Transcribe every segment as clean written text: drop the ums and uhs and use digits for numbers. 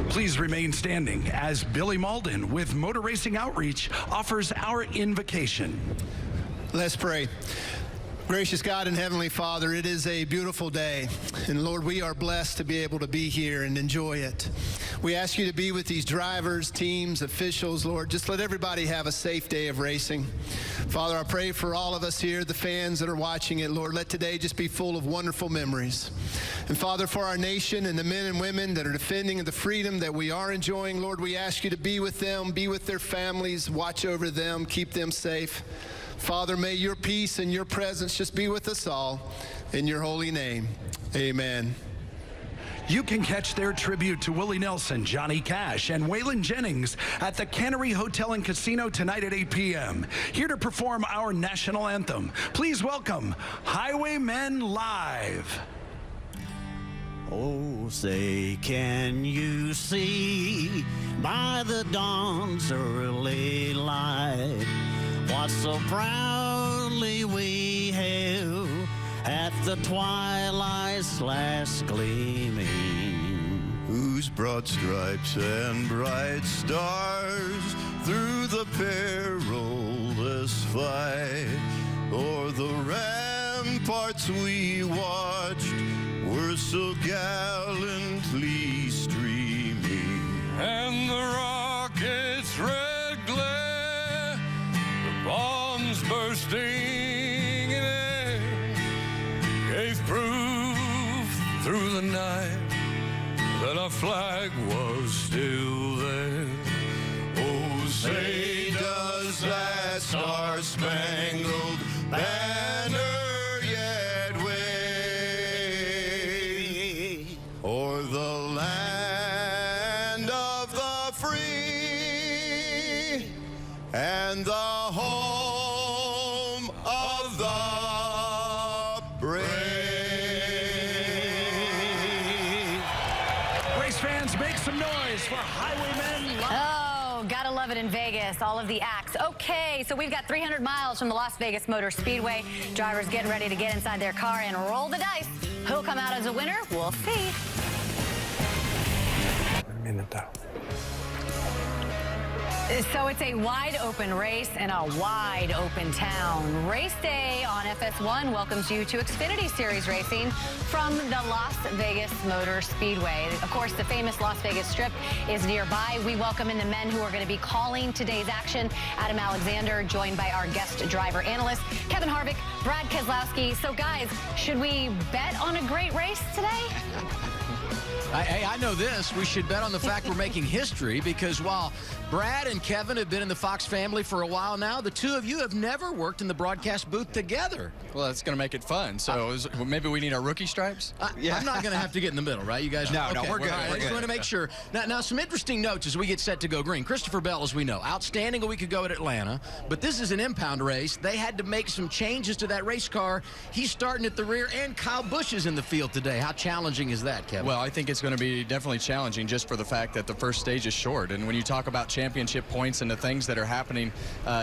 Please remain standing as Billy Malden with Motor Racing Outreach offers our invocation. Let's pray. Gracious God and Heavenly Father, it is a beautiful day. And Lord, we are blessed to be able to be here and enjoy it. We ask you to be with these drivers, teams, officials, Lord. Just let everybody have a safe day of racing. Father, I pray for all of us here, the fans that are watching it, Lord. Let today just be full of wonderful memories. And Father, for our nation and the men and women that are defending the freedom that we are enjoying, Lord, we ask you to be with them, be with their families, watch over them, keep them safe. Father, may your peace and your presence just be with us all. In your holy name, amen. You can catch their tribute to Willie Nelson, Johnny Cash, and Waylon Jennings at the Cannery Hotel and Casino tonight at 8 p.m. Here to perform our national anthem, please welcome Highwaymen Live. Oh, say, can you see by the dawn's early light what so proudly we hailed at the twilight's last gleaming, whose broad stripes and bright stars through the perilous fight o'er the ramparts we watched were so gallantly streaming, and the rocket's red glare, the bombs bursting in air, gave proof through the night that our flag was still there. Oh, say does that star-spangled banner yet wave o'er the land of the free and the home of the brave. Race fans, make some noise for Highwaymen Live. Oh, gotta love it in Vegas, all of the acts. Okay, so we've got 300 miles from the Las Vegas Motor Speedway. Drivers getting ready to get inside their car and roll the dice. Who'll come out as a winner? We'll see. So it's a wide open race in a wide open town. Race day on FS1 welcomes you to Xfinity Series racing from the Las Vegas Motor Speedway. Of course, the famous Las Vegas Strip is nearby. We welcome in the men who are going to be calling today's action. Adam Alexander, joined by our guest driver analyst, Kevin Harvick, Brad Keselowski. So guys, should we bet on a great race today? Hey, I know this. We should bet on the fact we're making history, because while Brad and Kevin have been in the Fox family for a while now, the two of you have never worked in the broadcast booth together. Well, that's going to make it fun. So maybe we need our rookie stripes? I'm not going to have to get in the middle, right? You guys? No, okay, we're good. I just want to make sure. Now, some interesting notes as we get set to go green. Christopher Bell, as we know, outstanding a week ago at Atlanta, but this is an impound race. They had to make some changes to that race car. He's starting at the rear, and Kyle Busch is in the field today. How challenging is that, Kevin? Well, I think it's going to be definitely challenging just for the fact that the first stage is short. And when you talk about championship points and the things that are happening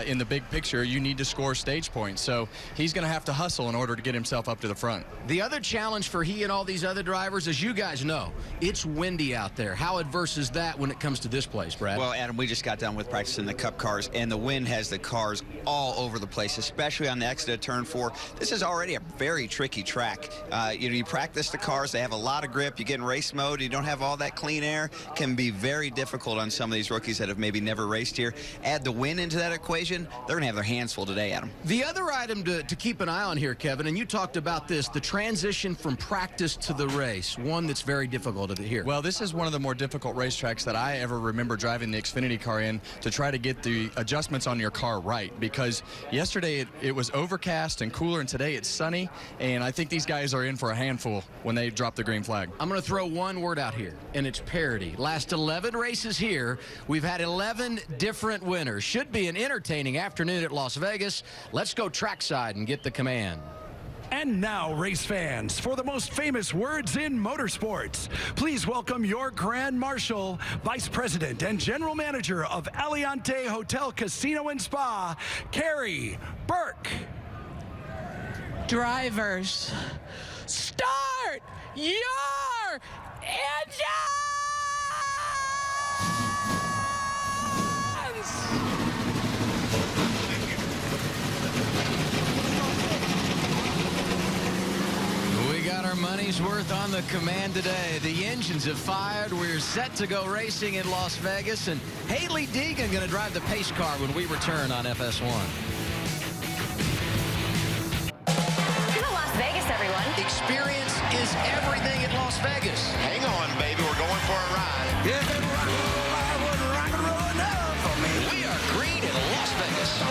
in the big picture, you need to score stage points. So he's going to have to hustle in order to get himself up to the front. The other challenge for he and all these other drivers, as you guys know, it's windy out there. How adverse is that when it comes to this place, Brad? Well, Adam, we just got done with practicing the Cup cars, and the wind has the cars all over the place, especially on the exit of Turn 4. This is already a very tricky track. You practice the cars, they have a lot of grip, you get in race mode, you don't have all that clean air. Can be very difficult on some of these rookies that have maybe never raced here. Add the wind into that equation, they're going to have their hands full today, Adam. The other item to keep an eye on here, Kevin, and you talked about this, the transition from practice to the race, one that's very difficult here. Well, this is one of the more difficult racetracks that I ever remember driving the Xfinity car in, to try to get the adjustments on your car right, because yesterday it was overcast and cooler, and today it's sunny, and I think these guys are in for a handful when they drop the green flag. I'm going to throw one word out here, and it's parity. Last 11 races here, we've had 11 different winners. Should be an entertaining afternoon at Las Vegas. Let's go trackside and get the command. And now, race fans, for the most famous words in motorsports, please welcome your Grand Marshal, Vice President and General Manager of Aliante Hotel, Casino and Spa, Carrie Burke. Drivers, start your engine! money's worth on the Command today. The engines have fired. We're set to go racing in Las Vegas, and Hailie Deegan going to drive the pace car when we return on FS1. To Las Vegas, everyone. Experience is everything at Las Vegas. Hang on, baby. We're going for a ride. We are green in Las Vegas.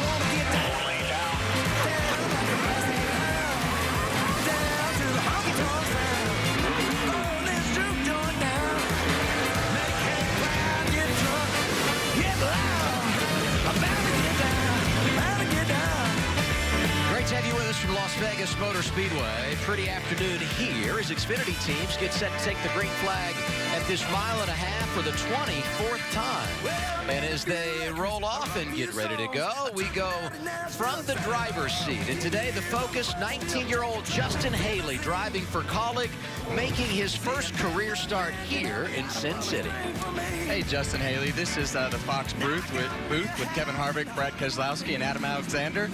Great to have you with us from Las Vegas Motor Speedway. Pretty afternoon here as Xfinity teams get set to take the green flag at this mile-and-a-half for the 24th time. And as they roll off and get ready to go, we go from the driver's seat. And today the focus, 19-year-old Justin Haley driving for Kaulig, making his first career start here in Sin City. Hey, Justin Haley, this is the Fox booth with Kevin Harvick, Brad Keselowski, and Adam Alexander.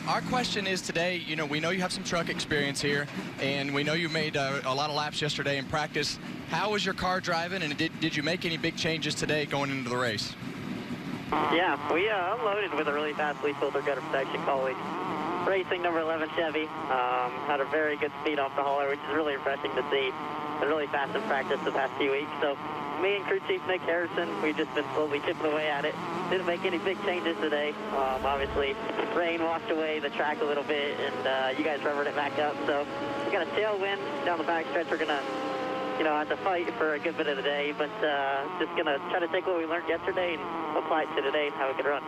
Our question is today, we know you have some truck experience here, and we know you made a lot of laps yesterday in practice. How was your car driving, and did you make any big changes today going into the race? Yeah, we unloaded with a really fast leaf filter gutter protection Kaulig. Racing number 11 Chevy. Had a very good speed off the hauler, which is really refreshing to see. Been really fast in practice the past few weeks. So me and crew chief Nick Harrison, we've just been slowly chipping away at it. Didn't make any big changes today. Obviously, rain washed away the track a little bit, and you guys rubbered it back up. So we got a tailwind down the back stretch. We're gonna have to fight for a good bit of the day, but just gonna try to take what we learned yesterday and apply it to today and how we could run.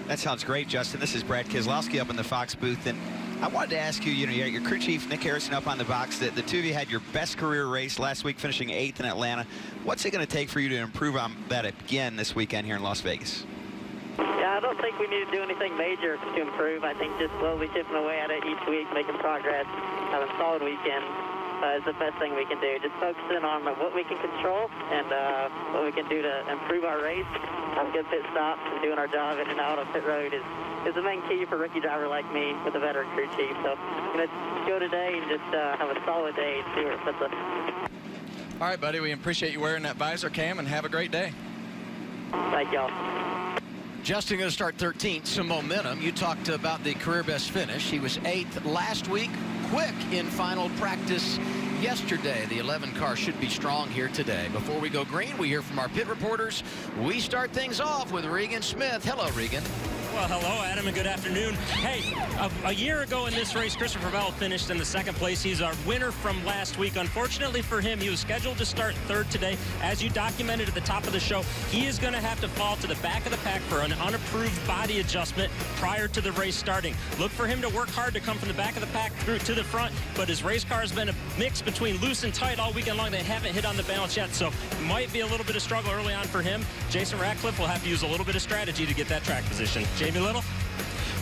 That sounds great, Justin. This is Brad Keselowski up in the Fox booth, and I wanted to ask you, your crew chief, Nick Harrison, up on the box. The two of you had your best career race last week, finishing 8th in Atlanta. What's it going to take for you to improve on that again this weekend here in Las Vegas? Yeah, I don't think we need to do anything major to improve. I think just slowly chipping away at it each week, making progress, having a solid weekend is the best thing we can do. Just focusing on what we can control and what we can do to improve our race. Have good pit stops and doing our job in and out on pit road is the main key for a rookie driver like me with a veteran crew chief. So I'm going to go today and just have a solid day and see where it puts us. All right, buddy, we appreciate you wearing that visor cam, and have a great day. Thank y'all. Justin going to start 13th, some momentum. You talked about the career best finish. He was 8th last week, quick in final practice yesterday. The 11 car should be strong here today. Before we go green, we hear from our pit reporters. We start things off with Regan Smith. Hello, Regan. Well, hello, Adam, and good afternoon. Hey, a year ago in this race, Christopher Bell finished in the second place. He's our winner from last week. Unfortunately for him, he was scheduled to start third today. As you documented at the top of the show, he is going to have to fall to the back of the pack for an unapproved body adjustment prior to the race starting. Look for him to work hard to come from the back of the pack through to the front, but his race car has been a mix between loose and tight all weekend long. They haven't hit on the balance yet, so might be a little bit of struggle early on for him. Jason Ratcliffe will have to use a little bit of strategy to get that track position. Jamie Little?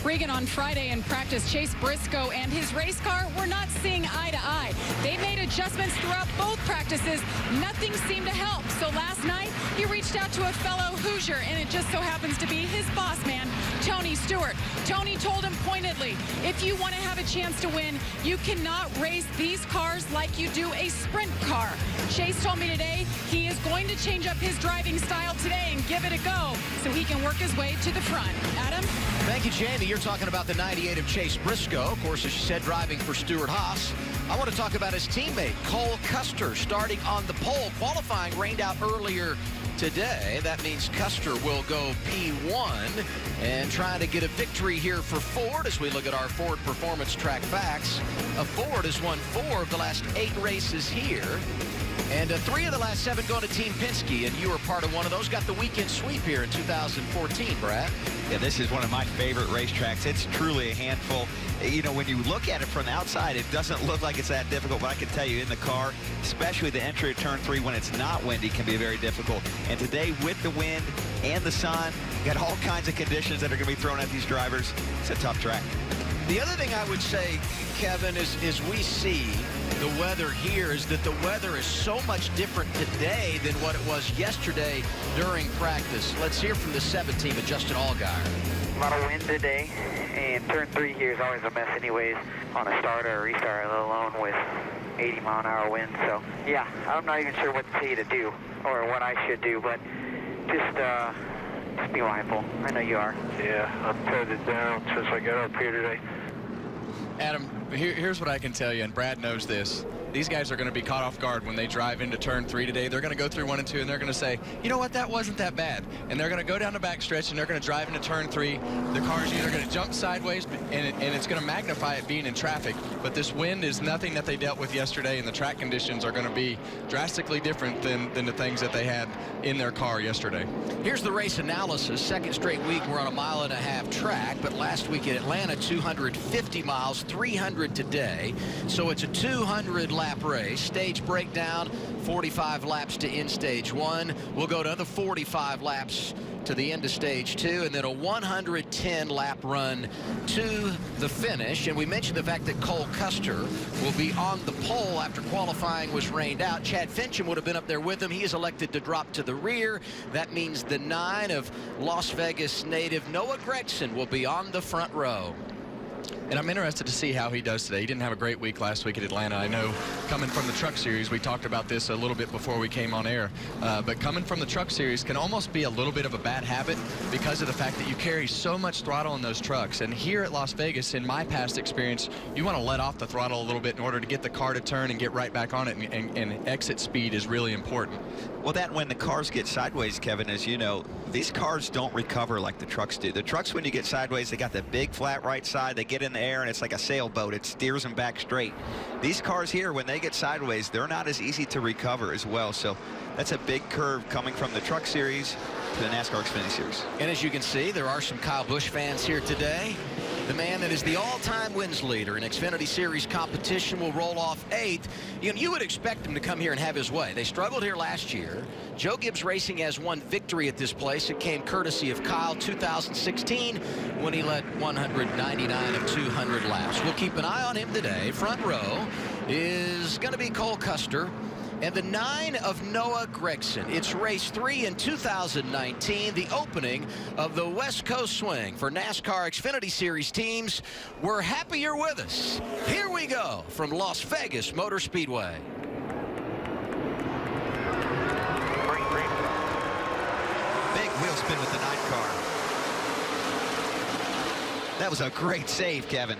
Regan, on Friday in practice, Chase Briscoe and his race car were not seeing eye to eye. They made adjustments throughout both practices. Nothing seemed to help. So last night, he reached out to a fellow Hoosier, and it just so happens to be his boss man, Tony Stewart. Tony told him pointedly, if you want to have a chance to win, you cannot race these cars like you do a sprint car. Chase told me today he is going to change up his driving style today and give it a go so he can work his way to the front. Adam? Thank you, Jamie. You're talking about the 98 of Chase Briscoe. Of course, as you said, driving for Stewart Haas. I want to talk about his teammate, Cole Custer, starting on the pole. Qualifying rained out earlier today. That means Custer will go P1 and try to get a victory here for Ford as we look at our Ford Performance Track facts. Ford has won 4 of the last 8 races here. And 3 of the last 7 going to Team Penske, and you were part of one of those. Got the weekend sweep here in 2014, Brad. Yeah, this is one of my favorite racetracks. It's truly a handful. When you look at it from the outside, it doesn't look like it's that difficult, but I can tell you in the car, especially the entry to turn 3 when it's not windy, can be very difficult. And today, with the wind and the sun, you got all kinds of conditions that are going to be thrown at these drivers. It's a tough track. The other thing I would say, Kevin, is we see the weather here is that the weather is so much different today than what it was yesterday during practice. Let's hear from the 7 team of Justin Allgaier. A lot of wind today, and turn 3 here is always a mess anyways on a start or a restart, let alone with 80-mile-an-hour wind. So, yeah, I'm not even sure what to tell you to do or what I should do, but just be mindful. I know you are. Yeah, I've pared it down since I got up here today. Adam, here's what I can tell you, and Brad knows this. These guys are going to be caught off guard when they drive into turn 3 today. They're going to go through 1 and 2, and they're going to say, you know what, that wasn't that bad. And they're going to go down the back stretch, and they're going to drive into turn 3. The car's either going to jump sideways, and it's going to magnify it being in traffic. But this wind is nothing that they dealt with yesterday, and the track conditions are going to be drastically different than the things that they had in their car yesterday. Here's the race analysis. Second straight week, we're on a 1.5 mile track, but last week in Atlanta, 250 miles, 300 today. So it's a 200-lap race. Stage breakdown, 45 laps to end stage 1. We'll go to another 45 laps to the end of stage 2, and then a 110-lap run to the finish. And we mentioned the fact that Cole Custer will be on the pole after qualifying was rained out. Chad Fincham would have been up there with him. He is elected to drop to the rear. That means the 9 of Las Vegas native Noah Gragson will be on the front row. And I'm interested to see how he does today. He didn't have a great week last week at Atlanta. I know coming from the Truck Series, we talked about this a little bit before we came on air, but coming from the Truck Series can almost be a little bit of a bad habit because of the fact that you carry so much throttle in those trucks. And here at Las Vegas, in my past experience, you want to let off the throttle a little bit in order to get the car to turn and get right back on it, and exit speed is really important. Well, that when the cars get sideways, Kevin, as you know, these cars don't recover like the trucks do. The trucks, when you get sideways, they got the big flat right side. They get in the air, and it's like a sailboat. It steers them back straight. These cars here, when they get sideways, they're not as easy to recover as well. So that's a big curve coming from the Truck Series to the NASCAR Xfinity Series. And as you can see, there are some Kyle Busch fans here today. The man that is the all-time wins leader in Xfinity Series competition will roll off 8th. You would expect him to come here and have his way. They struggled here last year. Joe Gibbs Racing has one victory at this place. It came courtesy of Kyle 2016 when he led 199 of 200 laps. We'll keep an eye on him today. Front row is going to be Cole Custer and the 9 of Noah Gragson. It's race 3 in 2019, the opening of the West Coast Swing for NASCAR Xfinity Series teams. We're happy you're with us. Here we go from Las Vegas Motor Speedway. Big wheel spin with the 9 car. That was a great save, Kevin.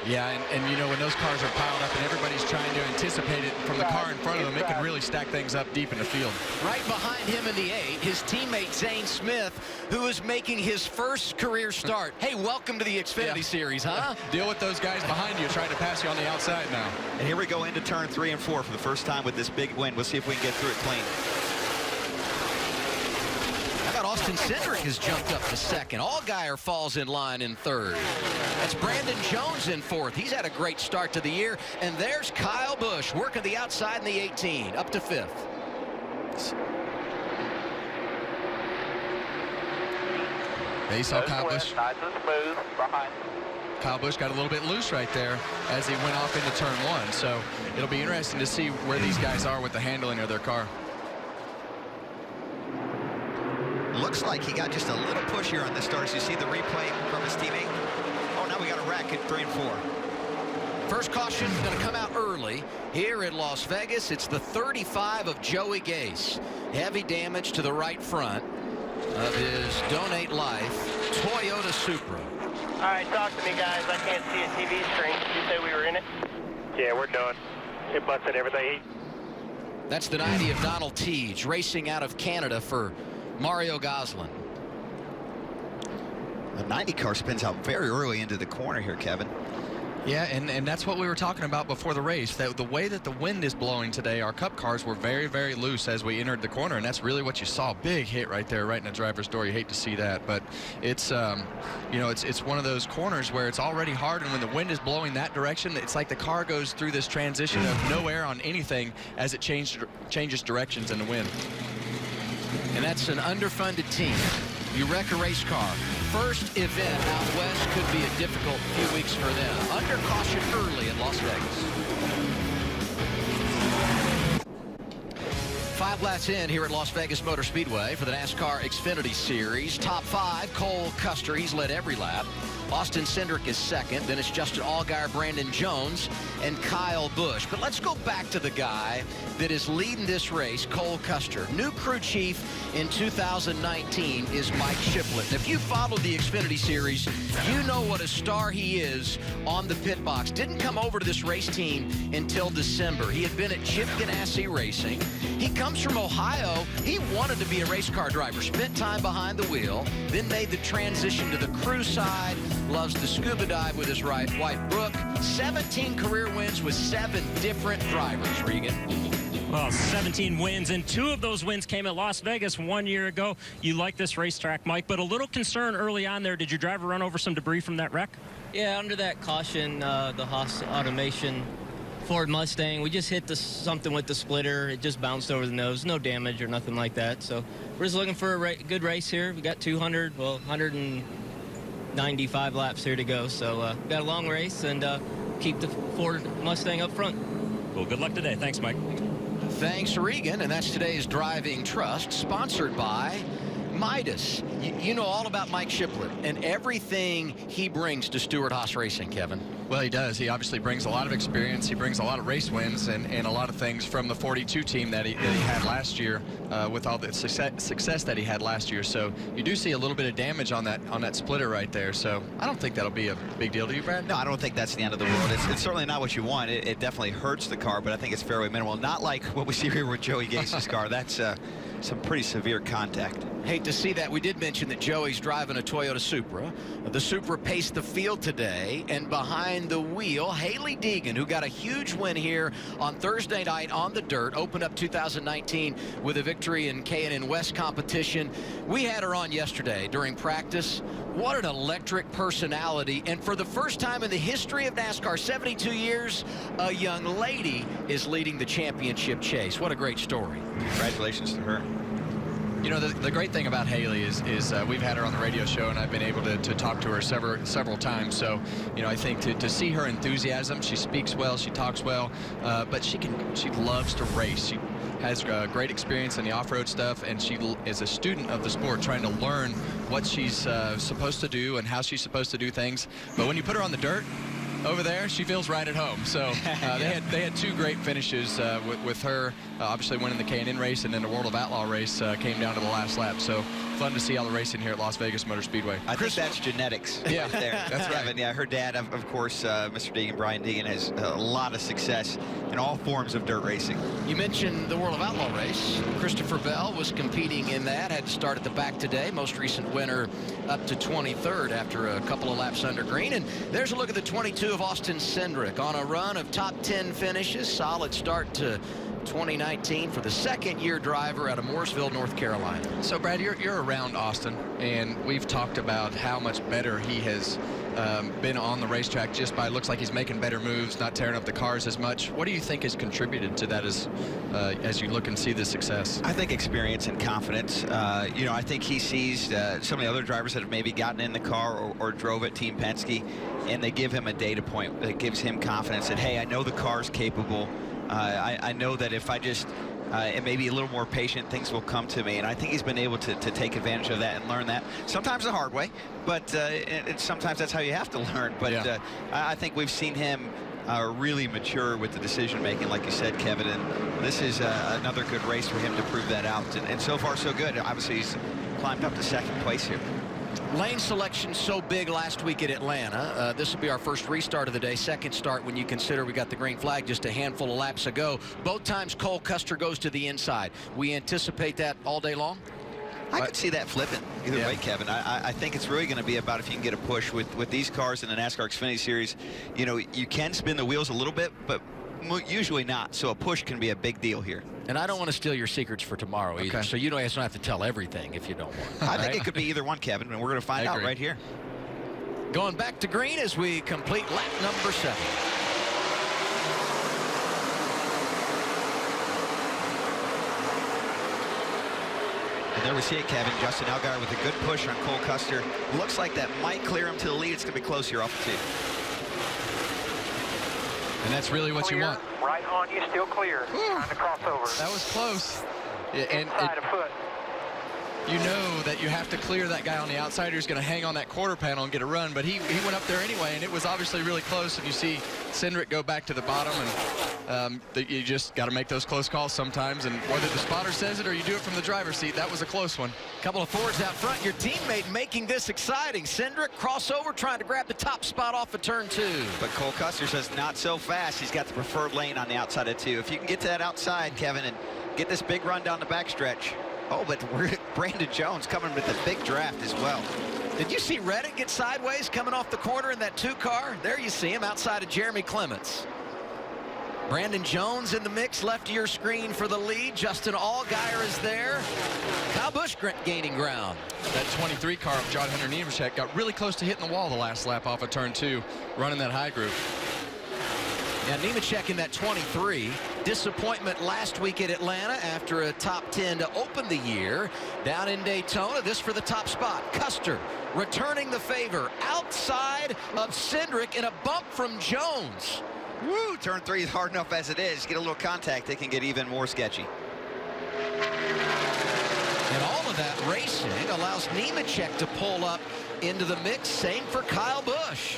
Yeah, and you know, when those cars are piled up and everybody's trying to anticipate it from the car in front of them, it can really stack things up deep in the field. Right behind him in the 8, his teammate Zane Smith, who is making his first career start. Hey, welcome to the Xfinity Series, huh? Deal with those guys behind you trying to pass you on the outside now. And here we go into turn 3 and 4 for the first time with this big win. We'll see if we can get through it clean. How about Austin Cindric has jumped up to 2nd. Allgaier falls in line in 3rd. That's Brandon Jones in 4th. He's had a great start to the year. And there's Kyle Busch working the outside in the 18, up to 5th. They saw Kyle Busch. Nice and smooth behind. Kyle Busch got a little bit loose right there as he went off into turn 1. So it'll be interesting to see where these guys are with the handling of their car. Looks like he got just a little push here on the start. You see the replay from his teammate. Oh, now we got a wreck at 3 and 4. First caution is going to come out early here in Las Vegas. It's the 35 of Joey Gase. Heavy damage to the right front of his Donate Life Toyota Supra. All right, talk to me, guys. I can't see a TV screen. Did you say we were in it? Yeah, we're done. It busted everything. That's the 90 of Donald Teege racing out of Canada for Mario Gosselin. The 90 car spins out very early into the corner here, Kevin. Yeah, and that's what we were talking about before the race. That the way that the wind is blowing today, our Cup cars were very, very loose as we entered the corner, and that's really what you saw. Big hit right there, right in the driver's door. You hate to see that, but it's you know, it's one of those corners where it's already hard, and when the wind is blowing that direction, it's like the car goes through this transition of no air on anything as it changes directions in the wind. And that's an underfunded team. You wreck a race car. First event out west could be a difficult few weeks for them. Under caution early in Las Vegas. 5 laps in here at Las Vegas Motor Speedway for the NASCAR Xfinity Series. Top 5, Cole Custer. He's led every lap. Austin Cindric is second. Then it's Justin Allgaier, Brandon Jones, and Kyle Busch. But let's go back to the guy that is leading this race, Cole Custer. New crew chief in 2019 is Mike Shiplett. If you followed the Xfinity Series, you know what a star he is on the pit box. Didn't come over to this race team until December. He had been at Chip Ganassi Racing. He comes from Ohio. He wanted to be a race car driver, spent time behind the wheel, then made the transition to the crew side, loves to scuba dive with his wife, Brooke. 17 career wins with 7 different drivers, Regan. Well, 17 wins, and 2 of those wins came at Las Vegas 1 year ago. You like this racetrack, Mike, but a little concern early on there. Did your driver run over some debris from that wreck? Yeah, under that caution, the Haas Automation Ford Mustang, we just hit something with the splitter. It just bounced over the nose. No damage or nothing like that. So we're just looking for a good race here. We got 195 laps here to go. So we got a long race and keep the Ford Mustang up front. Well, good luck today. Thanks, Mike. Thanks, Regan, and that's today's Driving Trust, sponsored by Midas. You know all about Mike Shiplett and everything he brings to Stewart-Haas Racing, Kevin. Well, he does. He obviously brings a lot of experience. He brings a lot of race wins and a lot of things from the 42 team that he had last year with all the success that he had last year. So you do see a little bit of damage on that splitter right there. So I don't think that'll be a big deal. Do you, Brad? No, I don't think that's the end of the world. It's certainly not what you want. It definitely hurts the car, but I think it's fairly minimal. Not like what we see here with Joey Gase's car. That's some pretty severe contact. Hate to see that. We did mention that Joey's driving a Toyota Supra. The Supra paced the field today, and behind the wheel, Hailie Deegan, who got a huge win here on Thursday night on the dirt, opened up 2019 with a victory in K&N West competition. We had her on yesterday during practice. What an electric personality, and for the first time in the history of NASCAR, 72 years, a young lady is leading the championship chase. What a great story. Congratulations to her. You know, the great thing about Hailie is we've had her on the radio show, and I've been able to talk to her several times. So, you know, I think to see her enthusiasm, she speaks well, she talks well, but she loves to race. She has great experience in the off-road stuff, and she is a student of the sport, trying to learn what she's supposed to do and how she's supposed to do things. But when you put her on the dirt over there, she feels right at home. So they had 2 great finishes with her, obviously winning the K&N race, and then the World of Outlaw race came down to the last lap. So fun to see all the racing here at Las Vegas Motor Speedway. I think that's genetics. Yeah, right there. that's right. Yeah, her dad, of course, Mr. Deegan, Brian Deegan, has a lot of success in all forms of dirt racing. You mentioned the World of Outlaw race. Christopher Bell was competing in that, had to start at the back today. Most recent winner up to 23rd after a couple of laps under green. And there's a look at the 22 of Austin Cindric on a run of top 10 finishes. Solid start to 2019 for the second-year driver out of Mooresville, North Carolina. So, Brad, you're around Austin, and we've talked about how much better he has been on the racetrack just by, looks like he's making better moves, not tearing up the cars as much. What do you think has contributed to that as you look and see the success? I think experience and confidence. You know, I think he sees some of the other drivers that have maybe gotten in the car or drove at Team Penske, and they give him a data point that gives him confidence that, hey, I know the car's capable. I know that if I just and maybe a little more patient, things will come to me. And I think he's been able to take advantage of that and learn that. Sometimes the hard way, but sometimes that's how you have to learn. But yeah. I think we've seen him really mature with the decision making, like you said, Kevin. And this is another good race for him to prove that out. And so far, so good. Obviously, he's climbed up to 2nd place here. Lane selection so big last week at Atlanta. This will be our first restart of the day, second start when you consider we got the green flag just a handful of laps ago. Both times Cole Custer goes to the inside. We anticipate that all day long? I could see that flipping either way, Kevin. I think it's really going to be about if you can get a push with these cars in the NASCAR Xfinity Series. You know, you can spin the wheels a little bit, but usually not. So a push can be a big deal here. And I don't want to steal your secrets for tomorrow either. So you don't have to tell everything if you don't want. I think it could be either one, Kevin, and we're going to find out right here. Going back to green as we complete lap number 7. And there we see it, Kevin. Justin Allgaier with a good push on Cole Custer. Looks like that might clear him to the lead. It's going to be close here off the tee. And that's really what you want. Right on you, still clear. Trying to cross over. That was close. And inside a foot. you know that you have to clear that guy on the outside who's going to hang on that quarter panel and get a run, but he went up there anyway, and it was obviously really close, and you see Cindric go back to the bottom, and you just got to make those close calls sometimes, and whether the spotter says it or you do it from the driver's seat, that was a close one. Couple of Fords out front. Your teammate making this exciting. Cindric crossover trying to grab the top spot off of turn 2. But Cole Custer says not so fast. He's got the preferred lane on the outside of 2. If you can get to that outside, Kevin, and get this big run down the backstretch. Oh, but Brandon Jones coming with a big draft as well. Did you see Reddick get sideways coming off the corner in that 2 car? There you see him outside of Jeremy Clements. Brandon Jones in the mix, left of your screen for the lead. Justin Allgaier is there. Kyle Busch gaining ground. That 23 car of John Hunter Nemechek got really close to hitting the wall the last lap off of turn 2, running that high group. Yeah, Nemechek in that 23. Disappointment last week at Atlanta after a top 10 to open the year. Down in Daytona, this for the top spot. Custer returning the favor outside of Cindric and a bump from Jones. Woo, turn 3 is hard enough as it is. Get a little contact, it can get even more sketchy. And all of that racing allows Nemechek to pull up into the mix. Same for Kyle Busch.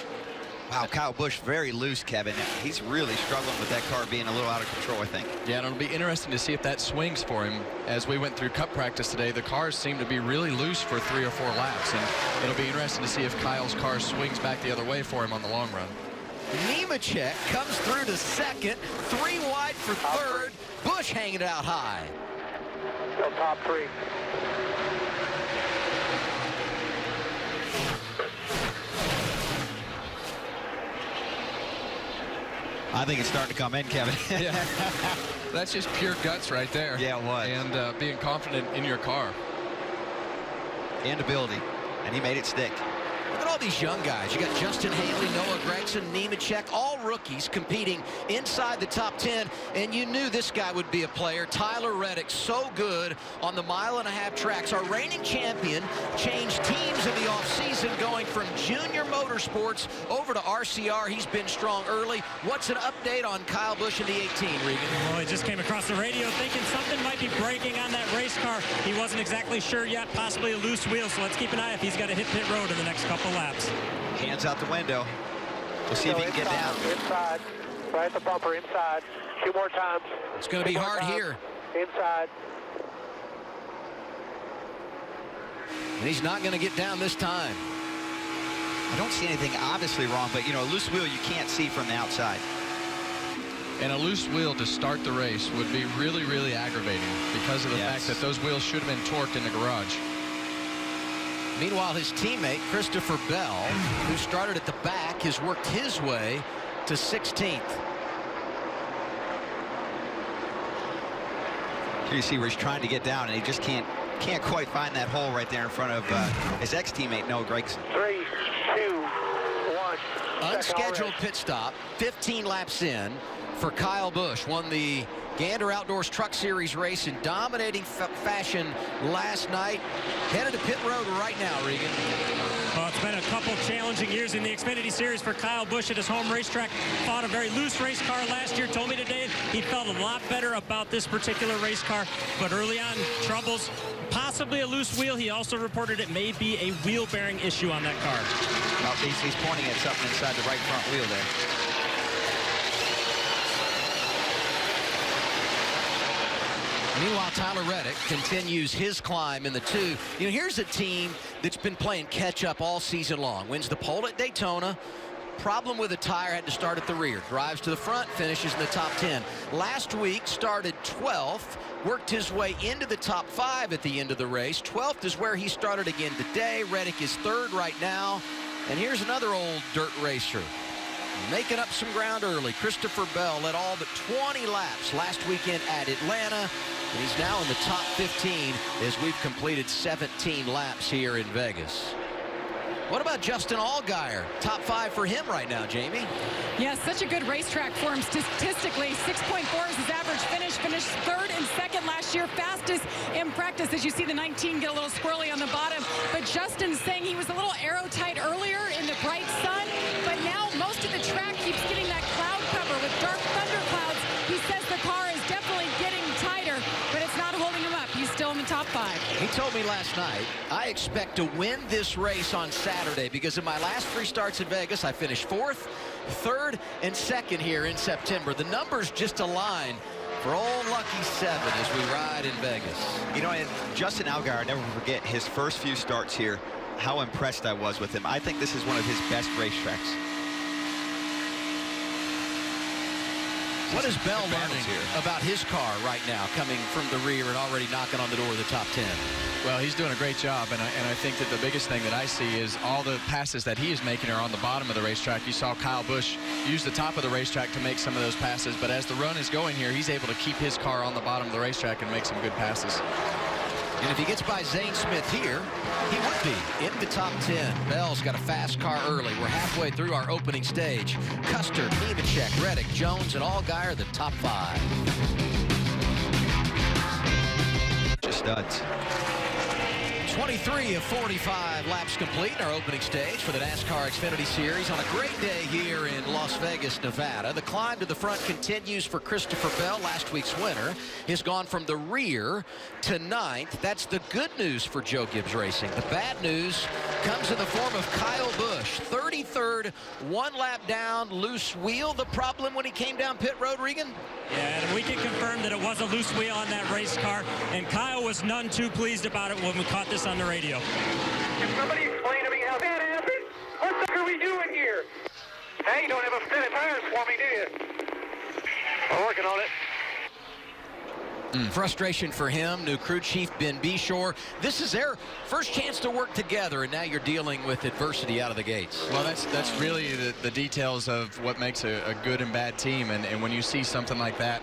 Wow, Kyle Busch very loose, Kevin. He's really struggling with that car being a little out of control, I think. Yeah, and it'll be interesting to see if that swings for him. As we went through Cup practice today, the cars seem to be really loose for 3 or 4 laps, and it'll be interesting to see if Kyle's car swings back the other way for him on the long run. Nemechek comes through to second, 3 wide for third. Busch hanging it out high. Still top 3. I think it's starting to come in, Kevin. Yeah. That's just pure guts right there. Yeah, it was. And being confident in your car. And ability. And he made it stick. Look at all these young guys. You got Justin Haley, Noah Gragson, Nemechek, all rookies competing inside the top 10. And you knew this guy would be a player. Tyler Reddick, so good on the 1.5-mile tracks. Our reigning champion changed teams in the offseason, going from Junior Motorsports over to RCR. He's been strong early. What's an update on Kyle Busch in the 18, Regan? Well, he just came across the radio thinking something might be breaking on that race car. He wasn't exactly sure yet, possibly a loose wheel. So let's keep an eye if he's got to hit pit road in the next couple laps. Hands out the window. We'll see if he can get down. Inside. Right at the bumper, inside. 2 more times. It's going to be hard here. Inside. And he's not going to get down this time. I don't see anything obviously wrong, but, you know, a loose wheel you can't see from the outside. And a loose wheel to start the race would be really, really aggravating because of the fact that those wheels should have been torqued in the garage. Meanwhile, his teammate, Christopher Bell, who started at the back, has worked his way to 16th. Here you see where he's trying to get down, and he just can't quite find that hole right there in front of his ex-teammate, Noah Gragson. 3, 2, 1. Unscheduled pit stop, 15 laps in for Kyle Busch. Won the Gander Outdoors Truck Series race in dominating fashion last night. Headed to pit road right now, Regan. Well, it's been a couple challenging years in the Xfinity Series for Kyle Busch at his home racetrack. Fought a very loose race car last year. Told me today he felt a lot better about this particular race car. But early on, troubles, possibly a loose wheel. He also reported it may be a wheel bearing issue on that car. Oh, he's pointing at something inside the right front wheel there. Meanwhile, Tyler Reddick continues his climb in the 2. You know, here's a team that's been playing catch-up all season long. Wins the pole at Daytona. Problem with a tire, had to start at the rear. Drives to the front, finishes in the top 10. Last week, started 12th. Worked his way into the top 5 at the end of the race. 12th is where he started again today. Reddick is 3rd right now. And here's another old dirt racer making up some ground early. Christopher Bell led all but 20 laps last weekend at Atlanta. And he's now in the top 15 as we've completed 17 laps here in Vegas. What about Justin Allgaier? Top 5 for him right now, Jamie. Yeah, such a good racetrack for him statistically. 6.4 is his average finish. Finished 3rd and 2nd last year. Fastest in practice. As you see the 19 get a little squirrely on the bottom. But Justin's saying he was a little aero-tight earlier in the bright sun. But now most of the track keeps getting that cloud cover with dark thunder clouds. He says the car is definitely getting tighter, but it's not holding him up. top 5. He told me last night, I expect to win this race on Saturday because in my last 3 starts at Vegas, I finished 4th, 3rd, and 2nd here in September. The numbers just align for old Lucky 7 as we ride in Vegas. You know, and Justin Allgaier, I'll never forget his first few starts here, how impressed I was with him. I think this is one of his best racetracks. What is Bell learning about his car right now, coming from the rear and already knocking on the door of the top 10? Well, he's doing a great job, and I think that the biggest thing that I see is all the passes that he is making are on the bottom of the racetrack. You saw Kyle Busch use the top of the racetrack to make some of those passes, but as the run is going here, he's able to keep his car on the bottom of the racetrack and make some good passes. And if he gets by Zane Smith here, he would be in the top 10. Bell's got a fast car early. We're halfway through our opening stage. Custer, Nemechek, Reddick, Jones, and Allgaier, the top 5. Just studs. 23 of 45 laps complete in our opening stage for the NASCAR Xfinity Series on a great day here in Las Vegas, Nevada. The climb to the front continues for Christopher Bell. Last week's winner has gone from the rear to 9th. That's the good news for Joe Gibbs Racing. The bad news comes in the form of Kyle Busch. 33rd, 1 lap down, loose wheel. The problem when he came down pit road, Regan? Yeah, and we can confirm that it was a loose wheel on that race car, and Kyle was none too pleased about it when we caught this on the radio. Can somebody explain to me how that happened? What the heck are we doing here? Hey, you don't have a set of tires for me, do you? I'm working on it. Frustration for him. New crew chief Ben Beshore. This is their first chance to work together, and now you're dealing with adversity out of the gates. Well, that's really the details of what makes a good and bad team, and when you see something like that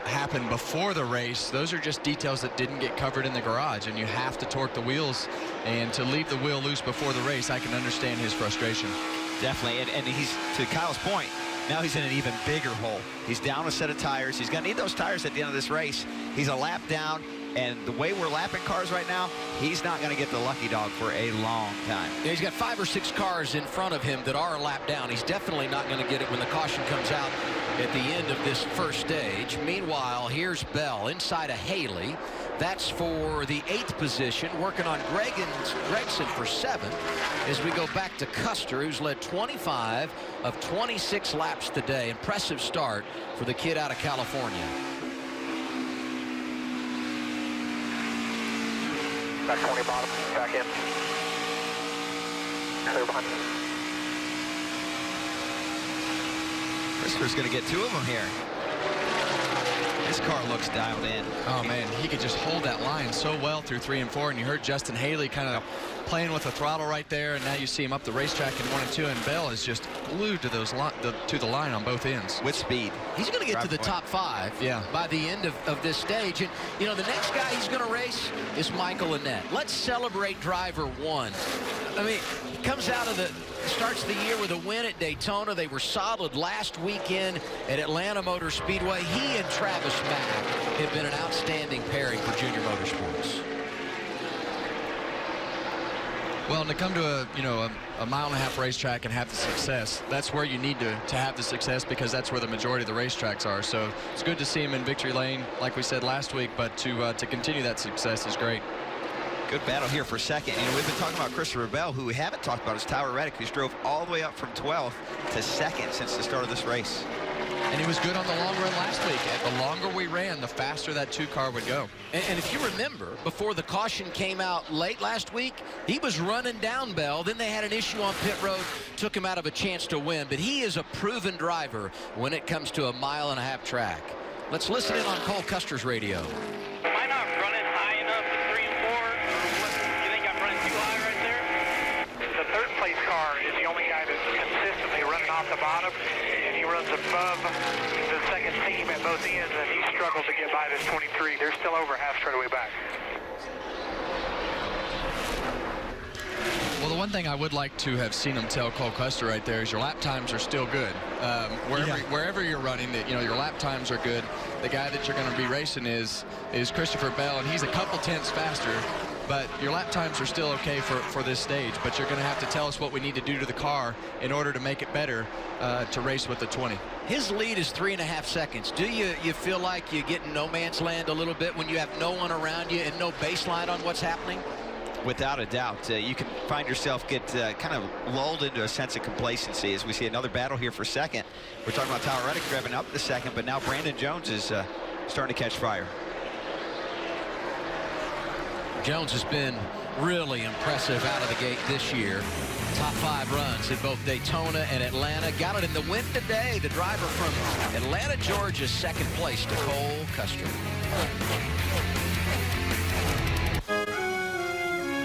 happen before the race, those are just details that didn't get covered in the garage, and you have to torque the wheels, and to leave the wheel loose before the race, I can understand his frustration. Definitely, and he's, to Kyle's point, now he's in an even bigger hole. He's down a set of tires. He's going to need those tires at the end of this race. He's a lap down, and the way we're lapping cars right now, he's not going to get the lucky dog for a long time. Yeah, he's got 5 or 6 cars in front of him that are a lap down. He's definitely not going to get it when the caution comes out at the end of this first stage. Meanwhile, here's Bell inside of Haley. That's for the 8th position, working on Gregson for 7th as we go back to Custer, who's led 25 of 26 laps today. Impressive start for the kid out of California. Back 20 bottom, back in. Clear behind. Christopher's going to get 2 of them here. This car looks dialed in. Oh, man, he could just line that line so well through 3 and 4, and you heard Justin Haley kind of playing with the throttle right there, and now you see him up the racetrack in 1 and 2, and Bell is just glued to the line on both ends. With speed. He's going to get to the top 5 by the end of this stage. And, you know, the next guy he's going to race is Michael Annett. Let's celebrate driver 1. I mean, he comes out of starts the year with a win at Daytona. They were solid last weekend at Atlanta Motor Speedway. He and Travis Mack have been an outstanding pairing for Junior Motorsports. Well, and to come to a mile-and-a-half racetrack and have the success, that's where you need to have the success, because that's where the majority of the racetracks are. So it's good to see him in victory lane, like we said last week, but to continue that success is great. Good battle here for 2nd. You know, we've been talking about Christopher Bell. Who we haven't talked about is Tyler Reddick, who's drove all the way up from 12th to 2nd since the start of this race. And he was good on the long run last week. The longer we ran, the faster that 2 car would go. And if you remember, before the caution came out late last week, he was running down Bell. Then they had an issue on pit road, took him out of a chance to win. But he is a proven driver when it comes to a mile-and-a-half track. Let's listen in on Cole Custer's radio. Am I not running high enough in 3 and 4? You think I'm running too high right there? The 3rd place car is the only guy that's consistently running off the bottom, and he runs above the 2nd team at both ends, and he struggles to get by this 23. They're still over half straightaway back. Well, the one thing I would like to have seen him tell Cole Custer right there is your lap times are still good. Wherever you're running, your lap times are good. The guy that you're going to be racing is Christopher Bell, and he's a couple tenths faster. But your lap times are still okay for this stage. But you're going to have to tell us what we need to do to the car in order to make it better to race with the 20. His lead is 3.5 seconds. Do you feel like you get in no man's land a little bit when you have no one around you and no baseline on what's happening? Without a doubt. You can find yourself get kind of lulled into a sense of complacency as we see another battle here for second. We're talking about Tyler Reddick driving up the second, but now Brandon Jones is starting to catch fire. Jones has been really impressive out of the gate this year. Top 5 runs in both Daytona and Atlanta. Got it in the win today. The driver from Atlanta, Georgia, second place to Cole Custer.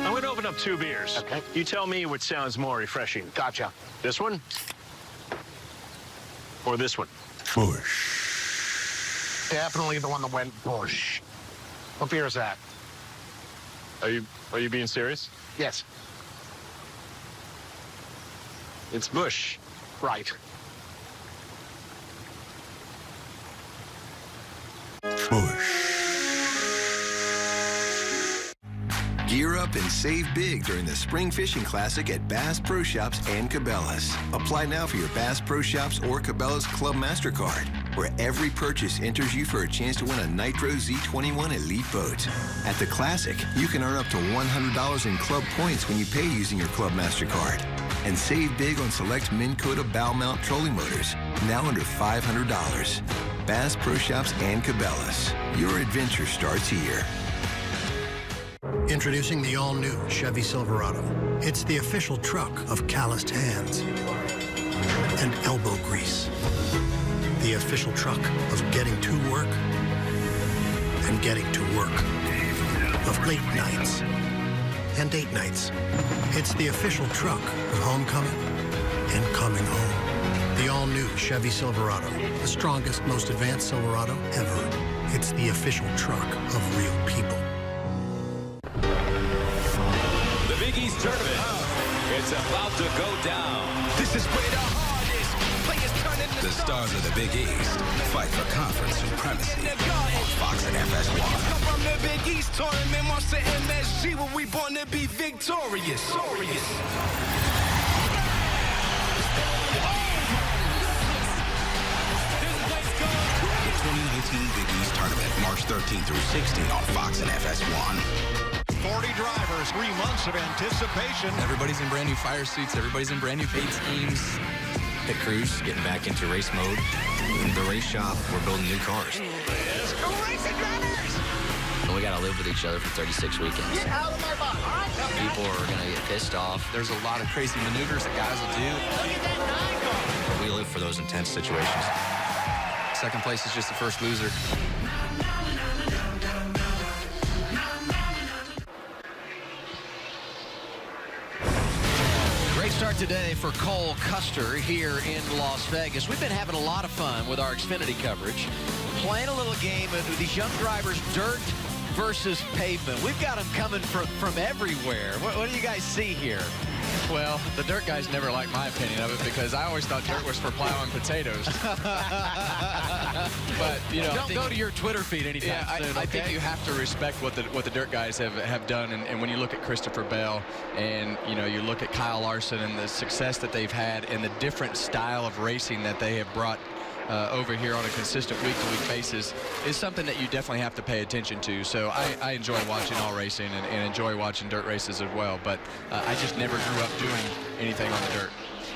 I'm going to open up 2 beers. Okay. You tell me which sounds more refreshing. Gotcha. This one? Or this one? Bush. Definitely the one that went Bush. What beer is that? Are you being serious? Yes. It's Bush. Right. Gear up and save big during the Spring Fishing Classic at Bass Pro Shops and Cabela's. Apply now for your Bass Pro Shops or Cabela's Club MasterCard, where every purchase enters you for a chance to win a Nitro Z21 Elite boat. At the Classic, you can earn up to $100 in club points when you pay using your Club MasterCard. And save big on select Minn Kota bow mount trolling motors, now under $500. Bass Pro Shops and Cabela's. Your adventure starts here. Introducing the all-new Chevy Silverado. It's the official truck of calloused hands and elbow grease. The official truck of getting to work and getting to work. Of late nights and date nights. It's the official truck of homecoming and coming home. The all-new Chevy Silverado. The strongest, most advanced Silverado ever. It's the official truck of real people. The Big East Tournament. It's about to go down. This is where the hardest players turn into the stars of the Big East fight for conference supremacy on Fox and FS1. Come from the Big East Tournament, Monster MSG, where we born to be victorious. The 2019 Big East Tournament, March 13th through 16th on Fox and FS1. 40 drivers, 3 months of anticipation. Everybody's in brand new fire suits. Everybody's in brand new paint schemes. Pit crews getting back into race mode. In the race shop, we're building new cars. Let's go racing drivers! And we got to live with each other for 36 weekends. Get out of my box. People are going to get pissed off. There's a lot of crazy maneuvers that guys will do. Look at that 9 car. We live for those intense situations. Second place is just the first loser. Start today for Cole Custer here in Las Vegas. We've been having a lot of fun with our Xfinity coverage, playing a little game with these young drivers, dirt versus pavement. We've got them coming from everywhere. What do you guys see here? Well, the dirt guys never liked my opinion of it because I always thought dirt was for plowing potatoes. But, you know, don't go to your Twitter feed anytime soon, I think you have to respect what the dirt guys have done. And when you look at Christopher Bell and, you know, you look at Kyle Larson and the success that they've had and the different style of racing that they have brought over here on a consistent week-to-week basis is something that you definitely have to pay attention to. So I enjoy watching all racing and enjoy watching dirt races as well. But I just never grew up doing anything on the dirt.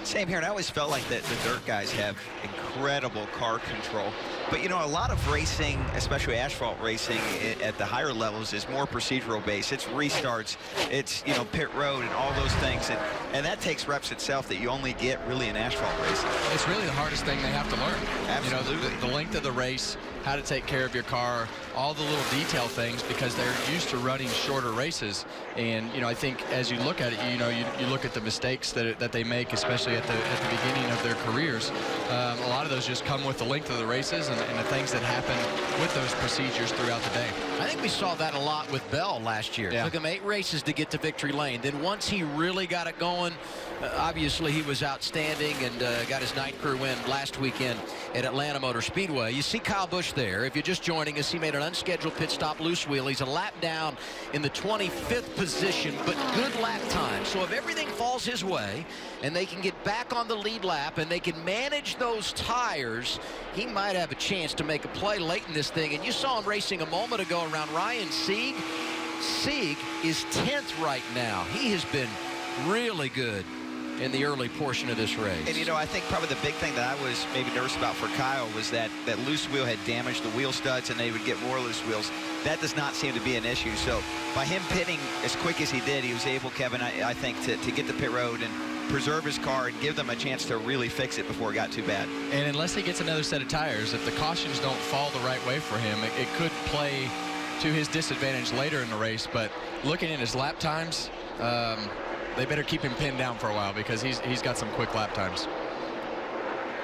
Same here, and I always felt like the dirt guys have incredible car control. But, you know, a lot of racing, especially asphalt racing at the higher levels, is more procedural based. It's restarts, it's, you know, pit road and all those things. And that takes reps itself that you only get really in asphalt racing. It's really the hardest thing they have to learn. Absolutely. You know, the length of the race, how to take care of your car, all the little detail things, because they're used to running shorter races. And, you know, I think as you look at it, you know, you look at the mistakes that they make, especially at the beginning of their careers. A lot of those just come with the length of the races and the things that happen with those procedures throughout the day. I think we saw that a lot with Bell last year. Yeah. Took him 8 races to get to victory lane. Then once he really got it going, obviously he was outstanding and got his night crew win last weekend at Atlanta Motor Speedway. You see Kyle Busch there. If you're just joining us, he made an unscheduled pit stop loose wheel. He's a lap down in the 25th position, but good lap time. So if everything falls his way and they can get back on the lead lap and they can manage those tires, he might have a chance to make a play late in this thing. And you saw him racing a moment ago around Ryan Sieg. Sieg is 10th right now. He has been really good in the early portion of this race. And, you know, I think probably the big thing that I was maybe nervous about for Kyle was that loose wheel had damaged the wheel studs and they would get more loose wheels. That does not seem to be an issue. So by him pitting as quick as he did, he was able, Kevin, I think, to get the pit road and preserve his car and give them a chance to really fix it before it got too bad. And unless he gets another set of tires, if the cautions don't fall the right way for him, it could play to his disadvantage later in the race. But looking at his lap times, they better keep him pinned down for a while because he's got some quick lap times.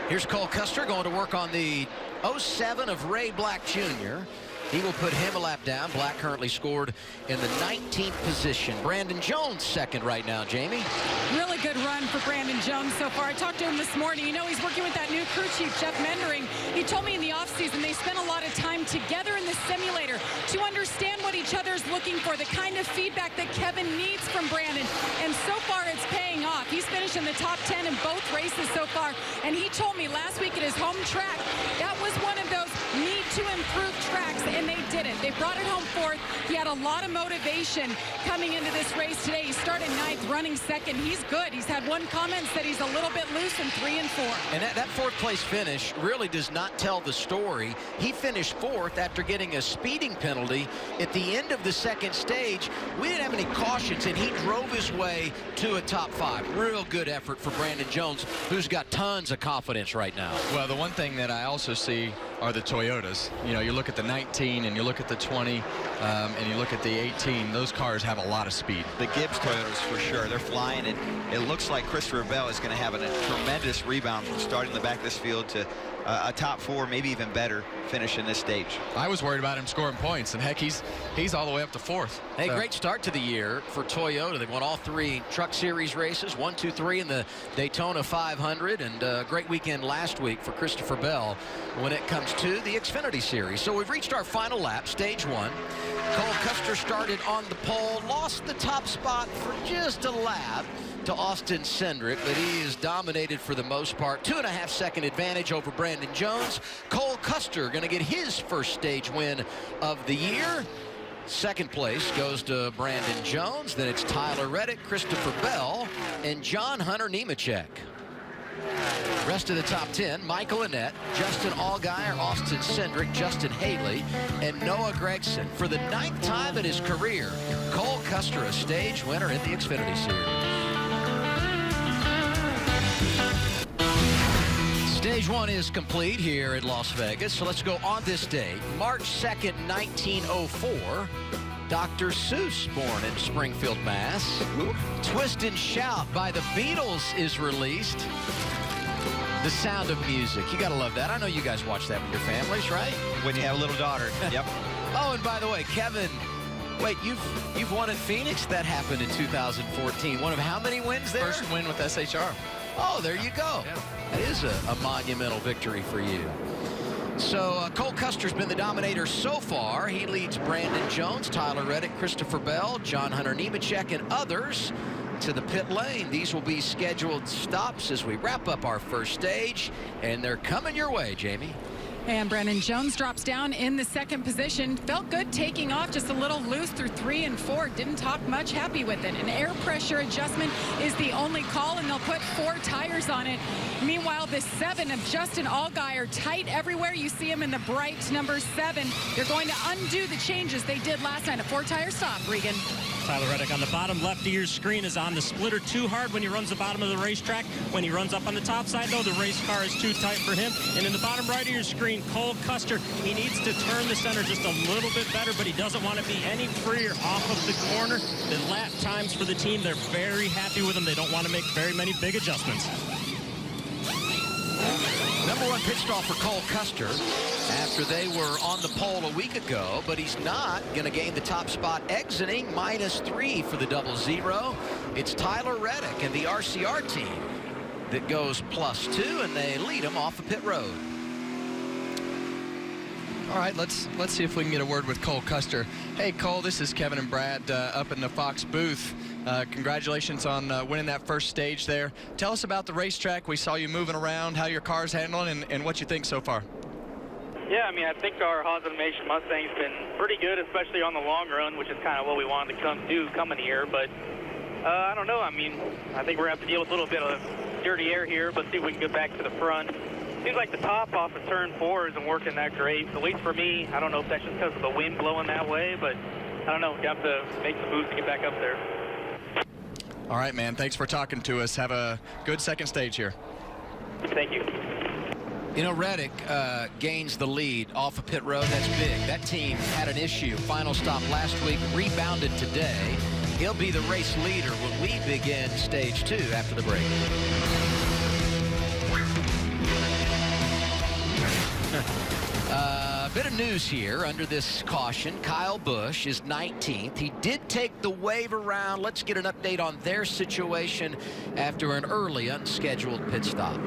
Here's Cole Custer going to work on the 07 of Ray Black Jr. He will put him a lap down. Black currently scored in the 19th position. Brandon Jones second right now, Jamie. Really good run for Brandon Jones so far. I talked to him this morning. You know, he's working with that new crew chief, Jeff Mendering. He told me in the offseason they spent a lot of time together in the simulator to understand what each other's looking for, the kind of feedback that Kevin needs from Brandon. And so far, it's paying off. He's finished in the top 10 in both races so far. And he told me last week at his home track, that was one of those need-to-improve tracks, and they did it. They brought it home fourth. He had a lot of motivation coming into this race today. He started ninth, running second. He's good. He's had one comment, said he's a little bit loose in 3 and 4. And that fourth place finish really does not tell the story. He finished fourth after getting a speeding penalty at the end of the second stage. We didn't have any cautions, and he drove his way to a top 5. Real good effort for Brandon Jones, who's got tons of confidence right now. Well, the one thing that I also see are the Toyotas. You know, you look at the 19 and you look at the 20 and you look at the 18. Those cars have a lot of speed. The Gibbs Toyotas for sure. They're flying, and it looks like Christopher Bell is going to have a tremendous rebound from starting the back of this field to a top 4, maybe even better finish in this stage. I was worried about him scoring points, and heck, he's all the way up to 4th. Hey, great start to the year for Toyota. They won all 3 Truck Series races, 1, 2, 3 in the Daytona 500, and a great weekend last week for Christopher Bell when it comes to the Xfinity Series. So we've reached our final lap, stage 1. Cole Custer started on the pole, lost the top spot for just a lap to Austin Cindric, but he is dominated for the most part. 2.5 second advantage over Brandon Jones. Cole Custer going to get his first stage win of the year. Second place goes to Brandon Jones. Then it's Tyler Reddick, Christopher Bell, and John Hunter Nemechek. Rest of the top 10, Michael Annett, Justin Allgaier, Austin Cindric, Justin Haley, and Noah Gragson. For the 9th time in his career, Cole Custer a stage winner in the Xfinity Series. Stage 1 is complete here at Las Vegas, so let's go on this day, March 2nd, 1904. Dr. Seuss, born in Springfield, Mass. Twist and Shout by the Beatles is released. The Sound of Music. You gotta love that. I know you guys watch that with your families, right? When you have a little daughter. Yep. Oh, and by the way, Kevin, wait, you've won at Phoenix? That happened in 2014. One of how many wins there? First win with SHR. Oh, there you go. Yeah. That is a monumental victory for you. So Cole Custer's been the dominator so far. He leads Brandon Jones, Tyler Reddick, Christopher Bell, John Hunter Nemechek, and others to the pit lane. These will be scheduled stops as we wrap up our first stage, and they're coming your way, Jamie. And Brandon Jones drops down in the second position. Felt good taking off, just a little loose through 3 and 4. Didn't talk much, happy with it. An air pressure adjustment is the only call, and they'll put 4 tires on it. Meanwhile, the 7 of Justin Allgaier, tight everywhere. You see him in the bright number 7. They're going to undo the changes they did last night. A 4-tire stop, Regan. Tyler Reddick on the bottom left of your screen is on the splitter too hard when he runs the bottom of the racetrack. When he runs up on the top side, though, the race car is too tight for him. And in the bottom right of your screen, Cole Custer, he needs to turn the center just a little bit better, but he doesn't want to be any freer off of the corner. The lap times for the team, they're very happy with him. They don't want to make very many big adjustments. Number 1 pit stop for Cole Custer after they were on the pole a week ago, but he's not going to gain the top spot exiting -3 for the 00. It's Tyler Reddick and the RCR team that goes +2, and they lead him off the pit road. All right, let's see if we can get a word with Cole Custer. Hey, Cole, this is Kevin and Brad up in the Fox booth. Congratulations on winning that first stage there. Tell us about the racetrack. We saw you moving around, how your car's handling, and what you think so far. Yeah, I mean, I think our Haas Automation Mustang's been pretty good, especially on the long run, which is kind of what we wanted to do coming here. But I don't know. I mean, I think we're going to have to deal with a little bit of dirty air here, but see if we can get back to the front. Seems like the top off of turn 4 isn't working that great. At least for me, I don't know if that's just because of the wind blowing that way, but I don't know. You have to make the boost to get back up there. All right, man. Thanks for talking to us. Have a good second stage here. Thank you. You know, Reddick gains the lead off of pit road. That's big. That team had an issue. Final stop last week, rebounded today. He'll be the race leader when we begin stage 2 after the break. Bit of news here under this caution. Kyle Busch is 19th. He did take the wave around. Let's get an update on their situation after an early unscheduled pit stop.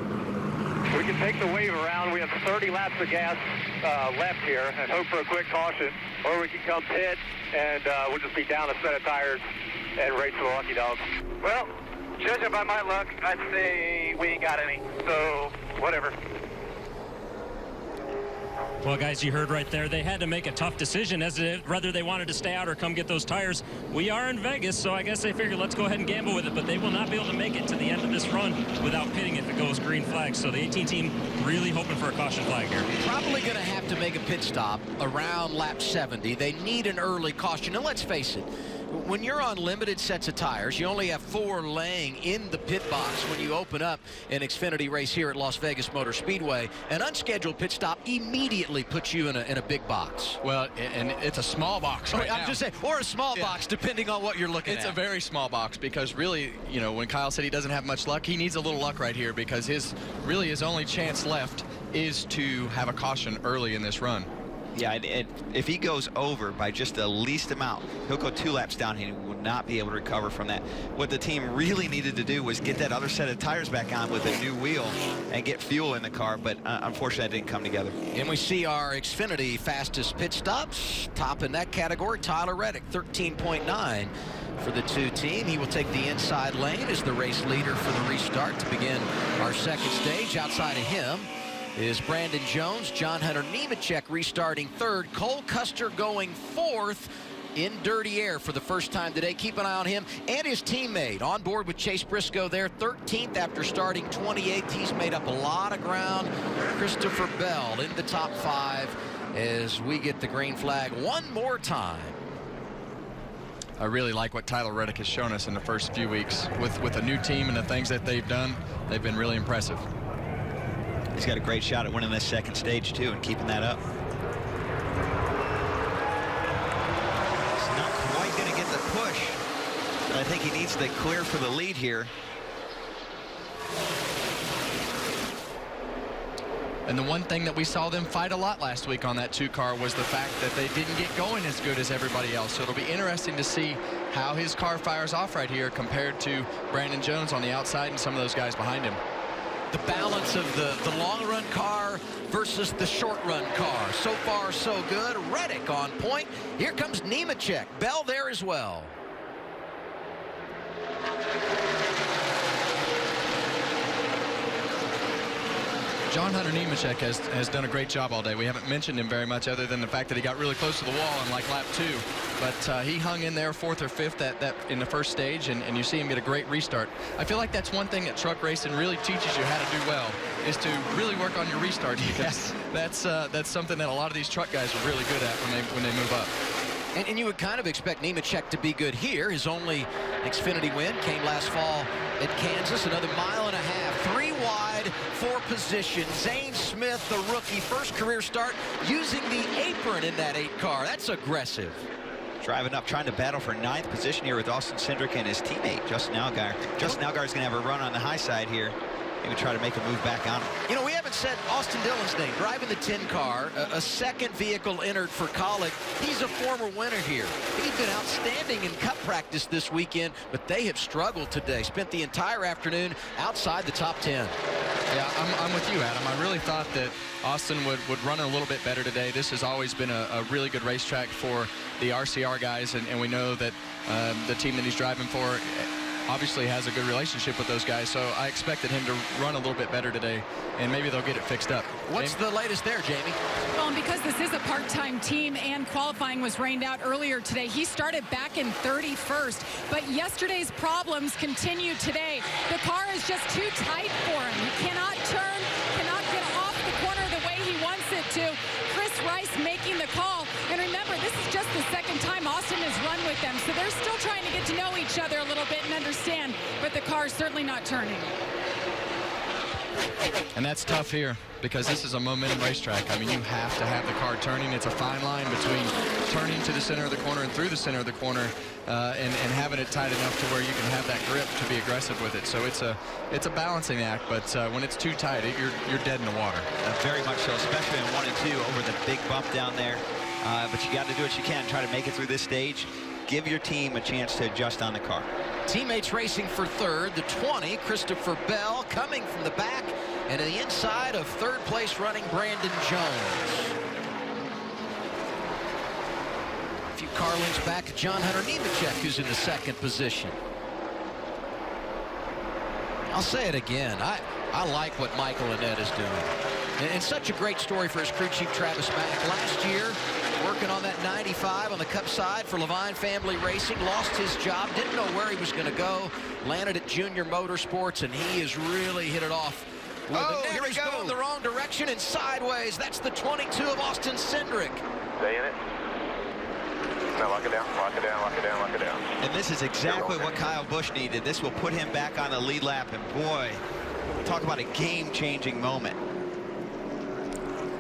We can take the wave around. We have 30 laps of gas left here and hope for a quick caution, or we can come pit and we'll just be down a set of tires and race for the lucky dog. Well, judging by my luck, I'd say we ain't got any, so whatever. Well, guys, you heard right there. They had to make a tough decision as to whether they wanted to stay out or come get those tires. We are in Vegas, so I guess they figured let's go ahead and gamble with it, but they will not be able to make it to the end of this run without pitting if it goes green flag. So the 18 team really hoping for a caution flag here. Probably going to have to make a pit stop around lap 70. They need an early caution. And let's face it, when you're on limited sets of tires, you only have 4 laying in the pit box when you open up an Xfinity race here at Las Vegas Motor Speedway. An unscheduled pit stop immediately puts you in a big box. Well, and it's a small box right now. I'm just saying, or a small box, depending on what you're looking at. It's a very small box because really, you know, when Kyle said he doesn't have much luck, he needs a little luck right here because his only chance left is to have a caution early in this run. Yeah, and if he goes over by just the least amount, he'll go 2 laps down and he will not be able to recover from that. What the team really needed to do was get that other set of tires back on with a new wheel and get fuel in the car, but unfortunately that didn't come together. And we see our Xfinity fastest pit stops. Top in that category, Tyler Reddick, 13.9 for the 2 team. He will take the inside lane as the race leader for the restart to begin our second stage. Outside of him is Brandon Jones, John Hunter Nemechek restarting 3rd, Cole Custer going 4th in dirty air for the first time today. Keep an eye on him and his teammate on board with Chase Briscoe there, 13th after starting 28th. He's made up a lot of ground. Christopher Bell in the top 5 as we get the green flag one more time. I really like what Tyler Reddick has shown us in the first few weeks with a new team and the things that they've done. They've been really impressive. He's got a great shot at winning this second stage too and keeping that up. He's not quite going to get the push, but I think he needs to clear for the lead here. And the one thing that we saw them fight a lot last week on that 2 car was the fact that they didn't get going as good as everybody else. So it'll be interesting to see how his car fires off right here compared to Brandon Jones on the outside and some of those guys behind him. The balance of the long run car versus the short run car. So far, so good. Reddick on point. Here comes Nemechek. Bell there as well. John Hunter Nemechek has done a great job all day. We haven't mentioned him very much other than the fact that he got really close to the wall on like lap 2. But he hung in there 4th or 5th that in the first stage, and you see him get a great restart. I feel like that's one thing that truck racing really teaches you how to do well, is to really work on your restarts, because that's something that a lot of these truck guys are really good at when they move up. And you would kind of expect Nemechek to be good here. His only Xfinity win came last fall at Kansas. Another 1.5 miles, 3 wide, 4 position. Zane Smith, the rookie, first career start using the apron in that 8 car. That's aggressive. Driving up, trying to battle for 9th position here with Austin Cindric and his teammate, Justin Allgaier. Justin Allgaier is going to have a run on the high side here. Maybe try to make a move back on him. You know, we haven't said Austin Dillon's name. Driving the 10 car, a second vehicle entered for Kaulig. He's a former winner here. He's been outstanding in cup practice this weekend, but they have struggled today. Spent the entire afternoon outside the top 10. Yeah, I'm with you, Adam. I really thought that Austin would run a little bit better today. This has always been a really good racetrack for the RCR guys, and we know that the team that he's driving for obviously has a good relationship with those guys, so I expected him to run a little bit better today, and maybe they'll get it fixed up. What's the latest there, Jamie? Well, and because this is a part-time team and qualifying was rained out earlier today, he started back in 31st. But yesterday's problems continue today. The car is just too tight for him. He cannot turn, cannot get off the corner the way he wants it to. Chris Rice making the call. And remember, this is just the second time Austin has run with them, so they're still trying to get to know each other a little bit and understand, but the car's certainly not turning. And that's tough here because this is a momentum racetrack. I mean, you have to have the car turning. It's a fine line between turning to the center of the corner and through the center of the corner and having it tight enough to where you can have that grip to be aggressive with it. So it's a balancing act, but when it's too tight, you're dead in the water. Very much so, especially in 1 and 2 over the big bump down there. But you got to do what you can, try to make it through this stage. Give your team a chance to adjust on the car. Teammates racing for third. The 20, Christopher Bell, coming from the back. And to the inside of third place running Brandon Jones. A few car lengths back, John Hunter Nemechek, who's in the second position. I'll say it again. I like what Michael Annett is doing. And such a great story for his crew chief, Travis Mack. Last year, working on that 95 on the Cup side for Levine Family Racing, lost his job, didn't know where he was going to go, landed at Junior Motorsports, and he has really hit it off. Here we go in the wrong direction and sideways. That's the 22 of Austin Cindric. Stay in it. Now lock it down, lock it down, lock it down, lock it down. And this is exactly what Kyle Busch needed. This will put him back on the lead lap, and boy, talk about a game-changing moment.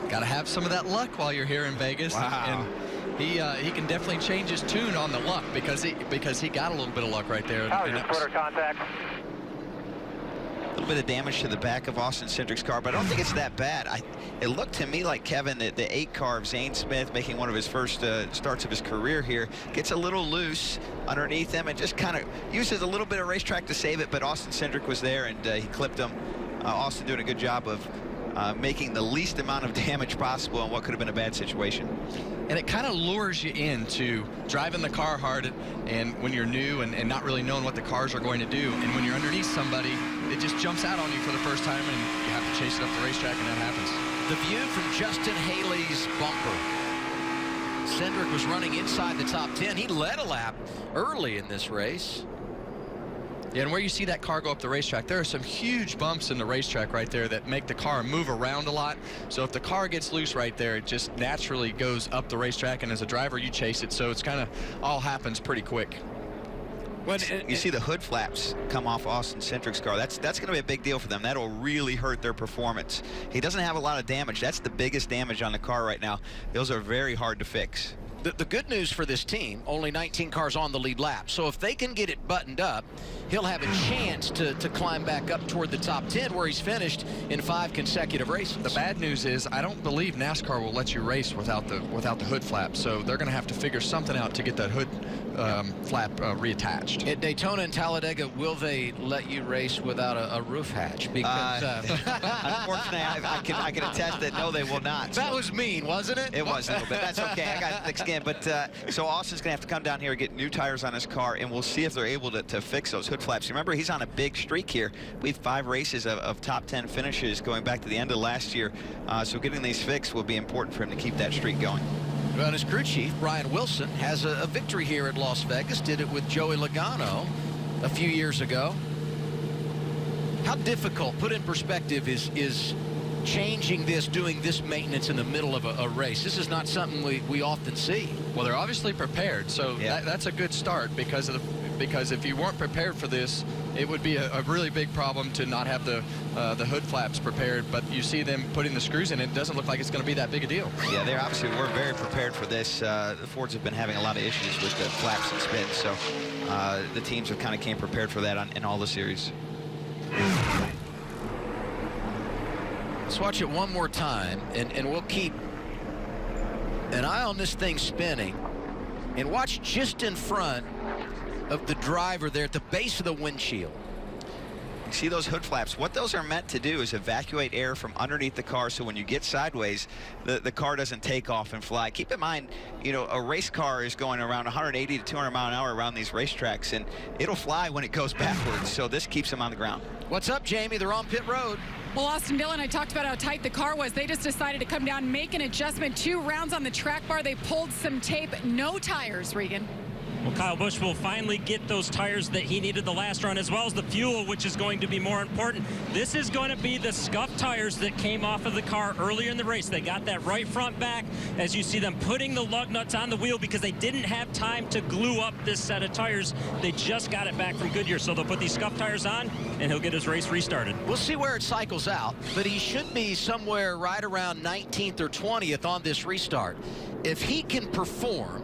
Got to have some of that luck while you're here in Vegas. Wow. And he can definitely change his tune on the luck because he got a little bit of luck right there. How's your splitter contact? A little bit of damage to the back of Austin Cindric's car, but I don't think it's that bad. It looked to me like, Kevin, that the 8 car of Zane Smith, making one of his first starts of his career here, gets a little loose underneath him and just kind of uses a little bit of racetrack to save it, but Austin Cindric was there and he clipped him. Austin doing a good job of making the least amount of damage possible in what could have been a bad situation. And it kind of lures you into driving the car hard and when you're new and not really knowing what the cars are going to do. And when you're underneath somebody, it just jumps out on you for the first time and you have to chase it up the racetrack, and that happens. The view from Justin Haley's bumper. Cindric was running inside the top 10. He led a lap early in this race. Yeah, and where you see that car go up the racetrack, there are some huge bumps in the racetrack right there that make the car move around a lot. So if the car gets loose right there, it just naturally goes up the racetrack, and as a driver, you chase it. So it's kind of all happens pretty quick. When you see the hood flaps come off Austin Cindric's car, that's going to be a big deal for them. That'll really hurt their performance. He doesn't have a lot of damage. That's the biggest damage on the car right now. Those are very hard to fix. The good news for this team, only 19 cars on the lead lap. So if they can get it buttoned up, he'll have a chance to climb back up toward the top 10 where he's finished in 5 consecutive races. The bad news is I don't believe NASCAR will let you race without the hood flap. So they're going to have to figure something out to get that hood flap reattached. At Daytona and Talladega, will they let you race without a roof hatch? Because unfortunately, I can attest that no, they will not. That was mean, wasn't it? It was a little bit. That's okay. I got it fixed again. But so Austin's going to have to come down here and get new tires on his car, and we'll see if they're able to fix those hood flaps. Remember, he's on a big streak here. We have 5 races of top 10 finishes going back to the end of last year. So getting these fixed will be important for him to keep that streak going. Well, his crew chief, Brian Wilson, has a victory here at Las Vegas. Did it with Joey Logano a few years ago. How difficult, put in perspective, is changing this, doing this maintenance in the middle of a race? This is not something we often see. Well, they're obviously prepared, so that's a good start because if you weren't prepared for this, it would be a really big problem to not have the hood flaps prepared. But you see them putting the screws in, it doesn't look like it's going to be that big a deal. Yeah, we're very prepared for this. The Fords have been having a lot of issues with the flaps and spins, so the teams have kind of came prepared for that in all the series. Let's watch it one more time, and we'll keep an eye on this thing spinning, and watch just in front of the driver there at the base of the windshield. You see those hood flaps? What those are meant to do is evacuate air from underneath the car, so when you get sideways, the car doesn't take off and fly. Keep in mind, you know, a race car is going around 180 to 200 mile an hour around these racetracks, and it'll fly when it goes backwards, so this keeps them on the ground. What's up, Jamie? They're on pit road. Well, Austin Dillon, I talked about how tight the car was. They just decided to come down, make an adjustment. 2 rounds on the track bar. They pulled some tape. No tires, Regan. Well, Kyle Busch will finally get those tires that he needed the last run, as well as the fuel, which is going to be more important. This is going to be the scuffed tires that came off of the car earlier in the race. They got that right front back as you see them putting the lug nuts on the wheel because they didn't have time to glue up this set of tires. They just got it back from Goodyear, so they'll put these scuffed tires on, and he'll get his race restarted. We'll see where it cycles out, but he should be somewhere right around 19th or 20th on this restart. If he can perform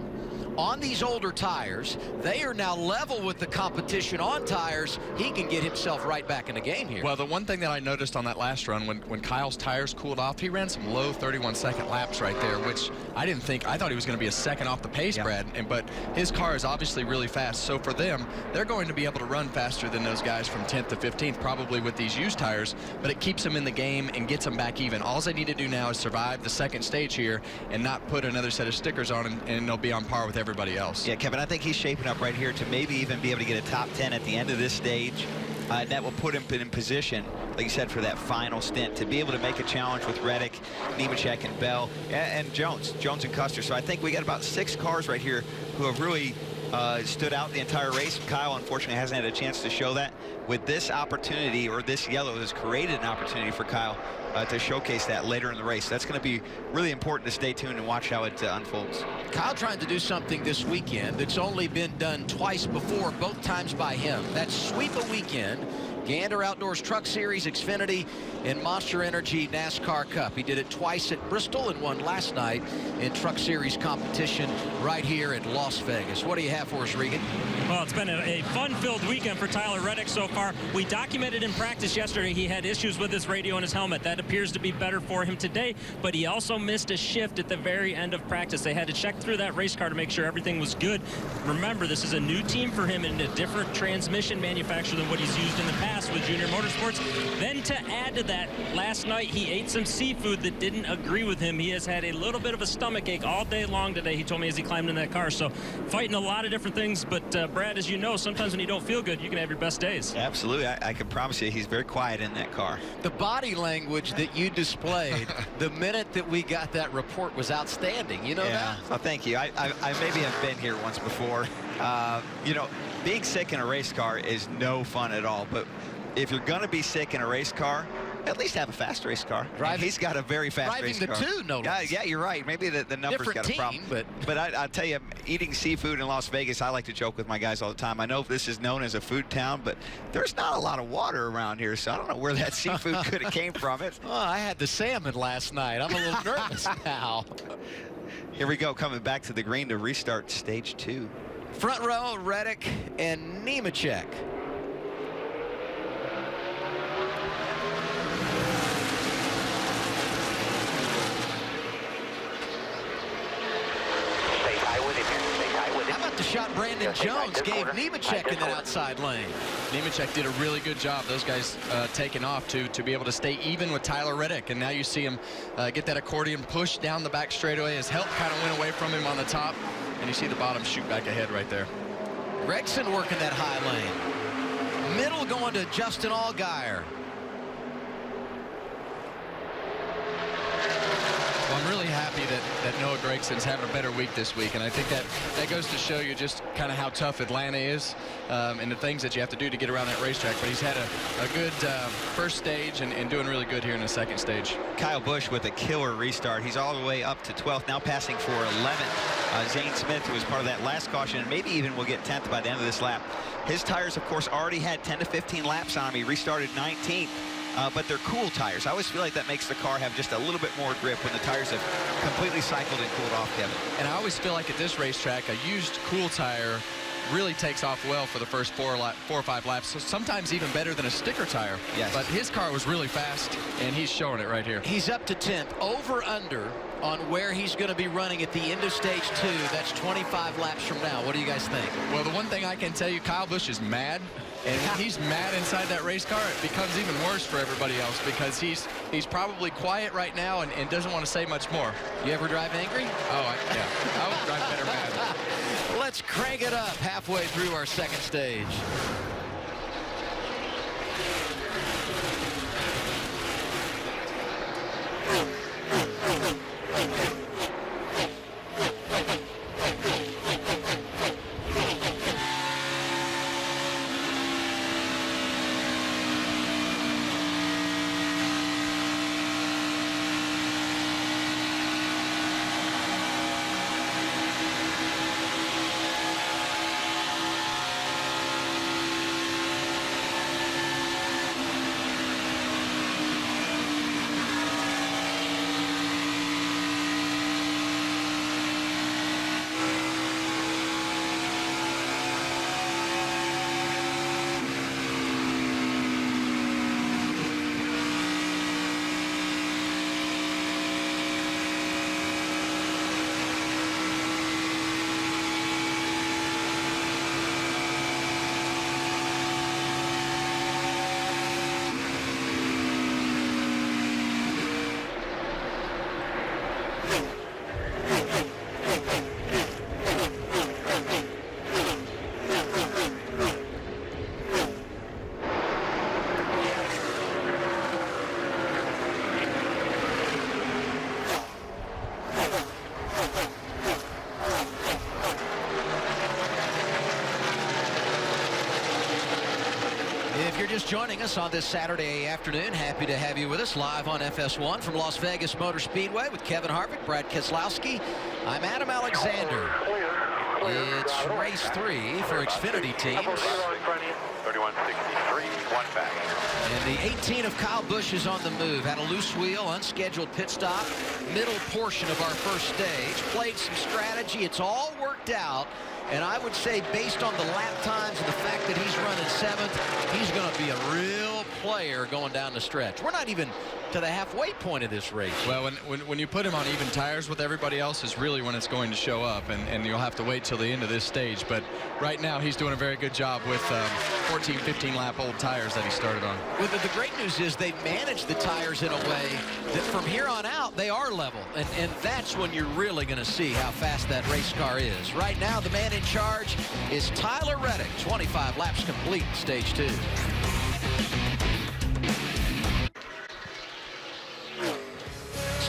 on these older tires, they are now level with the competition on tires. He can get himself right back in the game here. Well, the one thing that I noticed on that last run, when Kyle's tires cooled off, he ran some low 31-second laps right there, which I didn't think. I thought he was going to be a second off the pace, Brad, but his car is obviously really fast. So for them, they're going to be able to run faster than those guys from 10th to 15th, probably with these used tires, but it keeps them in the game and gets them back even. All they need to do now is survive the second stage here and not put another set of stickers on, and they'll be on par with everybody else. Yeah, Kevin, I think he's shaping up right here to maybe even be able to get a top 10 at the end of this stage. That will put him in position, like you said, for that final stint, to be able to make a challenge with Reddick, Nemechek, and Bell, and Jones and Custer. So I think we got about 6 cars right here who have really stood out the entire race. Kyle, unfortunately, hasn't had a chance to show that. With this opportunity, or this yellow, has created an opportunity for Kyle to showcase that later in the race. That's going to be really important to stay tuned and watch how it unfolds. Kyle trying to do something this weekend that's only been done twice before, both times by him. That's sweep a weekend. Gander Outdoors Truck Series, Xfinity, and Monster Energy NASCAR Cup. He did it twice at Bristol and won last night in Truck Series competition right here at Las Vegas. What do you have for us, Regan? Well, it's been a fun-filled weekend for Tyler Reddick so far. We documented in practice yesterday he had issues with his radio and his helmet. That appears to be better for him today, but he also missed a shift at the very end of practice. They had to check through that race car to make sure everything was good. Remember, this is a new team for him and a different transmission manufacturer than what he's used in the past with Junior Motorsports. Then to add to that, last night he ate some seafood that didn't agree with him. He has had a little bit of a stomach ache all day long today, he told me, as he climbed in that car. So fighting a lot of different things, but Brad, as you know, sometimes when you don't feel good, you can have your best days. Absolutely. I can promise you he's very quiet in that car. The body language that you displayed the minute that we got that report was outstanding. You know that? Well, thank you. I maybe have been here once before. You know, being sick in a race car is no fun at all, but if you're going to be sick in a race car, at least have a fast race car. He's got a very fast race car. Driving the 2, no less. Yeah, you're right. Maybe the numbers Different got a problem. Team, but I'll tell you, eating seafood in Las Vegas, I like to joke with my guys all the time. I know this is known as a food town, but there's not a lot of water around here, so I don't know where that seafood could have came from. Oh, I had the salmon last night. I'm a little nervous now. Here we go, coming back to the green to restart stage 2. Front row, Reddick and Nemechek. How about the shot Brandon Jones gave Nemechek in that outside lane? Nemechek did a really good job. Those guys taking off to be able to stay even with Tyler Reddick, and now you see him get that accordion push down the back straightaway. His help kind of went away from him on the top, and you see the bottom shoot back ahead right there. Gregson working that high lane. Middle going to Justin Allgaier. Well, I'm really happy that Noah Gregson's having a better week this week, and I think that goes to show you just kind of how tough Atlanta is and the things that you have to do to get around that racetrack. But he's had a good first stage and doing really good here in the second stage. Kyle Busch with a killer restart. He's all the way up to 12th, now passing for 11th. Zane Smith, who was part of that last caution, and maybe even will get 10th by the end of this lap. His tires, of course, already had 10 to 15 laps on him. He restarted 19th. But they're cool tires. I always feel like that makes the car have just a little bit more grip when the tires have completely cycled and cooled off, Kevin. And I always feel like at this racetrack, a used cool tire really takes off well for the first 4 or 5 laps, so sometimes even better than a sticker tire. Yes. But his car was really fast, and he's showing it right here. He's up to 10th. Over under on where he's going to be running at the end of stage 2. That's 25 laps from now. What do you guys think? Well, the one thing I can tell you, Kyle Busch is mad. And when he's mad inside that race car, it becomes even worse for everybody else because he's probably quiet right now and doesn't want to say much more. You ever drive angry? Oh, yeah. I would drive better mad. Let's crank it up halfway through our second stage. Just joining us on this Saturday afternoon. Happy to have you with us live on FS1 from Las Vegas Motor Speedway with Kevin Harvick, Brad Keselowski. I'm Adam Alexander. It's race 3 for Xfinity teams. 3163, one back. And the 18 of Kyle Busch is on the move. Had a loose wheel, unscheduled pit stop, middle portion of our first stage. Played some strategy. It's all worked out. And I would say, based on the lap times and the fact that he's running 7th, he's going to be a real player going down the stretch. We're not even to the halfway point of this race. Well, when you put him on even tires with everybody else is really when it's going to show up, and you'll have to wait till the end of this stage. But right now, he's doing a very good job with 14, 15 lap old tires that he started on. Well, the great news is they've managed the tires in a way that from here on out, they are level. And that's when you're really going to see how fast that race car is. Right now, the man in charge is Tyler Reddick. 25 laps complete in stage 2.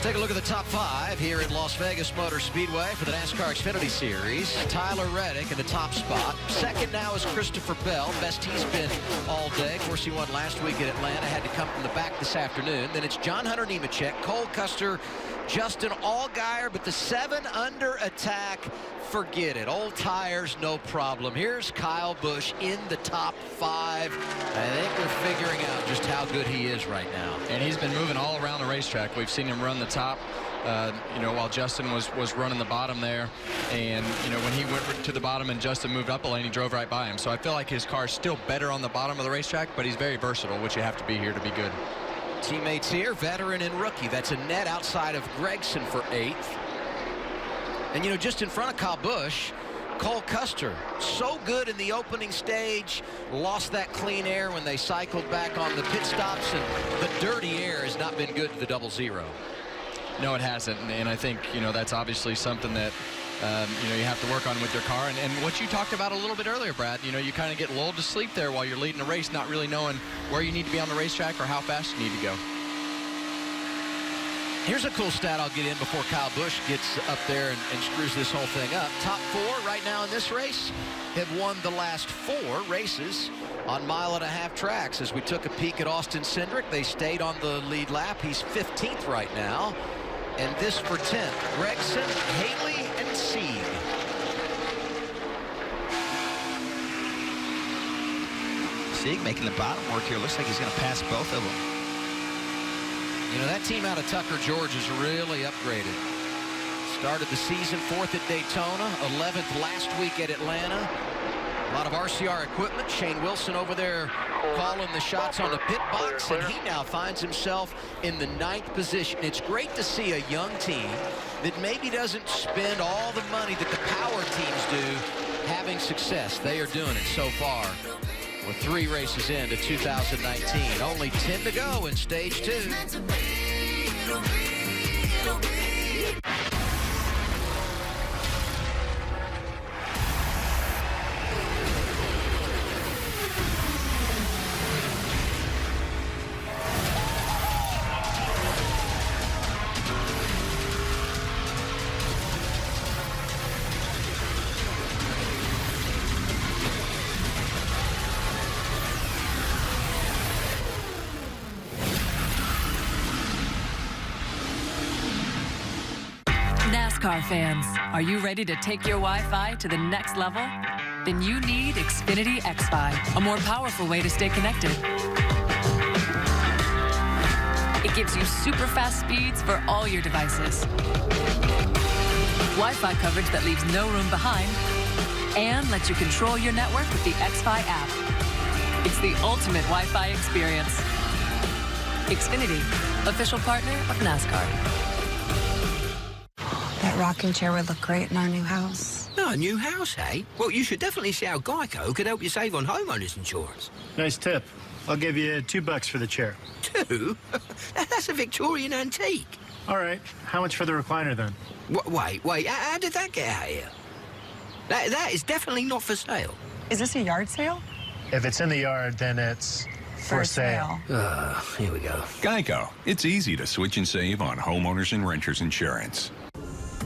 Take a look at the top 5 here at Las Vegas Motor Speedway for the NASCAR Xfinity Series. Tyler Reddick in the top spot. Second now is Christopher Bell. Best he's been all day. Of course, he won last week at Atlanta. Had to come from the back this afternoon. Then it's John Hunter Nemechek, Cole Custer, Justin Allgaier, but the 7 under attack, forget it. Old tires, no problem. Here's Kyle Busch in the top 5. I think we're figuring out just how good he is right now. And he's been moving all around the racetrack. We've seen him run the top, while Justin was running the bottom there. And, when he went to the bottom and Justin moved up a lane, he drove right by him. So I feel like his car's still better on the bottom of the racetrack, but he's very versatile, which you have to be here to be good. Teammates here, veteran and rookie. That's a net outside of Gragson for 8th. And, just in front of Kyle Busch, Cole Custer, so good in the opening stage, lost that clean air when they cycled back on the pit stops, and the dirty air has not been good to the 00. No, it hasn't, and I think, that's obviously something that, you have to work on with your car. And what you talked about a little bit earlier, Brad, you kind of get lulled to sleep there while you're leading a race, not really knowing where you need to be on the racetrack or how fast you need to go. Here's a cool stat I'll get in before Kyle Busch gets up there and screws this whole thing up. Top 4 right now in this race have won the last 4 races on mile-and-a-half tracks. As we took a peek at Austin Cindric, they stayed on the lead lap. He's 15th right now. And this for 10th, Gragson, Haley, and Sieg. Sieg making the bottom work here. Looks like he's going to pass both of them. That team out of Tucker, Georgia is really upgraded. Started the season 4th at Daytona, 11th last week at Atlanta. A lot of RCR equipment. Shane Wilson over there calling the shots on the pit box, and he now finds himself in the 9th position. It's great to see a young team that maybe doesn't spend all the money that the power teams do having success. They are doing it so far. We're 3 races into 2019. Only 10 to go in stage 2. NASCAR fans, are you ready to take your Wi-Fi to the next level? Then you need Xfinity XFi, a more powerful way to stay connected. It gives you super fast speeds for all your devices, Wi-Fi coverage that leaves no room behind, and lets you control your network with the XFi app. It's the ultimate Wi-Fi experience. Xfinity, official partner of NASCAR. That rocking chair would look great in our new house. No, a new house, eh? Well, you should definitely see how Geico could help you save on homeowners insurance. Nice tip. I'll give you $2 for the chair. 2? That's a Victorian antique. All right. How much for the recliner, then? Wait. How did that get out here? That is definitely not for sale. Is this a yard sale? If it's in the yard, then it's for sale. Here we go. Geico. It's easy to switch and save on homeowners and renters insurance.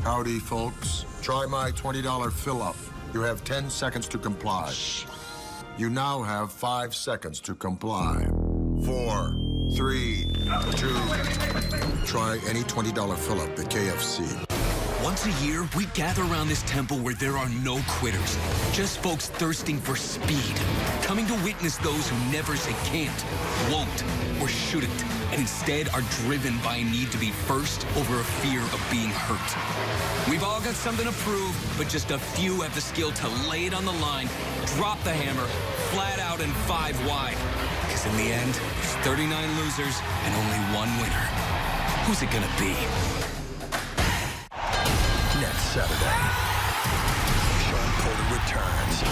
Howdy, folks. Try my $20 fill-up. You have 10 seconds to comply. You now have 5 seconds to comply. 4, 3, 2. Try any $20 fill-up at KFC. Once a year, we gather around this temple where there are no quitters, just folks thirsting for speed, coming to witness those who never say can't, won't, or shouldn't, and instead are driven by a need to be first over a fear of being hurt. We've all got something to prove, but just a few have the skill to lay it on the line, drop the hammer, flat out and 5 wide. Because in the end, there's 39 losers and only 1 winner. Who's it gonna be? Next Saturday, Shawn Porter returns.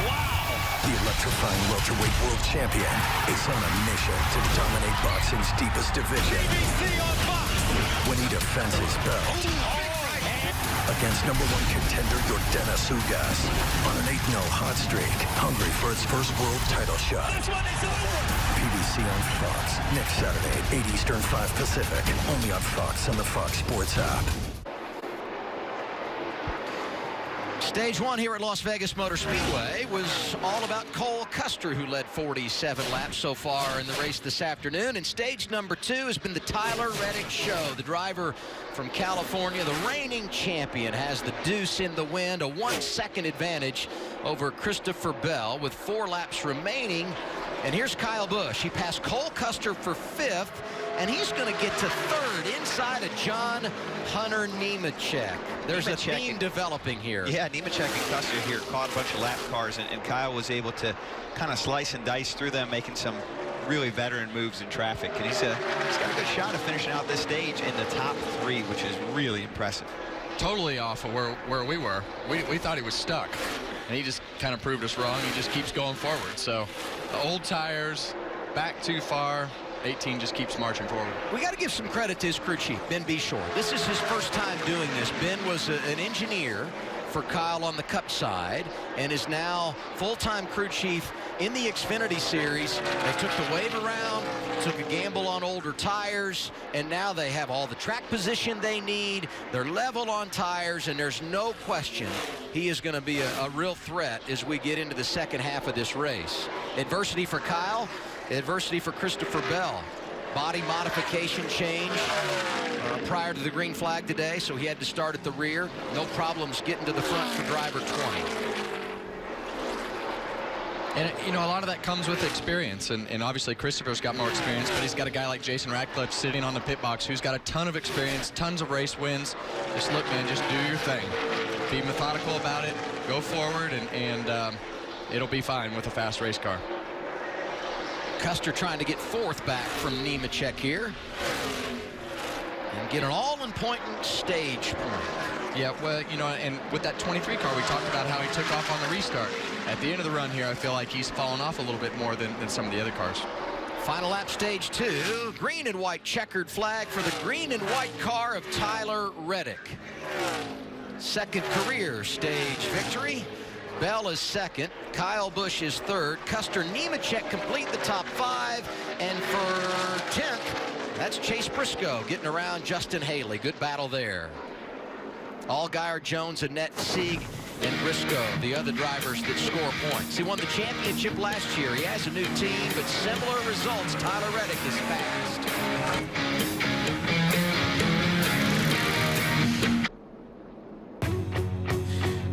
Wow! The electrifying welterweight world champion is on a mission to dominate boxing's deepest division. When he defends his belt against #1 contender Yordenis Ugas on an 8-0 hot streak, hungry for its first world title shot. PBC on Fox, next Saturday at 8 Eastern, 5 Pacific, only on Fox and the Fox Sports app. Stage 1 here at Las Vegas Motor Speedway was all about Cole Custer, who led 47 laps so far in the race this afternoon. And stage number 2 has been the Tyler Reddick show. The driver from California, the reigning champion, has the deuce in the wind, a 1-second advantage over Christopher Bell with 4 laps remaining. And here's Kyle Busch. He passed Cole Custer for 5th, and he's going to get to 3rd inside of John Hunter Nemechek. There's a theme developing here. Yeah, Nemechek and Custer here caught a bunch of lap cars, and Kyle was able to kind of slice and dice through them, making some really veteran moves in traffic. And he's got a good shot of finishing out this stage in the top 3, which is really impressive. Totally off of where we were. We thought he was stuck, and he just kind of proved us wrong. He just keeps going forward. So the old tires, back too far. 18 just keeps marching forward. We got to give some credit to his crew chief, Ben Beshore. This is his first time doing this. Ben was an engineer for Kyle on the Cup side and is now full-time crew chief in the Xfinity Series. They took the wave around, took a gamble on older tires, and now they have all the track position they need. They're level on tires, and there's no question he is going to be a real threat as we get into the second half of this race. Adversity for Kyle. Adversity for Christopher Bell. Body modification change prior to the green flag today, so he had to start at the rear. No problems getting to the front for driver 20. And, you know, a lot of that comes with experience, and obviously Christopher's got more experience, but he's got a guy like Jason Ratcliffe sitting on the pit box who's got a ton of experience, tons of race wins. Just look, man, just do your thing. Be methodical about it, go forward, and it'll be fine with a fast race car. Custer trying to get 4th back from Nemechek here. And get an all-important stage point. Yeah, well, you know, and with that 23 car, we talked about how he took off on the restart. At the end of the run here, I feel like he's fallen off a little bit more than some of the other cars. Final lap, stage 2. Green and white checkered flag for the green and white car of Tyler Reddick. 2nd career stage victory. Bell is 2nd. Kyle Busch is 3rd. Custer, Nemechek complete the top 5. And for 10th, that's Chase Briscoe getting around Justin Haley. Good battle there. Allgaier, Jones, Annette, Sieg, and Briscoe, the other drivers that score points. He won the championship last year. He has a new team, but similar results. Tyler Reddick is fast.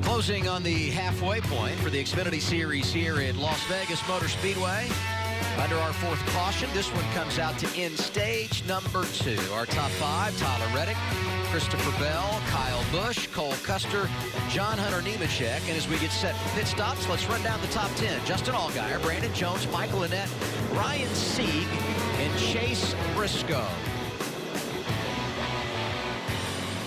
Closing on the halfway point for the Xfinity Series here at Las Vegas Motor Speedway. Under our 4th caution, this one comes out to end stage number 2. Our top 5, Tyler Reddick, Christopher Bell, Kyle Busch, Cole Custer, John Hunter Nemechek. And as we get set for pit stops, let's run down the top 10. Justin Allgaier, Brandon Jones, Michael Annett, Ryan Sieg, and Chase Briscoe.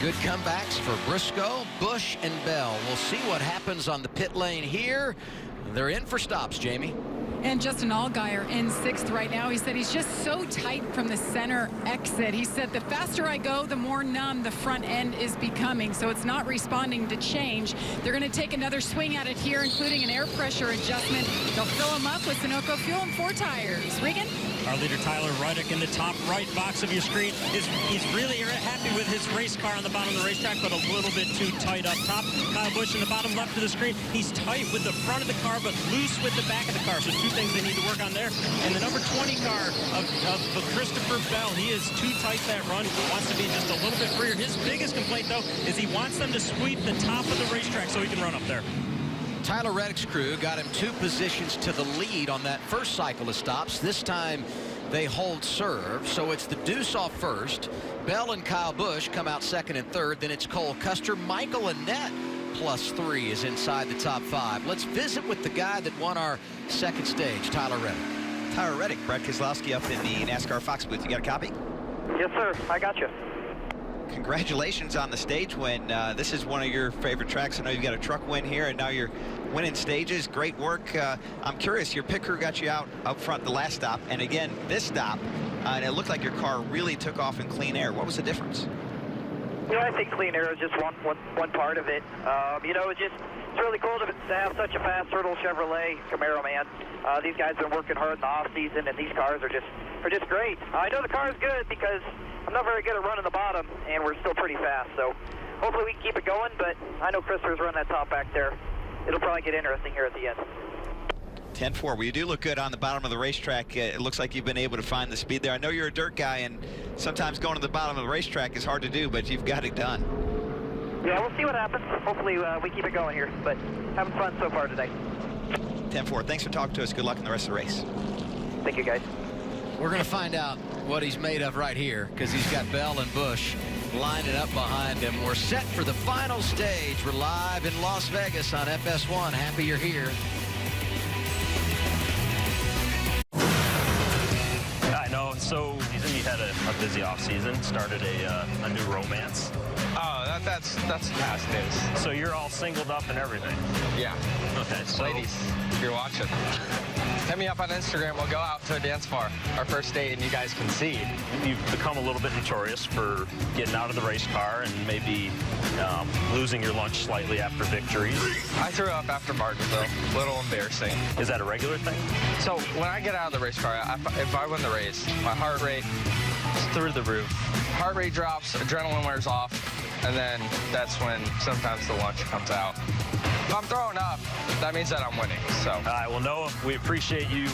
Good comebacks for Briscoe, Busch, and Bell. We'll see what happens on the pit lane here. They're in for stops, Jamie. And Justin Allgaier in 6th right now. He said he's just so tight from the center exit. He said the faster I go, the more numb the front end is becoming. So it's not responding to change. They're going to take another swing at it here, including an air pressure adjustment. They'll fill him up with Sunoco fuel and 4 tires. Regan? Our leader Tyler Reddick in the top right box of your screen. He's really happy with his race car on the bottom of the racetrack, but a little bit too tight up top. Kyle Busch in the bottom left of the screen. He's tight with the front of the car, but loose with the back of the car. So 2 things they need to work on there. And the number 20 car of Christopher Bell, he is too tight that run. Wants to be just a little bit freer. His biggest complaint, though, is he wants them to sweep the top of the racetrack so he can run up there. Tyler Reddick's crew got him 2 positions to the lead on that first cycle of stops. This time they hold serve, so it's the deuce off first. Bell and Kyle Busch come out 2nd and 3rd. Then it's Cole Custer. Michael Annett +3 is inside the top 5. Let's visit with the guy that won our 2nd stage, Tyler Reddick. Tyler Reddick, Brad Keselowski up in the NASCAR Fox booth. You got a copy? Yes, sir. I got you. Congratulations on the stage win. This is one of your favorite tracks. I know you've got a truck win here, and now you're winning stages. Great work. I'm curious, your pit crew got you out front the last stop, and again, this stop, and it looked like your car really took off in clean air. What was the difference? You know, I think clean air is just one part of it. You know, it's really cool to have such a fast Turtle Chevrolet Camaro, man. These guys have been working hard in the off season, and these cars are just great. I know the car is good because I'm not very good at running the bottom, and we're still pretty fast. So hopefully we can keep it going, but I know Christopher's running that top back there. It'll probably get interesting here at the end. 10-4. Well, you do look good on the bottom of the racetrack. It looks like you've been able to find the speed there. I know you're a dirt guy, and sometimes going to the bottom of the racetrack is hard to do, but you've got it done. Yeah, we'll see what happens. Hopefully we keep it going here, but having fun so far today. 10-4. Thanks for talking to us. Good luck in the rest of the race. Thank you, guys. We're going to find out what he's made of right here, because he's got Bell and Busch lining up behind him. We're set for the final stage. We're live in Las Vegas on FS1. Happy you're here. I know. So you had a busy off season, started a new romance. Oh, that's past news. So you're all singled up and everything. Yeah. Okay. So ladies, if you're watching, hit me up on Instagram. We'll go out to a dance bar, our first date, and you guys can see. You've become a little bit notorious for getting out of the race car and maybe losing your lunch slightly after victories. I threw up after Martinsville. A little embarrassing. Is that a regular thing? So when I get out of the race car, if I win the race, my heart rate is through the roof. Heart rate drops, adrenaline wears off, and then that's when sometimes the lunch comes out. If I'm throwing up, that means that I'm winning. So. All right, well, Noah, we appreciate you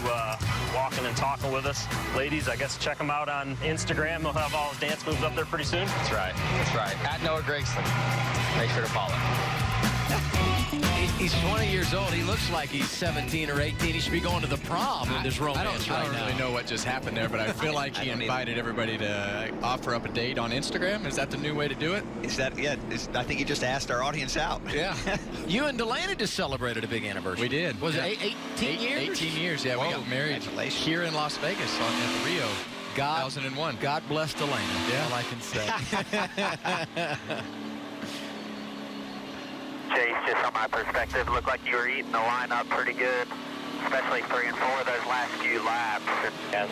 walking and talking with us. Ladies, I guess check them out on Instagram. They'll have all the dance moves up there pretty soon. That's right. That's right. At Noah Gragson. Make sure to follow. He's 20 years old. He looks like he's 17 or 18. He should be going to the prom with this romance I don't really know what just happened there, but I feel like he invited everybody to offer up a date on Instagram. Is that the new way to do it? Is that, yeah, I think he just asked our audience out. Yeah. You and Delaney just celebrated a big anniversary. We did. Was it 18 years? 18 years, yeah. Whoa, we got married here in Las Vegas at Rio. 2001. God bless Delaney. Yeah. All I can say. Chase, just from my perspective, looked like you were eating the line up pretty good, especially 3 and 4 those last few laps. Yeah,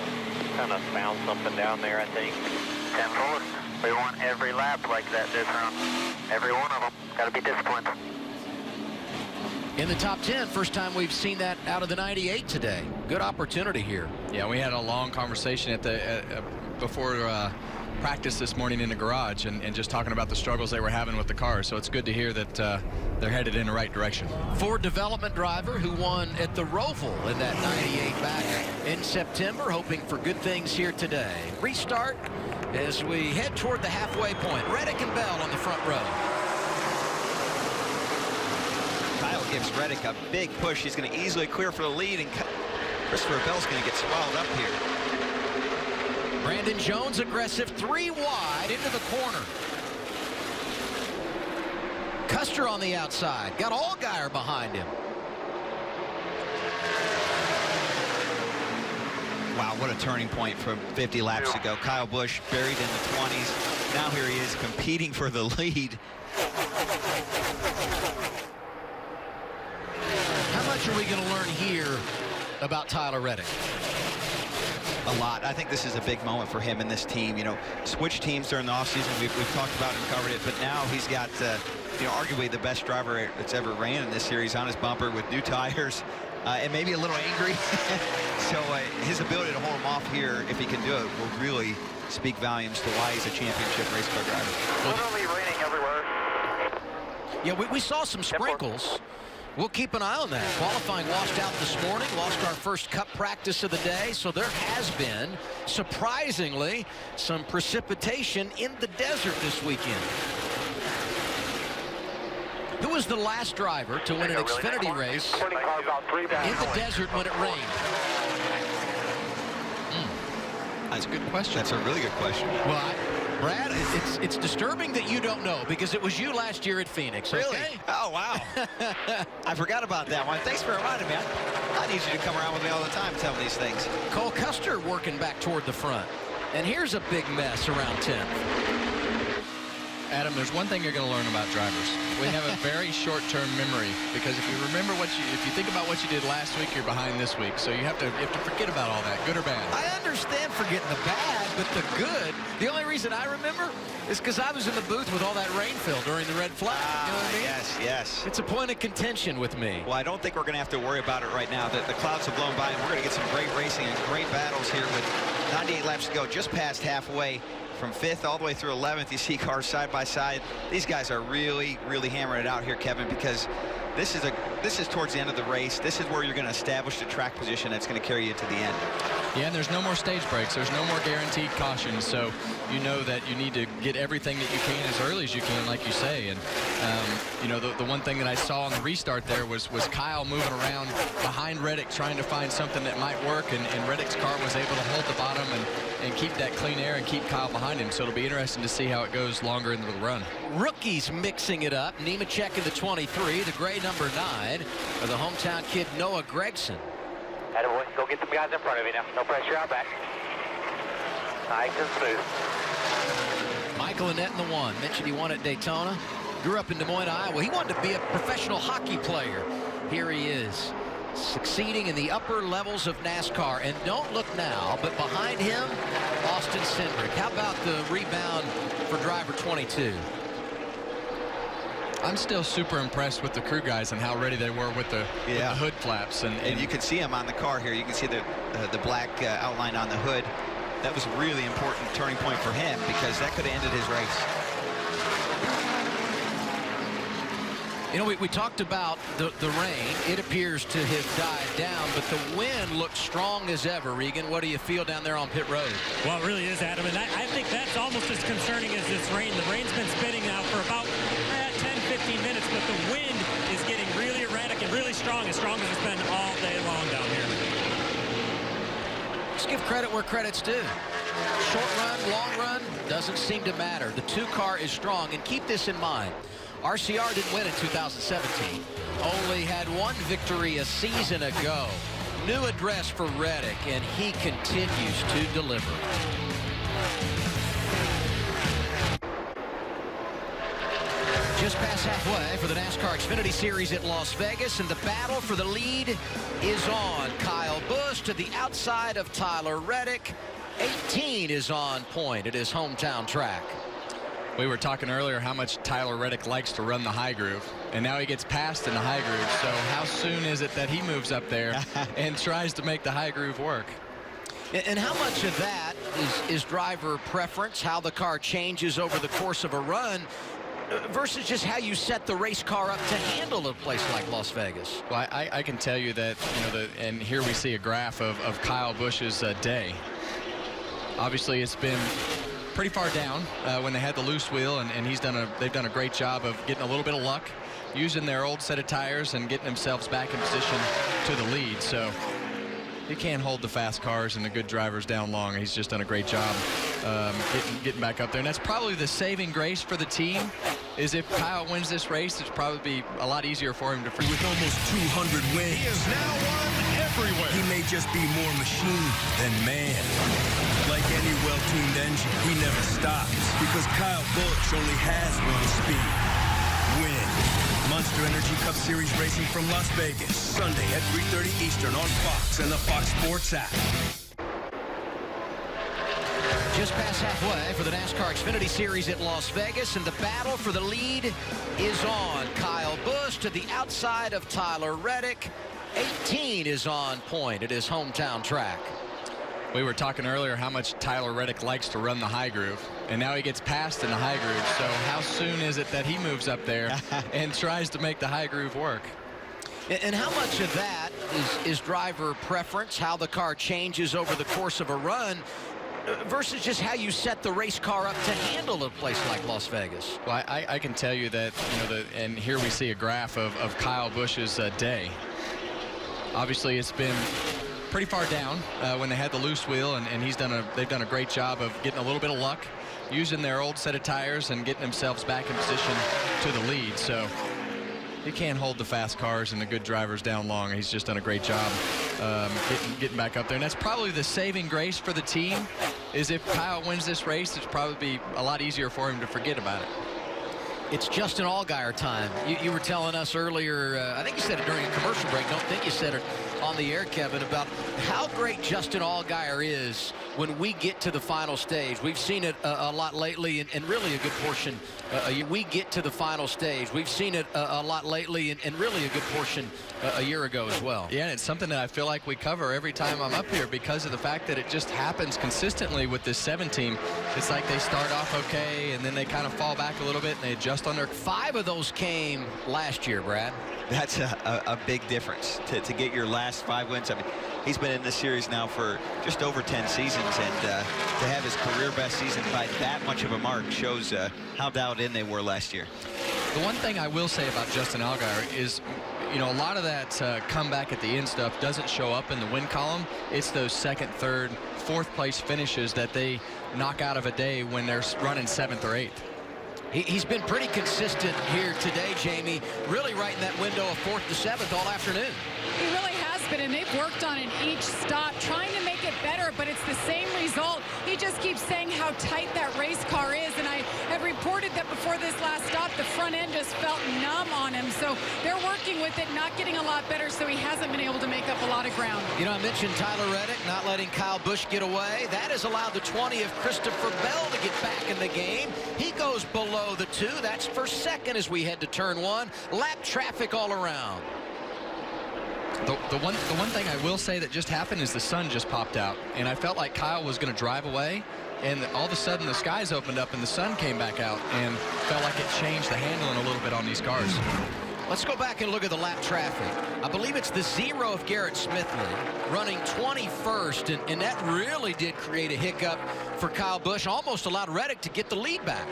kind of found something down there, I think. 10-4. We want every lap like that this round. Every one of them. Got to be disciplined. In the top 10, first time we've seen that out of the 98 today. Good opportunity here. Yeah, we had a long conversation at the before practice this morning in the garage and just talking about the struggles they were having with the car. So it's good to hear that they're headed in the right direction. Ford development driver who won at the Roval in that 98 back in September, hoping for good things here today. Restart as we head toward the halfway point. Reddick and Bell on the front row. Kyle gives Reddick a big push. He's going to easily clear for the lead, and Christopher Bell's going to get swallowed up here. Brandon Jones aggressive, 3 wide into the corner. Custer on the outside. Got Allgaier behind him. Wow, what a turning point from 50 laps ago. Kyle Busch buried in the 20s. Now here he is competing for the lead. How much are we going to learn here about Tyler Reddick? A lot. I think this is a big moment for him and this team. You know, switch teams during the offseason. We've talked about it and covered it, but now he's got, you know, arguably the best driver that's ever ran in this series on his bumper with new tires, and maybe a little angry. So his ability to hold him off here, if he can do it, will really speak volumes to why he's a championship race car driver. Literally raining everywhere. Yeah, we saw some sprinkles. We'll keep an eye on that. Qualifying washed out this morning, lost our first Cup practice of the day, so there has been, surprisingly, some precipitation in the desert this weekend. Who was the last driver to win an Xfinity race in the desert when it rained? That's a good question. That's a really good question. Well, Brad, it's disturbing that you don't know, because it was you last year at Phoenix. Really? Okay? Oh, wow. I forgot about that one. Thanks for reminding me. I need you to come around with me all the time and tell me these things. Cole Custer working back toward the front. And here's a big mess around 10th. Adam, there's one thing you're going to learn about drivers. We have a very short-term memory, because if you remember if you think about what you did last week, you're behind this week. So you have to forget about all that, good or bad. I understand forgetting the bad, but the good. The only reason I remember is because I was in the booth with all that rain fill during the red flag. You know what I mean? Yes, yes. It's a point of contention with me. Well, I don't think we're going to have to worry about it right now. The clouds have blown by, and we're going to get some great racing and great battles here with 98 laps to go, just past halfway. From 5th all the way through 11th, you see cars side by side. These guys are really, really hammering it out here, Kevin, because this is towards the end of the race. This is where you're going to establish the track position that's going to carry you to the end. Yeah, and there's no more stage breaks. There's no more guaranteed cautions. So you know that you need to get everything that you can as early as you can, like you say. And, you know, the one thing that I saw on the restart there was Kyle moving around behind Reddick trying to find something that might work. And Reddick's car was able to hold the bottom and keep that clean air and keep Kyle behind him. So it'll be interesting to see how it goes longer into the run. Rookies mixing it up. Nemechek in the 23, the gray number 9, for the hometown kid Noah Gragson. Attaboy, go get some guys in front of you now. No pressure out back. Nice and smooth. Michael Annett in the 1. Mentioned he won at Daytona. Grew up in Des Moines, Iowa. He wanted to be a professional hockey player. Here he is, succeeding in the upper levels of NASCAR. And don't look now, but behind him, Austin Cindric. How about the rebound for driver 22? I'm still super impressed with the crew guys and how ready they were with the hood flaps. And you can see them on the car here. You can see the black outline on the hood. That was a really important turning point for him, because that could have ended his race. You know, we talked about the rain. It appears to have died down, but the wind looks strong as ever. Regan, what do you feel down there on pit road? Well, it really is, Adam, and I think that's almost as concerning as this rain. The rain's been spitting now for about 10, 15 minutes, but the wind is getting looking really strong as it's been all day long down here. Let's give credit where credit's due. Short run, long run, doesn't seem to matter. The 2 car is strong, and keep this in mind. RCR didn't win in 2017. Only had 1 victory a season ago. New address for Reddick, and he continues to deliver. Just past halfway for the NASCAR Xfinity Series at Las Vegas, and the battle for the lead is on. Kyle Busch to the outside of Tyler Reddick. 18 is on point at his hometown track. We were talking earlier how much Tyler Reddick likes to run the high groove, and now he gets passed in the high groove. So how soon is it that he moves up there and tries to make the high groove work? And how much of that is driver preference, how the car changes over the course of a run, versus just how you set the race car up to handle a place like Las Vegas? Well, I can tell you that, and here we see a graph of Kyle Busch's day. Obviously, it's been pretty far down when they had the loose wheel, and they've done a great job of getting a little bit of luck, using their old set of tires and getting themselves back in position to the lead. So you can't hold the fast cars and the good drivers down long. He's just done a great job getting back up there. And that's probably the saving grace for the team, is if Kyle wins this race, it's probably be a lot easier for him to forget. With almost 200 wins, He is now won everywhere. he may just be more machine than man. Like any well-tuned engine, he never stops, because Kyle Busch only has one speed: win. Monster Energy Cup Series racing from Las Vegas, Sunday at 3:30 Eastern on Fox and the Fox Sports app. Just past halfway for the NASCAR Xfinity Series at Las Vegas, and the battle for the lead is on. Kyle Busch to the outside of Tyler Reddick. 18 is on point at his hometown track. We were talking earlier how much Tyler Reddick likes to run the high groove, and now he gets passed in the high groove. So how soon is it that he moves up there and tries to make the high groove work? And how much of that is driver preference, how the car changes over the course of a run, versus just how you set the race car up to handle a place like Las Vegas? Well, I can tell you that, and here we see a graph of Kyle Busch's day. Obviously, it's been pretty far down when they had the loose wheel, and they've done a great job of getting a little bit of luck, using their old set of tires and getting themselves back in position to the lead. So you can't hold the fast cars and the good drivers down long. He's just done a great job getting back up there. And that's probably the saving grace for the team, is if Kyle wins this race, it's probably be a lot easier for him to forget about it. It's Justin Allgaier time. You were telling us earlier, I think you said it during a commercial break, don't think you said it on the air, Kevin, about how great Justin Allgaier is when we get to the final stage. We've seen it a lot lately, and really a good portion. We get to the final stage. We've seen it a lot lately, and really a good portion a year ago as well. Yeah, and it's something that I feel like we cover every time I'm up here, because of the fact that it just happens consistently with this 7 team. It's like they start off okay, and then they kind of fall back a little bit, and they adjust on their... 5 of those came last year, Brad. That's a big difference to get your last 5 wins. I mean, he's been in this series now for just over 10 seasons, and to have his career best season by that much of a mark shows how dialed in they were last year. The one thing I will say about Justin Allgaier is, a lot of that comeback at the end stuff doesn't show up in the win column. It's those 2nd, 3rd, 4th place finishes that they knock out of a day when they're running 7th or 8th. He's been pretty consistent here today, Jamie, really right in that window of 4th to 7th all afternoon. He really has been, and they've worked on it each stop, trying to make it better, but it's the same result. He just keeps saying how tight that race car is, and I have reported that before this last stop, the front end just felt numb on him. So they're working with it, not getting a lot better, so he hasn't been able to make up a lot of ground. I mentioned Tyler Reddick not letting Kyle Busch get away. That has allowed the 20 of Christopher Bell to get back in the game. He goes below the 2. That's for 2nd as we head to turn 1. Lap traffic all around. The one thing I will say that just happened is the sun just popped out, and I felt like Kyle was going to drive away, and all of a sudden the skies opened up and the sun came back out, and felt like it changed the handling a little bit on these cars. Let's go back and look at the lap traffic. I believe it's the 0 of Garrett Smithley running 21st, and that really did create a hiccup for Kyle Busch, almost allowed Reddick to get the lead back.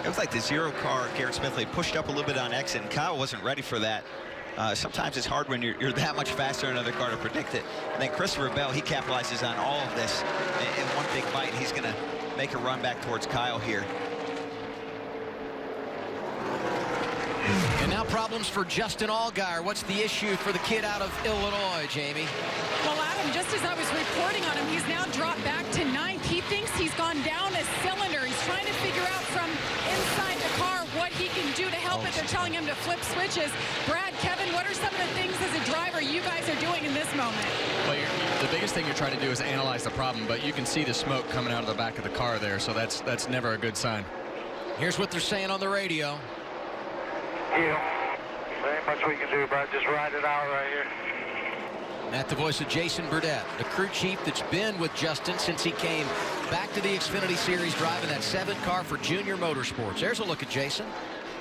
It was like the 0 car, Garrett Smithley, pushed up a little bit on exit, and Kyle wasn't ready for that. Sometimes it's hard when you're that much faster than another car to predict it. And then Christopher Bell, he capitalizes on all of this in one big bite. He's going to make a run back towards Kyle here. And now problems for Justin Allgaier. What's the issue for the kid out of Illinois, Jamie? Well, Adam, just as I was reporting on him, he's now dropped back to 9th. He thinks he's gone down a cylinder. He's trying to figure out from inside the car what he can do to help it. They're telling him to flip switches. Brad, Kevin, what are some of the things as a driver you guys are doing in this moment? Well, the biggest thing you're trying to do is analyze the problem, but you can see the smoke coming out of the back of the car there, so that's never a good sign. Here's what they're saying on the radio. Yeah, there ain't much we can do, Brad. Just ride it out right here. At the voice of Jason Burdett, the crew chief that's been with Justin since he came back to the Xfinity Series driving that 7 car for Junior Motorsports. There's a look at Jason.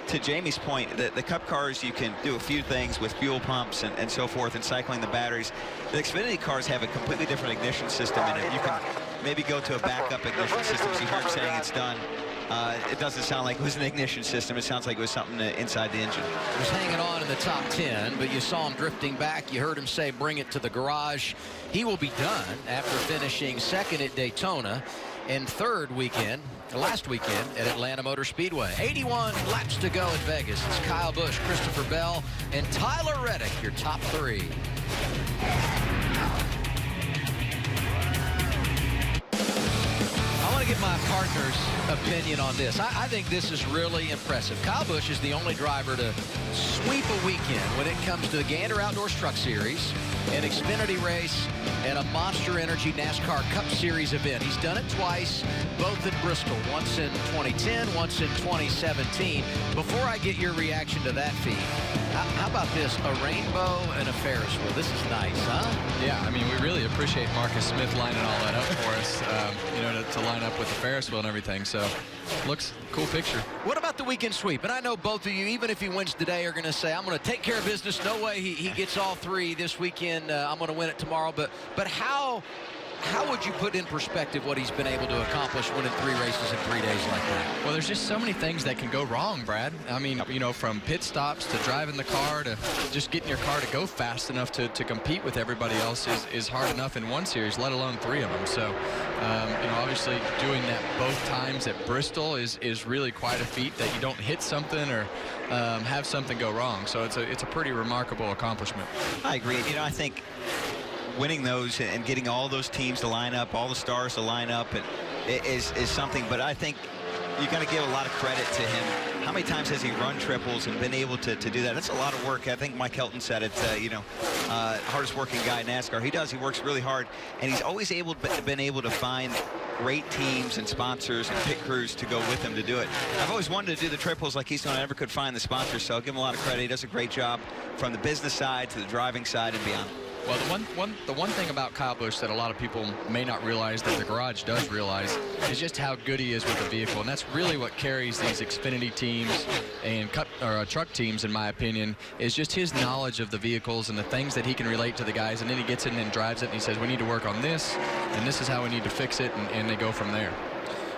To Jamie's point, the Cup cars, you can do a few things with fuel pumps and so forth, and cycling the batteries. The Xfinity cars have a completely different ignition system in it. You can maybe go to a backup ignition system. So you hear him saying it's done. It doesn't sound like it was an ignition system. It sounds like it was something inside the engine. He was hanging on in the top 10, but you saw him drifting back. You heard him say, bring it to the garage. He will be done after finishing 2nd at Daytona and 3rd last weekend at Atlanta Motor Speedway. 81 laps to go at Vegas. It's Kyle Busch, Christopher Bell, and Tyler Reddick, your top 3. I want to get my partner's opinion on this. I think this is really impressive. Kyle Busch is the only driver to sweep a weekend when it comes to the Gander Outdoors Truck Series, an Xfinity race, and a Monster Energy NASCAR Cup Series event. He's done it twice, both at Bristol, once in 2010, once in 2017. Before I get your reaction to that feat, how about this? A rainbow and a Ferris wheel. This is nice, huh? Yeah, I mean, we really appreciate Marcus Smith lining all that up for us, you know, to line up with the Ferris wheel and everything. So, looks cool picture. What about the weekend sweep? And I know both of you, even if he wins today, are going to say, I'm going to take care of business. No way he gets all 3 this weekend. I'm going to win it tomorrow. But how would you put in perspective what he's been able to accomplish winning 3 races in 3 days like that? Well, there's just so many things that can go wrong, Brad. I mean, you know, from pit stops to driving the car to just getting your car to go fast enough to compete with everybody else is hard enough in one series, let alone 3 of them. So, you know, obviously doing that both times at Bristol is really quite a feat, that you don't hit something or have something go wrong. So it's a pretty remarkable accomplishment. I agree. You know, I think winning those and getting all those teams to line up, all the stars to line up, is something. But I think you got to give a lot of credit to him. How many times has he run triples and been able to do that? That's a lot of work. I think Mike Helton said it, you know, hardest working guy in NASCAR. He does. He works really hard, and he's always been able to find great teams and sponsors and pit crews to go with him to do it. I've always wanted to do the triples like he's done. I never could find the sponsors, so I'll give him a lot of credit. He does a great job from the business side to the driving side and beyond. Well, the one thing about Kyle Busch that a lot of people may not realize, that the garage does realize, is just how good he is with the vehicle. And that's really what carries these Xfinity teams and truck teams, in my opinion, is just his knowledge of the vehicles and the things that he can relate to the guys. And then he gets in and drives it and he says, we need to work on this, and this is how we need to fix it, and they go from there.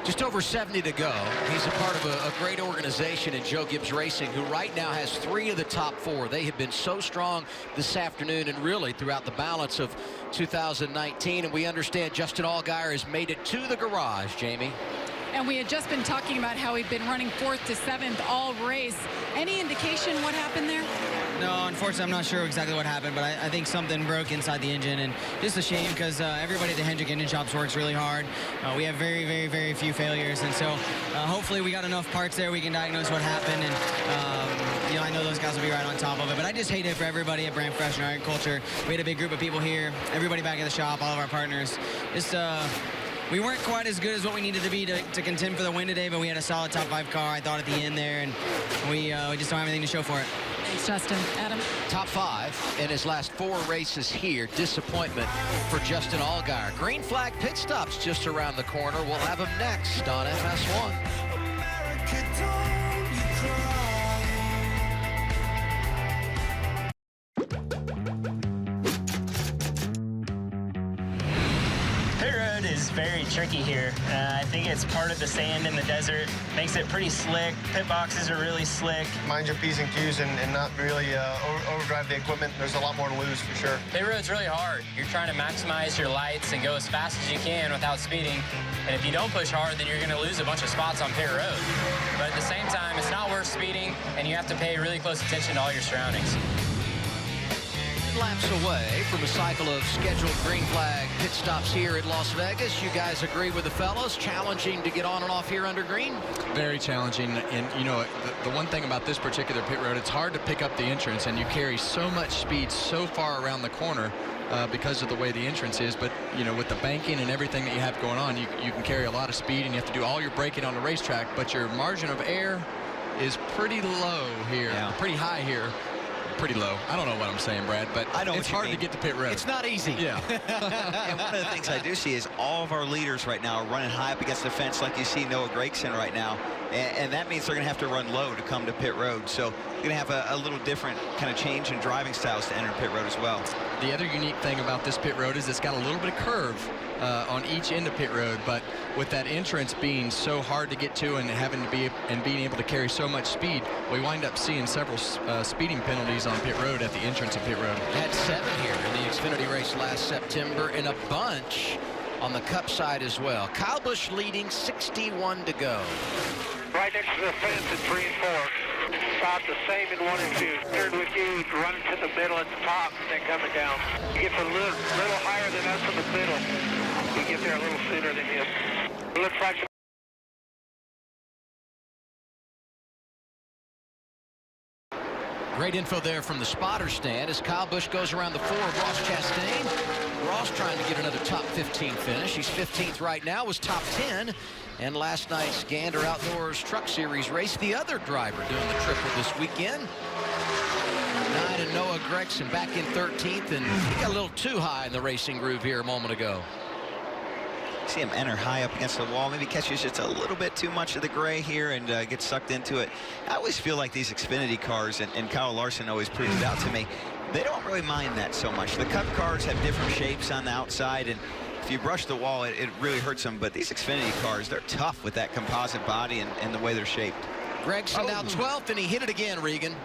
Just over 70 to go. He's a part of a great organization in Joe Gibbs Racing, who right now has 3 of the top 4. They have been so strong this afternoon and really throughout the balance of 2019. And we understand Justin Allgaier has made it to the garage, Jamie. And we had just been talking about how he'd been running 4th to 7th all race. Any indication what happened there? No, unfortunately, I'm not sure exactly what happened, but I think something broke inside the engine, and just a shame because everybody at the Hendrick Engine Shops works really hard. We have very, very, very few failures, and so hopefully we got enough parts there we can diagnose what happened, and you know, I know those guys will be right on top of it, but I just hate it for everybody at Brand Professional Agriculture. We had a big group of people here, everybody back at the shop, all of our partners. Just we weren't quite as good as what we needed to be to contend for the win today, but we had a solid top 5 car, I thought, at the end there, and we just don't have anything to show for it. Thanks, Justin. Adam? Top 5 in his last 4 races here. Disappointment for Justin Allgaier. Green flag pit stops just around the corner. We'll have him next on FS1. Hey, Red, is very tricky here. I think it's part of the sand in the desert. Makes it pretty slick. Pit boxes are really slick. Mind your P's and Q's and not really overdrive the equipment. There's a lot more to lose for sure. Pit road's really hard. You're trying to maximize your lights and go as fast as you can without speeding. And if you don't push hard, then you're going to lose a bunch of spots on pit road. But at the same time, it's not worth speeding, and you have to pay really close attention to all your surroundings. Laps away from a cycle of scheduled green flag pit stops here at Las Vegas. You guys agree with the fellows? Challenging to get on and off here under green? Very challenging. And, you know, the one thing about this particular pit road, it's hard to pick up the entrance, and you carry so much speed so far around the corner because of the way the entrance is. But, you know, with the banking and everything that you have going on, you can carry a lot of speed, and you have to do all your braking on the racetrack. But your margin of error is pretty low here, pretty high here. Pretty low. I don't know what I'm saying, Brad, but it's hard to get to pit road. It's not easy. Yeah. And one of the things I do see is all of our leaders right now are running high up against the fence, like you see Noah Gragson right now. And that means they're going to have to run low to come to pit road. So you're going to have a little different kind of change in driving styles to enter pit road as well. The other unique thing about this pit road is it's got a little bit of curve on each end of pit road, but with that entrance being so hard to get to and having to be and being able to carry so much speed, we wind up seeing several speeding penalties on pit road at the entrance of pit road. Had 7 here in the Xfinity race last September, and a bunch on the Cup side as well. Kyle Busch leading, 61 to go. Right next to the fence at 3 and 4. About the same in 1 and 2. Third with you, running to the middle at the top, then coming down. He gets a little higher than us in the middle. We get there a little sooner than him. Looks like Great info there from the spotter stand as Kyle Busch goes around the 4 of Ross Chastain. Ross trying to get another top 15 finish. He's 15th right now, was top 10. And last night's Gander Outdoors Truck Series race, the other driver doing the triple this weekend. 9 and Noah Gragson back in 13th, and he got a little too high in the racing groove here a moment ago. See him enter high up against the wall, maybe catches just a little bit too much of the gray here and gets sucked into it. I always feel like these Xfinity cars, and Kyle Larson always proves it out to me, they don't really mind that so much. The Cup cars have different shapes on the outside, and if you brush the wall, it really hurts them. But these Xfinity cars, they're tough with that composite body and the way they're shaped. Gragson now 12th, and he hit it again, Regan.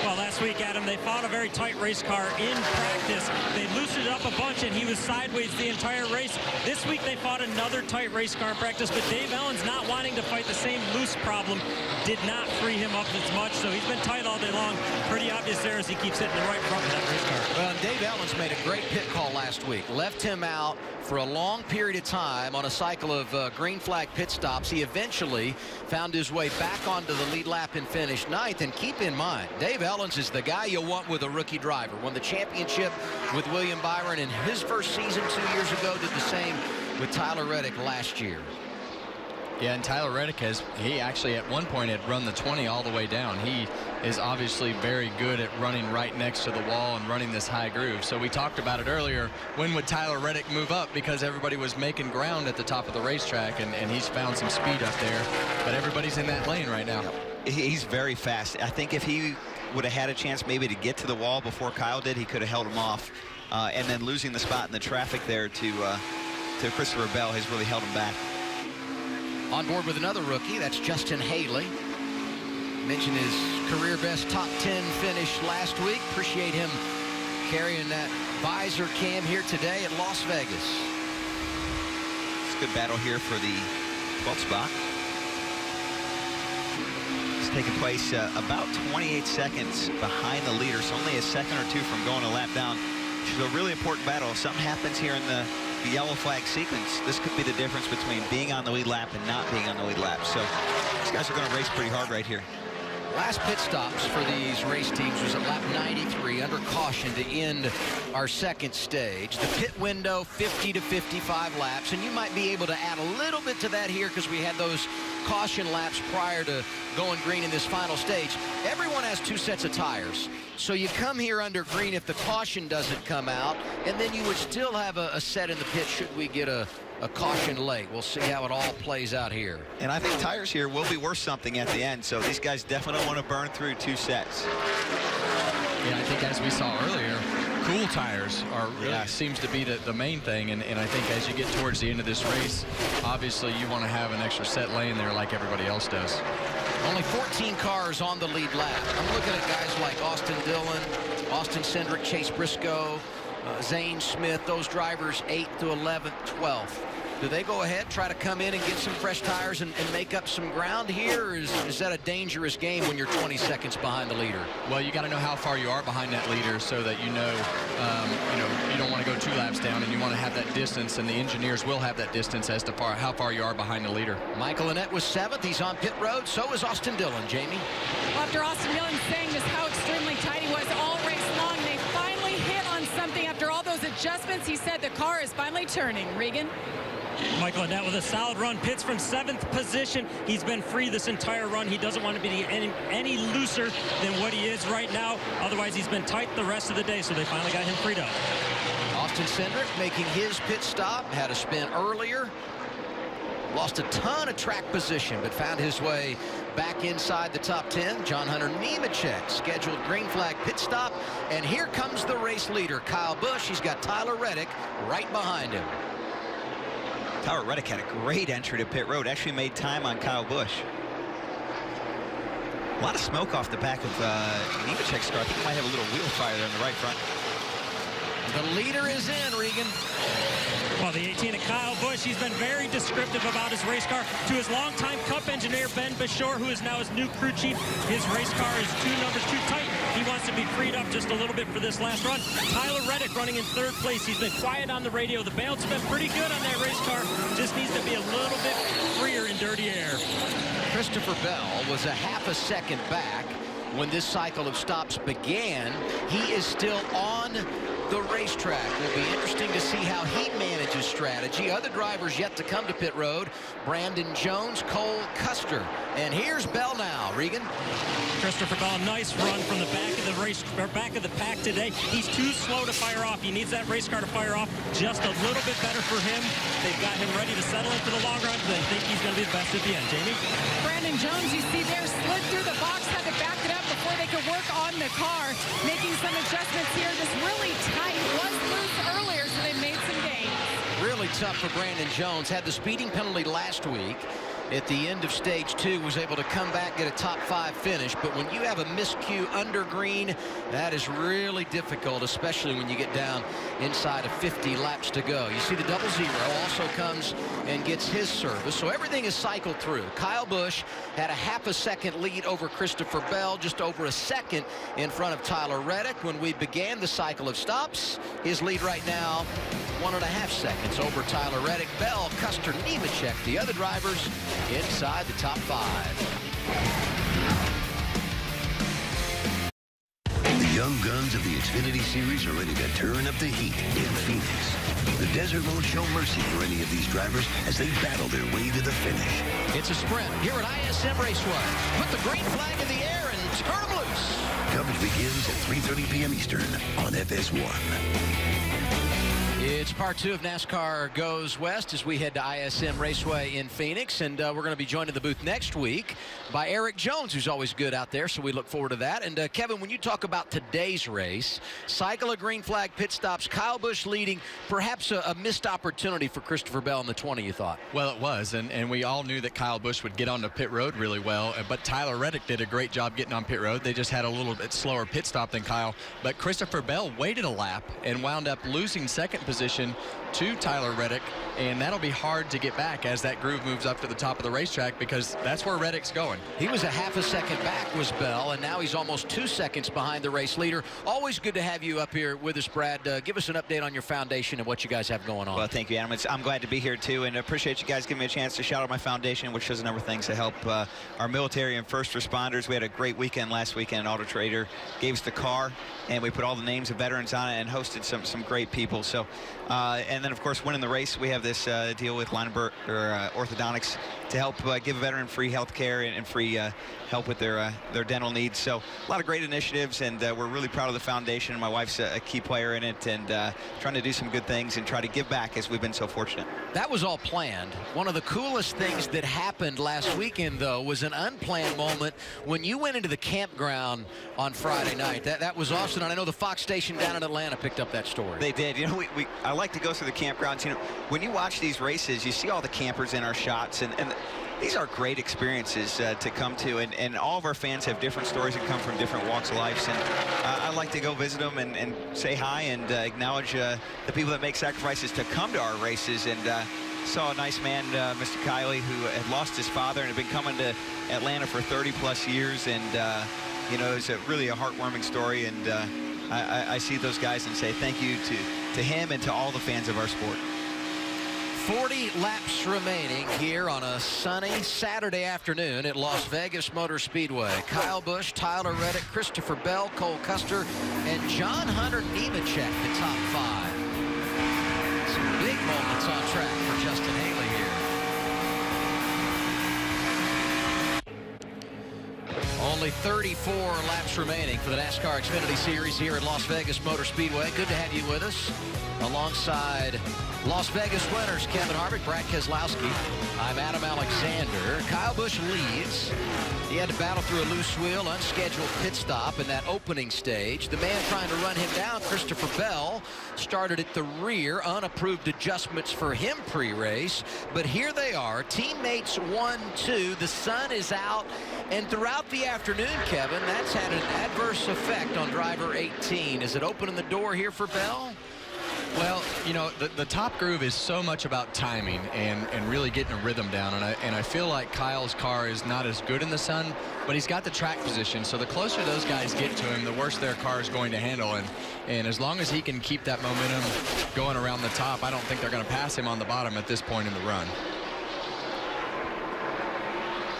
Well, last week, Adam, they fought a very tight race car in practice. They loosened it up a bunch, and he was sideways the entire race. This week, they fought another tight race car in practice, but Dave Elenz, not wanting to fight the same loose problem, did not free him up as much, so he's been tight all day long. Pretty obvious there as he keeps hitting the right front of that race car. Well, and Dave Elenz made a great pit call last week. Left him out for a long period of time on a cycle of green flag pit stops. He eventually found his way back onto the lead lap and finished 9th. And keep in mind, Dave Elenz is the guy you want with a rookie driver. Won the championship with William Byron in his first season 2 years ago. Did the same with Tyler Reddick last year. Yeah, and Tyler Reddick he actually at one point had run the 20 all the way down. He is obviously very good at running right next to the wall and running this high groove. So we talked about it earlier. When would Tyler Reddick move up? Because everybody was making ground at the top of the racetrack, and he's found some speed up there. But everybody's in that lane right now. He's very fast. I think if he would have had a chance maybe to get to the wall before Kyle did, he could have held him off. And then losing the spot in the traffic there to Christopher Bell has really held him back. On board with another rookie, that's Justin Haley. Mentioned his career best top 10 finish last week. Appreciate him carrying that visor cam here today at Las Vegas. It's a good battle here for the 12th spot. It's taking place about 28 seconds behind the leader, so only a second or two from going a lap down. Which is a really important battle. If something happens here in the yellow flag sequence, this could be the difference between being on the lead lap and not being on the lead lap. So these guys are going to race pretty hard right here. Last pit stops for these race teams was at lap 93 under caution to end our second stage. The pit window 50 to 55 laps, and you might be able to add a little bit to that here because we had those caution laps prior to going green in this final stage. Everyone has 2 sets of tires, so you come here under green if the caution doesn't come out, and then you would still have a set in the pit should we get a caution late. We'll see how it all plays out here. And I think tires here will be worth something at the end, so these guys definitely don't want to burn through 2 sets. Yeah, I think as we saw earlier, cool tires are really seems to be the main thing, and I think as you get towards the end of this race, obviously you want to have an extra set laying there like everybody else does. Only 14 cars on the lead lap. I'm looking at guys like Austin Dillon, Austin Cindric, Chase Briscoe, Zane Smith, those drivers 8th to 11th, 12th. Do they go ahead, try to come in and get some fresh tires and make up some ground here, or is that a dangerous game when you're 20 seconds behind the leader? Well, you got to know how far you are behind that leader so that you know you don't want to go 2 laps down, and you want to have that distance, and the engineers will have that distance as to how far you are behind the leader. Michael Annett was 7th. He's on pit road. So is Austin Dillon. Jamie? Well, after Austin Dillon saying just how extremely tight he was all race long, they finally hit on something after all those adjustments. He said the car is finally turning. Regan? Michael Annett with a solid run, pits from 7th position. He's been free this entire run. He doesn't want to be any looser than what he is right now. Otherwise, he's been tight the rest of the day, so they finally got him freed up. Austin Cindric making his pit stop, had a spin earlier. Lost a ton of track position, but found his way back inside the top 10. John Hunter Nemechek scheduled green flag pit stop, and here comes the race leader, Kyle Busch. He's got Tyler Reddick right behind him. Tyler Reddick had a great entry to pit road. Actually made time on Kyle Busch. A lot of smoke off the back of Nemechek's car. I think he might have a little wheel fire there in the right front. The leader is in, Regan. Well, the 18 of Kyle Busch, he's been very descriptive about his race car. To his longtime Cup engineer, Ben Beshore, who is now his new crew chief, his race car is 2 numbers too tight. He wants to be freed up just a little bit for this last run. Tyler Reddick running in 3rd place. He's been quiet on the radio. The balance has been pretty good on that race car. Just needs to be a little bit freer in dirty air. Christopher Bell was a half a second back when this cycle of stops began. He is still on the racetrack. Will be interesting to see how he manages strategy. Other drivers yet to come to pit road: Brandon Jones, Cole Custer. And here's Bell now. Regan? Christopher Bell, nice run from the back of the race, or back of the pack today. He's too slow to fire off. He needs that race car to fire off just a little bit better for him. They've got him ready to settle in for the long run. They think he's going to be the best at the end. Jamie? Brandon Jones, you see there, slid through the box, had to back it up before they could work on the car, making some adjustments here. This really tight, was loose earlier, so they made some gains. Really tough for Brandon Jones. Had the speeding penalty last week. At the end of stage 2, was able to come back, get a top 5 finish. But when you have a miscue under green, that is really difficult, especially when you get down inside of 50 laps to go. You see the 0-0 also comes and gets his service. So everything is cycled through. Kyle Busch had a half a second lead over Christopher Bell, just over a second in front of Tyler Reddick. When we began the cycle of stops, his lead right now, 1.5 seconds over Tyler Reddick. Bell, Custer, Nemechek, the other drivers inside the top 5. The young guns of the Xfinity Series are ready to turn up the heat in Phoenix. The desert won't show mercy for any of these drivers as they battle their way to the finish. It's a sprint here at ISM Raceway. Put the green flag in the air and turn them loose. Coverage begins at 3:30 p.m. Eastern on FS1. It's part 2 of NASCAR Goes West as we head to ISM Raceway in Phoenix, and we're going to be joined in the booth next week by Eric Jones, who's always good out there, so we look forward to that. And Kevin, when you talk about today's race, cycle of green flag pit stops, Kyle Busch leading, perhaps a missed opportunity for Christopher Bell in the 20, you thought? Well, it was, and we all knew that Kyle Busch would get onto pit road really well, but Tyler Reddick did a great job getting on pit road. They just had a little bit slower pit stop than Kyle, but Christopher Bell waited a lap and wound up losing second position to Tyler Reddick, and that'll be hard to get back as that groove moves up to the top of the racetrack, because that's where Reddick's going. He was a half a second back, was Bell, and now he's almost 2 seconds behind the race leader. Always good to have you up here with us, Brad. Give us an update on your foundation and what you guys have going on. Well, thank you, Adam. I'm glad to be here, too, and I appreciate you guys giving me a chance to shout out my foundation, which does a number of things to help our military and first responders. We had a great weekend last weekend. Auto Trader gave us the car, and we put all the names of veterans on it and hosted some great people. So, and then, of course, winning the race, we have this deal with Lineberg Orthodontics to help give a veteran free health care and free help with their dental needs. So a lot of great initiatives, and we're really proud of the foundation. My wife's a key player in it, and trying to do some good things and try to give back as we've been so fortunate. That was all planned. One of the coolest things that happened last weekend, though, was an unplanned moment when you went into the campground on Friday night. That was awesome, and I know the Fox station down in Atlanta picked up that story. They did. You know, I like to go through the campgrounds. You know, when you watch these races, you see all the campers in our shots, and these are great experiences to come to, and all of our fans have different stories that come from different walks of life, and I like to go visit them and say hi and acknowledge the people that make sacrifices to come to our races. And saw a nice man, Mr. Kiley, who had lost his father and had been coming to Atlanta for 30+ years, and you know, it's really a heartwarming story, and I see those guys and say thank you to him and to all the fans of our sport. 40 laps remaining here on a sunny Saturday afternoon at Las Vegas Motor Speedway. Kyle Busch, Tyler Reddick, Christopher Bell, Cole Custer, and John Hunter Nemechek, the top 5. Some big moments on track for Justin Haley here. Only 34 laps remaining for the NASCAR Xfinity Series here at Las Vegas Motor Speedway. Good to have you with us. Alongside Las Vegas winners Kevin Harvick, Brad Keselowski. I'm Adam Alexander. Kyle Busch leads. He had to battle through a loose wheel, unscheduled pit stop in that opening stage. The man trying to run him down, Christopher Bell, started at the rear. Unapproved adjustments for him pre-race. But here they are, teammates 1, 2. The sun is out. And throughout the afternoon, Kevin, that's had an adverse effect on driver 18. Is it opening the door here for Bell? Well, you know, the top groove is so much about timing and really getting a rhythm down, and I feel like Kyle's car is not as good in the sun, but he's got the track position, so the closer those guys get to him, the worse their car is going to handle, and as long as he can keep that momentum going around the top, I don't think they're going to pass him on the bottom at this point in the run.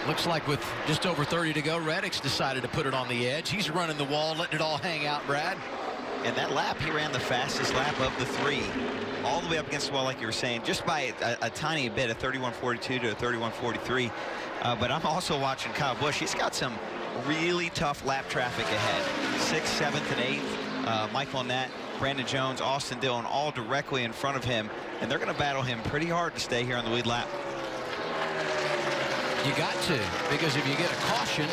Looks like with just over 30 to go, Reddick's decided to put it on the edge. He's running the wall, letting it all hang out, Brad. And that lap, he ran the fastest lap of the 3, all the way up against the wall, like you were saying, just by a tiny bit, a 31.42 to a 31.43. But I'm also watching Kyle Busch. He's got some really tough lap traffic ahead. 6th, 7th, and 8th. Michael Annett, Brandon Jones, Austin Dillon, all directly in front of him. And they're going to battle him pretty hard to stay here on the lead lap. You got to, because if you get a caution,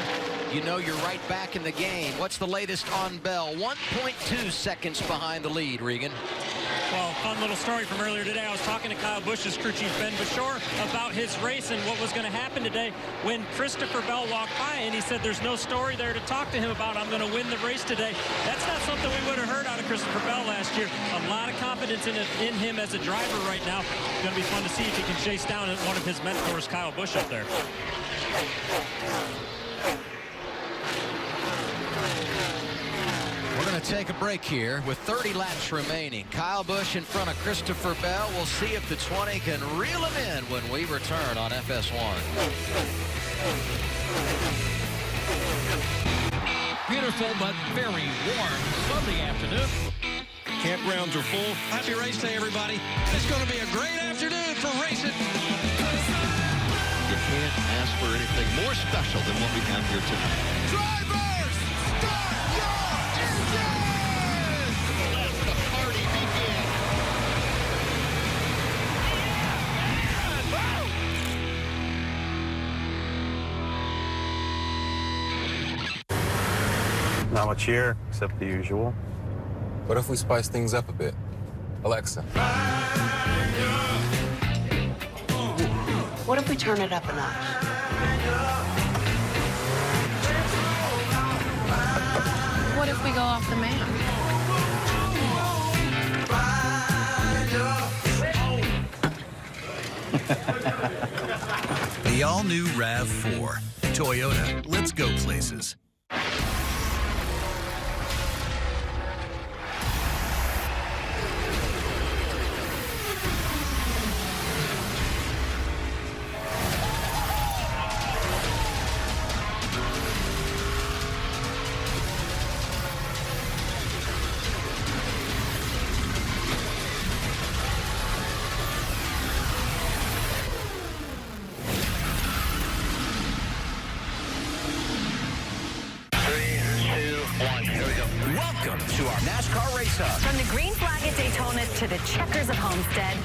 you know you're right back in the game. What's the latest on Bell? 1.2 seconds behind the lead, Regan. Well, fun little story from earlier today. I was talking to Kyle Busch's crew chief, Ben Bashore, about his race and what was going to happen today when Christopher Bell walked by, and he said there's no story there to talk to him about. I'm going to win the race today. That's not something we would have heard out of Christopher Bell last year. A lot of confidence in him as a driver right now. It's going to be fun to see if he can chase down one of his mentors, Kyle Busch, up there. We're going to take a break here with 30 laps remaining. Kyle Busch in front of Christopher Bell. We'll see if the 20 can reel him in when we return on FS1. Beautiful but very warm Sunday afternoon. Campgrounds are full. Happy race day, everybody. It's going to be a great afternoon for racing. You can't ask for anything more special than what we have here tonight. Drivers, start your engines! Let the party begin. Not much here, except the usual. What if we spice things up a bit? Alexa. What if we turn it up a notch? What if we go off the map? The all-new RAV4. Toyota, let's go places. Race Hub. From the green flag at Daytona to the checkers of Homestead.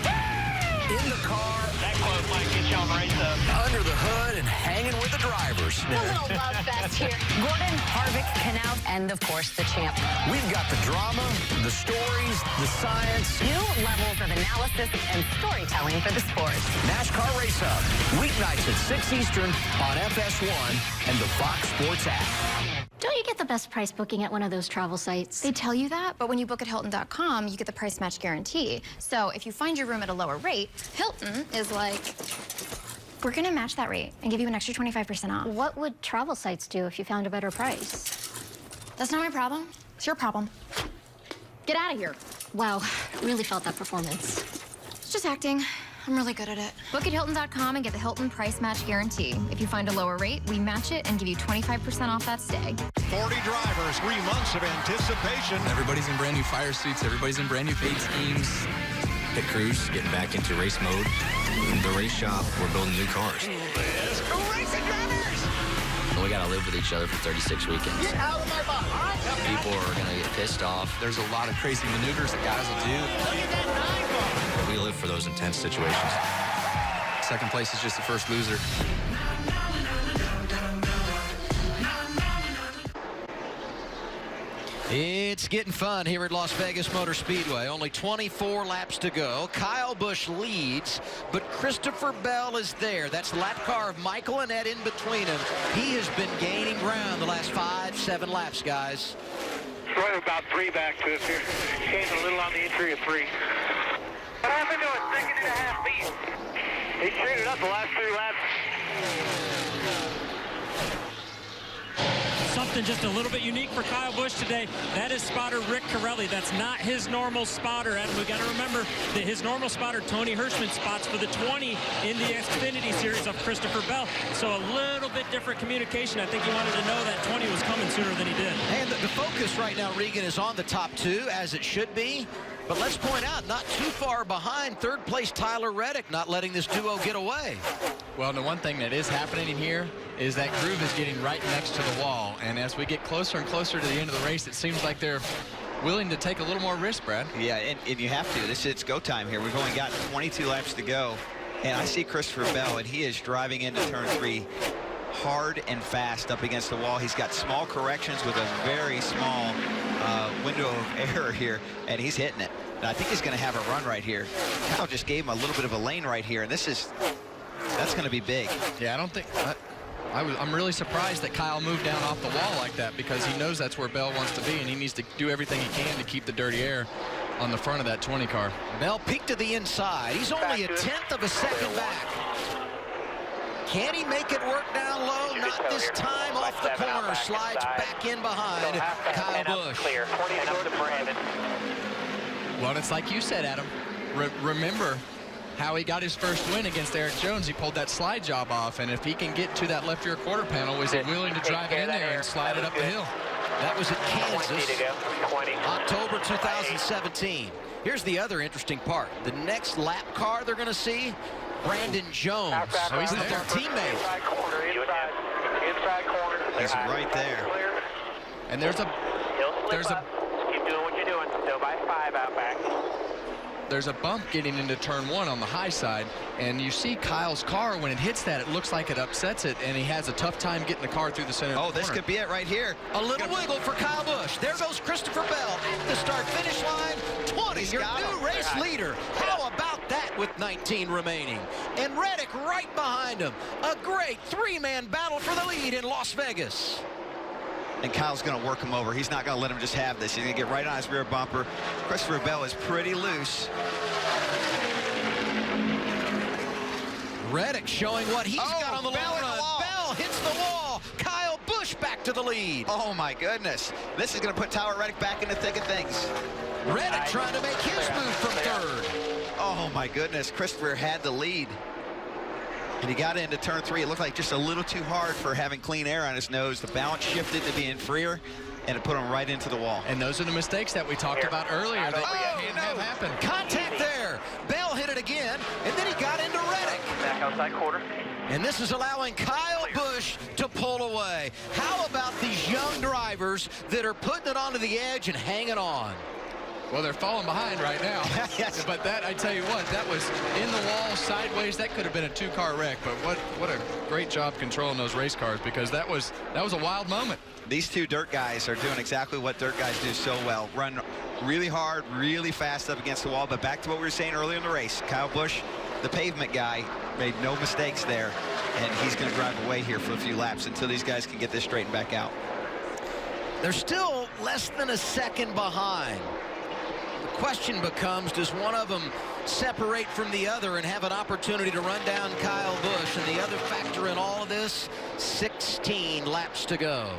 In the car, That quote might get you on Race Hub. under the hood, and hanging with the drivers. A little love fest here. Gordon, Harvick, Knaus, and of course the champ. We've got the drama, the stories, the science. New levels of analysis and storytelling for the sport. NASCAR Race Hub, weeknights at 6 Eastern on FS1 and the Fox Sports app. Don't you get the best price booking at one of those travel sites? They tell you that, but when you book at Hilton.com, you get the price match guarantee. So if you find your room at a lower rate, Hilton is like, we're gonna match that rate and give you an extra 25% off. What would travel sites do if you found a better price? That's not my problem. It's your problem. Get out of here. Wow, really felt that performance. It's just acting. I'm really good at it. Book at Hilton.com and get the Hilton price match guarantee. If you find a lower rate, we match it and give you 25% off that stay. 40 drivers, 3 months of anticipation. Everybody's in brand new fire suits. Everybody's in brand new paint schemes. Pit crews getting back into race mode. In the race shop, we're building new cars. Let's go racing drivers! We got to live with each other for 36 weekends. Get out of my body. People are going to get pissed off. There's a lot of crazy maneuvers that guys will do. Look at that 9 bar. We live for those intense situations. Second place is just the first loser. It's getting fun here at Las Vegas Motor Speedway. Only 24 laps to go. Kyle Busch leads, but Christopher Bell is there. That's the lap car of Michael Annett in between them. He has been gaining ground the last 5-7 laps, guys. Right about 3 back to us here. Changed a little on the entry of 3. What happened to a 2.5 feet? He traded up the last 3 laps. Something just a little bit unique for Kyle Busch today. That is spotter Rick Corelli. That's not his normal spotter, Adam. We got to remember that his normal spotter, Tony Hirschman, spots for the 20 in the Xfinity series of Christopher Bell. So a little bit different communication. I think he wanted to know that 20 was coming sooner than he did. And the focus right now, Regan, is on the top 2, as it should be. But let's point out, not too far behind, third place Tyler Reddick, not letting this duo get away. Well, the one thing that is happening here is that groove is getting right next to the wall. And as we get closer and closer to the end of the race, it seems like they're willing to take a little more risk, Brad. Yeah, and you have to. It's go time here. We've only got 22 laps to go. And I see Christopher Bell, and he is driving into turn 3 hard and fast up against the wall. He's got small corrections with a very small window of error here, and he's hitting it. And I think he's going to have a run right here. Kyle just gave him a little bit of a lane right here, and that's going to be big. Yeah, I don't think... I'm really surprised that Kyle moved down off the wall like that, because he knows that's where Bell wants to be, and he needs to do everything he can to keep the dirty air on the front of that 20 car. Bell peeked to the inside. He's only a 1/10 of a second back. Can he make it work down low? Not this time. Off the corner, slides back in behind Kyle Busch. Clear. 20 and up to Brandon. Well, it's like you said, Adam. Remember how he got his first win against Eric Jones. He pulled that slide job off, and if he can get to that left rear quarter panel, is he willing to drive it in there and slide it up the hill? That was at Kansas, October 2017. Here's the other interesting part. The next lap car they're going to see, Brandon Jones. Oh, he's their teammate. Inside corner. He's right there. And there's a Keep doing what you're doing. Still by 5 out back. There's a bump getting into turn 1 on the high side, and you see Kyle's car, when it hits that, it looks like it upsets it, and he has a tough time getting the car through the center. Oh, this could be it right here. A little wiggle for Kyle Busch. There goes Christopher Bell at the start-finish line. 20, your new race leader. How about that with 19 remaining? And Reddick right behind him. A great 3-man battle for the lead in Las Vegas. And Kyle's going to work him over. He's not going to let him just have this. He's going to get right on his rear bumper. Christopher Bell is pretty loose. Reddick showing what he's got on the long run. Bell hits the wall. Kyle Busch back to the lead. Oh, my goodness. This is going to put Tyler Reddick back in the thick of things. Reddick trying to make his move from third. Oh, my goodness. Christopher had the lead. And he got into turn 3. It looked like just a little too hard for having clean air on his nose. The balance shifted to being freer, and it put him right into the wall. And those are the mistakes that we talked about earlier that can't have happen. Contact there. Bell hit it again, and then he got into Reddick. Back outside quarter. And this is allowing Kyle Busch to pull away. How about these young drivers that are putting it onto the edge and hanging on? Well, they're falling behind right now. Yes. But that, I tell you what, that was in the wall, sideways. That could have been a 2-car wreck. But what a great job controlling those race cars, because that was a wild moment. These two dirt guys are doing exactly what dirt guys do so well. Run really hard, really fast up against the wall. But back to what we were saying earlier in the race, Kyle Busch, the pavement guy, made no mistakes there. And he's going to drive away here for a few laps until these guys can get this straightened back out. They're still less than a second behind. The question becomes, does one of them separate from the other and have an opportunity to run down Kyle Busch? And the other factor in all of this, 16 laps to go.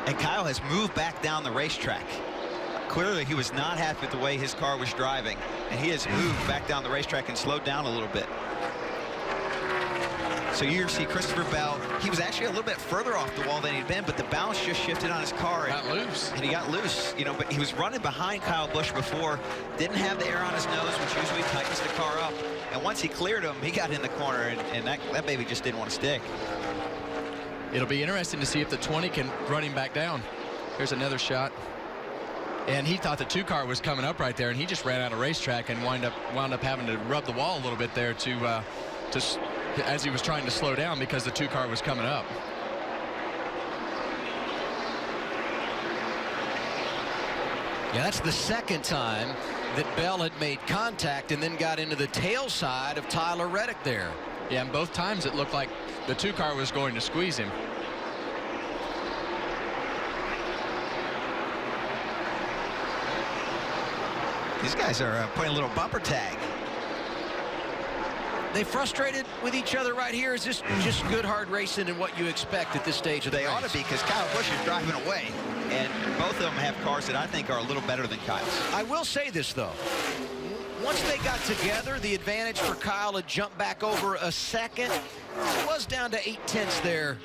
And Kyle has moved back down the racetrack. Clearly, he was not happy with the way his car was driving, and he has moved back down the racetrack and slowed down a little bit. So you see Christopher Bell, he was actually a little bit further off the wall than he'd been, but the balance just shifted on his car. Got loose. And he got loose, you know, but he was running behind Kyle Busch before, didn't have the air on his nose, which usually tightens the car up. And once he cleared him, he got in the corner, and that baby just didn't want to stick. It'll be interesting to see if the 20 can run him back down. Here's another shot. And he thought the 2-car was coming up right there, and he just ran out of racetrack and wound up having to rub the wall a little bit there to as he was trying to slow down because the 2-car was coming up. Yeah, that's the second time that Bell had made contact and then got into the tail side of Tyler Reddick there. Yeah, and both times it looked like the 2-car was going to squeeze him. These guys are playing a little bumper tag. They frustrated with each other right here? Is this just good hard racing and what you expect at this stage of the race? They ought to be, because Kyle Busch is driving away, and both of them have cars that I think are a little better than Kyle's. I will say this, though. Once they got together, the advantage for Kyle had jumped back over a second. It was down to 0.8 there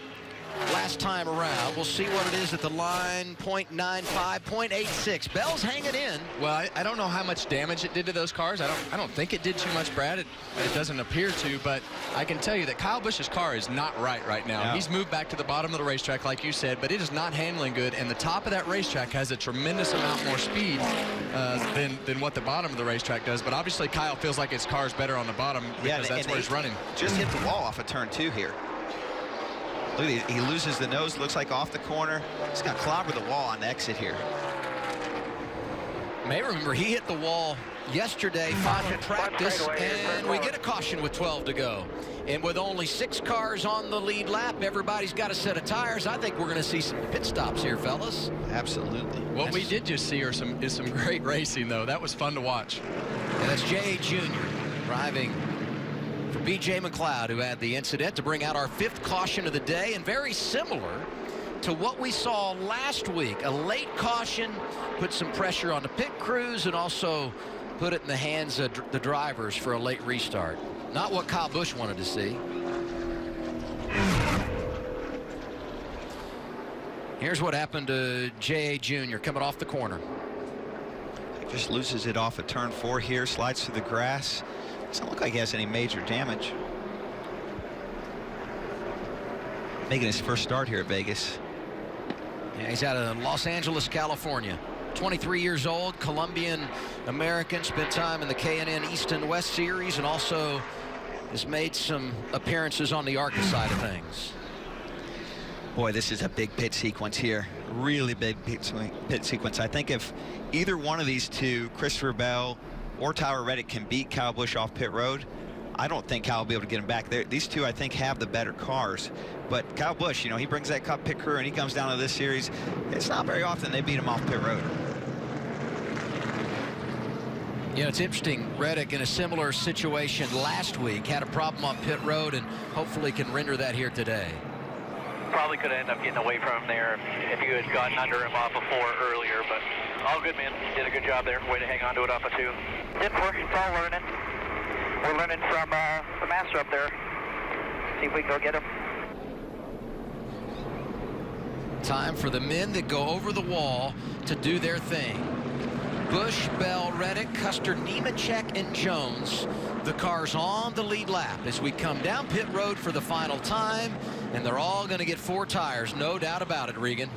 last time around. We'll see what it is at the line. 0.95, 0.86. Bell's hanging in. Well, I don't know how much damage it did to those cars. I don't think it did too much, Brad. It doesn't appear to, but I can tell you that Kyle Busch's car is not right now. No. He's moved back to the bottom of the racetrack, like you said, but it is not handling good, and the top of that racetrack has a tremendous amount more speed than what the bottom of the racetrack does. But obviously Kyle feels like his car's better on the bottom because that's where he's running. Just hit the wall off of turn 2 here. Look at he loses the nose, looks like off the corner. He's got to clobber the wall on the exit here. May remember he hit the wall yesterday, final practice, and we get a caution with 12 to go. And with only 6 cars on the lead lap, everybody's got a set of tires. I think we're going to see some pit stops here, fellas. Absolutely. What we did just see is some great racing, though. That was fun to watch. And that's J.A. Jr. driving for B.J. McLeod, who had the incident to bring out our 5th caution of the day, and very similar to what we saw last week. A late caution put some pressure on the pit crews and also put it in the hands of the drivers for a late restart. Not what Kyle Busch wanted to see. Here's what happened to J.A. Jr. coming off the corner. Just loses it off of turn 4 here, slides through the grass. Doesn't look like he has any major damage. Making his first start here at Vegas. Yeah, he's out of Los Angeles, California. 23 years old, Colombian American, spent time in the K&N East and West Series, and also has made some appearances on the ARCA side of things. Boy, this is a big pit sequence here. Really big pit sequence. I think if either one of these two, Christopher Bell or Tyler Reddick, can beat Kyle Busch off pit road, I don't think Kyle will be able to get him back there. These two, I think, have the better cars. But Kyle Busch, you know, he brings that Cup pit crew and he comes down to this series. It's not very often they beat him off pit road. You know, it's interesting. Reddick in a similar situation last week had a problem on pit road and hopefully can render that here today. Probably could end up getting away from him there if you had gotten under him off of 4 earlier, but all good, man. Did a good job there. Way to hang on to it off of 2. It's all learning. We're learning from the master up there. See if we can go get him. Time for the men that go over the wall to do their thing. Busch, Bell, Reddick, Custer, Nemechek, and Jones. The cars on the lead lap as we come down pit road for the final time, and they're all going to get 4 tires, no doubt about it, Regan.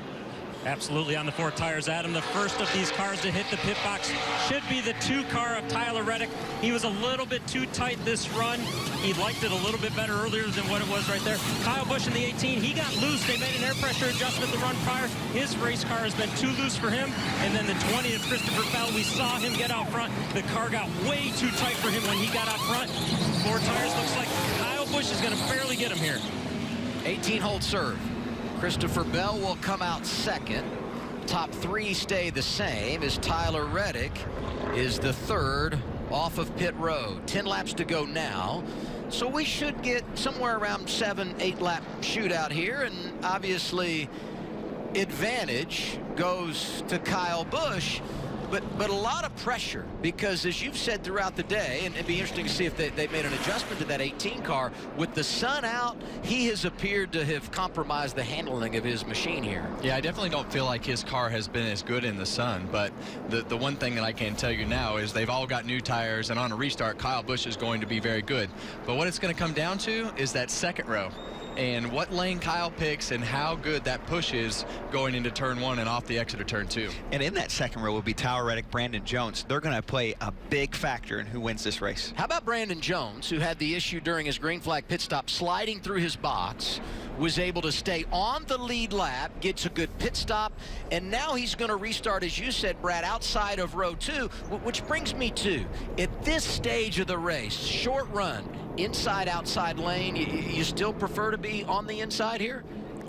Absolutely on the 4 tires, Adam. The first of these cars to hit the pit box should be the 2 car of Tyler Reddick. He was a little bit too tight this run. He liked it a little bit better earlier than what it was right there. Kyle Busch in the 18, he got loose. They made an air pressure adjustment the run prior. His race car has been too loose for him. And then the 20 of Christopher Bell, we saw him get out front. The car got way too tight for him when he got out front. 4 tires, looks like Kyle Busch is going to barely get him here. 18-hole serve. Christopher Bell will come out second. Top 3 stay the same as Tyler Reddick is the 3rd off of pit road. 10 laps to go now. So we should get somewhere around 7-8 lap shootout here, and obviously advantage goes to Kyle Busch. But a lot of pressure, because as you've said throughout the day, and it'd be interesting to see if they made an adjustment to that 18 car. With the sun out, he has appeared to have compromised the handling of his machine here. Yeah, I definitely don't feel like his car has been as good in the sun, but the one thing that I can tell you now is they've all got new tires, and on a restart, Kyle Busch is going to be very good. But what it's going to come down to is that second row, and what lane Kyle picks and how good that push is going into turn 1 and off the exit of turn 2. And in that second row will be Tyler Reddick, Brandon Jones. They're going to play a big factor in who wins this race. How about Brandon Jones, who had the issue during his green flag pit stop, sliding through his box, was able to stay on the lead lap, gets a good pit stop, and now he's going to restart, as you said, Brad, outside of row 2, which brings me to, at this stage of the race, short run, inside, outside lane, you still prefer to be on the inside here?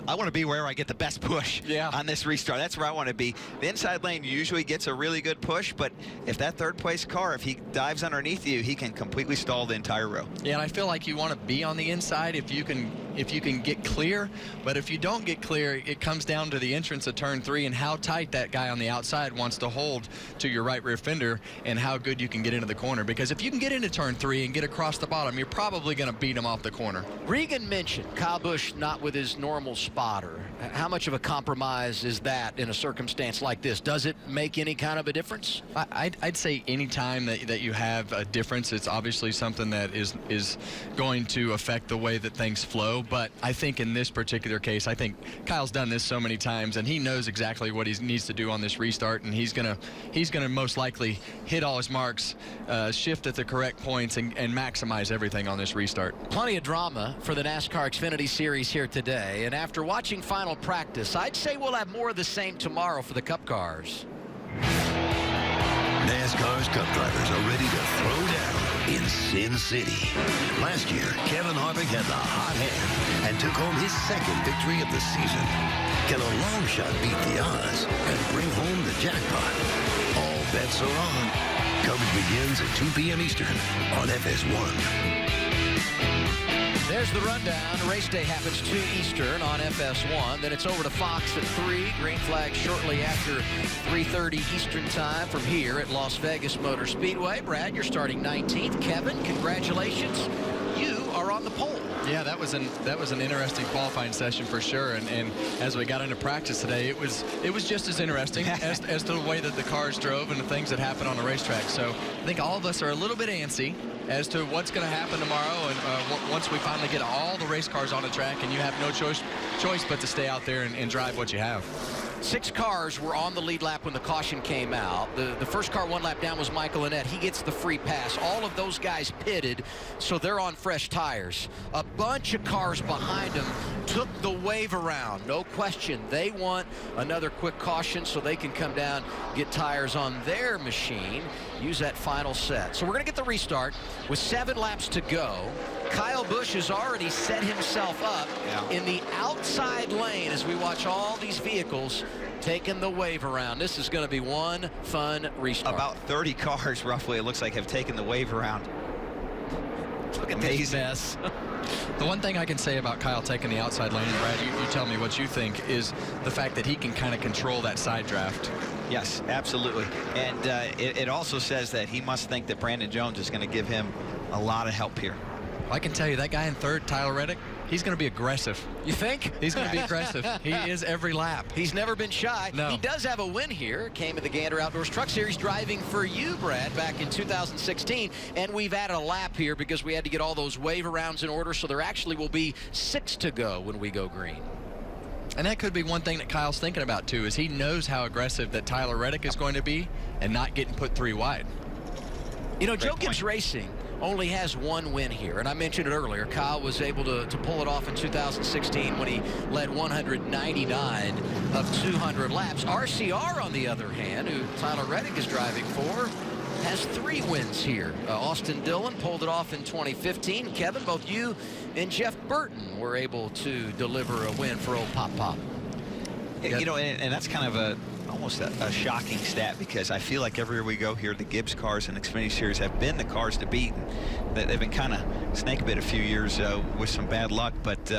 I want to be where I get the best push on this restart. That's where I want to be. The inside lane usually gets a really good push, but if that 3rd place car, if he dives underneath you, he can completely stall the entire row. Yeah, and I feel like you want to be on the inside if you can get clear, but if you don't get clear, it comes down to the entrance of turn 3 and how tight that guy on the outside wants to hold to your right rear fender and how good you can get into the corner. Because if you can get into turn 3 and get across the bottom, you're probably going to beat him off the corner. Regan mentioned Kyle Busch not with his normal spotter. How much of a compromise is that in a circumstance like this? Does it make any kind of a difference? I'd say any time that you have a difference, it's obviously something that is going to affect the way that things flow. But I think in this particular case, I think Kyle's done this so many times, and he knows exactly what he needs to do on this restart, and he's gonna most likely hit all his marks, shift at the correct points, and maximize everything on this restart. Plenty of drama for the NASCAR Xfinity Series here today, and after watching final practice, I'd say we'll have more of the same tomorrow for the Cup cars. NASCAR's Cup drivers are ready to throw down in Sin City. Last year, Kevin Harvick had the hot hand and took home his 2nd victory of the season. Can a long shot beat the odds and bring home the jackpot? All bets are on. Coverage begins at 2 p.m. Eastern on FS1. There's the rundown. Race day happens 2 Eastern on FS1. Then it's over to Fox at 3. Green flag shortly after 3:30 Eastern time from here at Las Vegas Motor Speedway. Brad, you're starting 19th. Kevin, congratulations. You are on the pole. Yeah, that was an interesting qualifying session for sure. And as we got into practice today, it was just as interesting as to the way that the cars drove and the things that happened on the racetrack. So I think all of us are a little bit antsy as to what's going to happen tomorrow, and once we finally get all the race cars on the track, and you have no choice but to stay out there and drive what you have. 6 cars were on the lead lap when the caution came out. The first car 1 lap down was Michael Annett. He gets the free pass. All of those guys pitted, so they're on fresh tires. A bunch of cars behind them took the wave around. No question. They want another quick caution so they can come down, get tires on their machine, use that final set. So we're going to get the restart with 7 laps to go. Kyle Busch has already set himself up in the outside lane as we watch all these vehicles taking the wave around. This is going to be one fun restart. About 30 cars, roughly, it looks like, have taken the wave around. Look at this mess. The one thing I can say about Kyle taking the outside lane, and Brad, you tell me what you think, is the fact that he can kind of control that side draft. Yes, absolutely. And it also says that he must think that Brandon Jones is going to give him a lot of help here. I can tell you that guy in 3rd, Tyler Reddick, he's going to be aggressive. You think? He's going to be aggressive. He is every lap. He's never been shy. No. He does have a win here. Came in the Gander Outdoors Truck Series driving for you, Brad, back in 2016. And we've added a lap here because we had to get all those wave arounds in order. So there actually will be 6 to go when we go green. And that could be one thing that Kyle's thinking about, too, is he knows how aggressive that Tyler Reddick is going to be and not getting put 3 wide. You know, Joe Gibbs Racing only has 1 win here, and I mentioned it earlier. Kyle was able to pull it off in 2016 when he led 199 of 200 laps. RCR, on the other hand, who Tyler Reddick is driving for, has 3 wins here. Austin Dillon pulled it off in 2015. Kevin, both you and Jeff Burton were able to deliver a win for old Pop Pop. You know, and that's kind of almost a shocking stat, because I feel like everywhere we go here, the Gibbs cars and Xfinity Series have been the cars to beat. They've been kind of snake bit a few years with some bad luck, but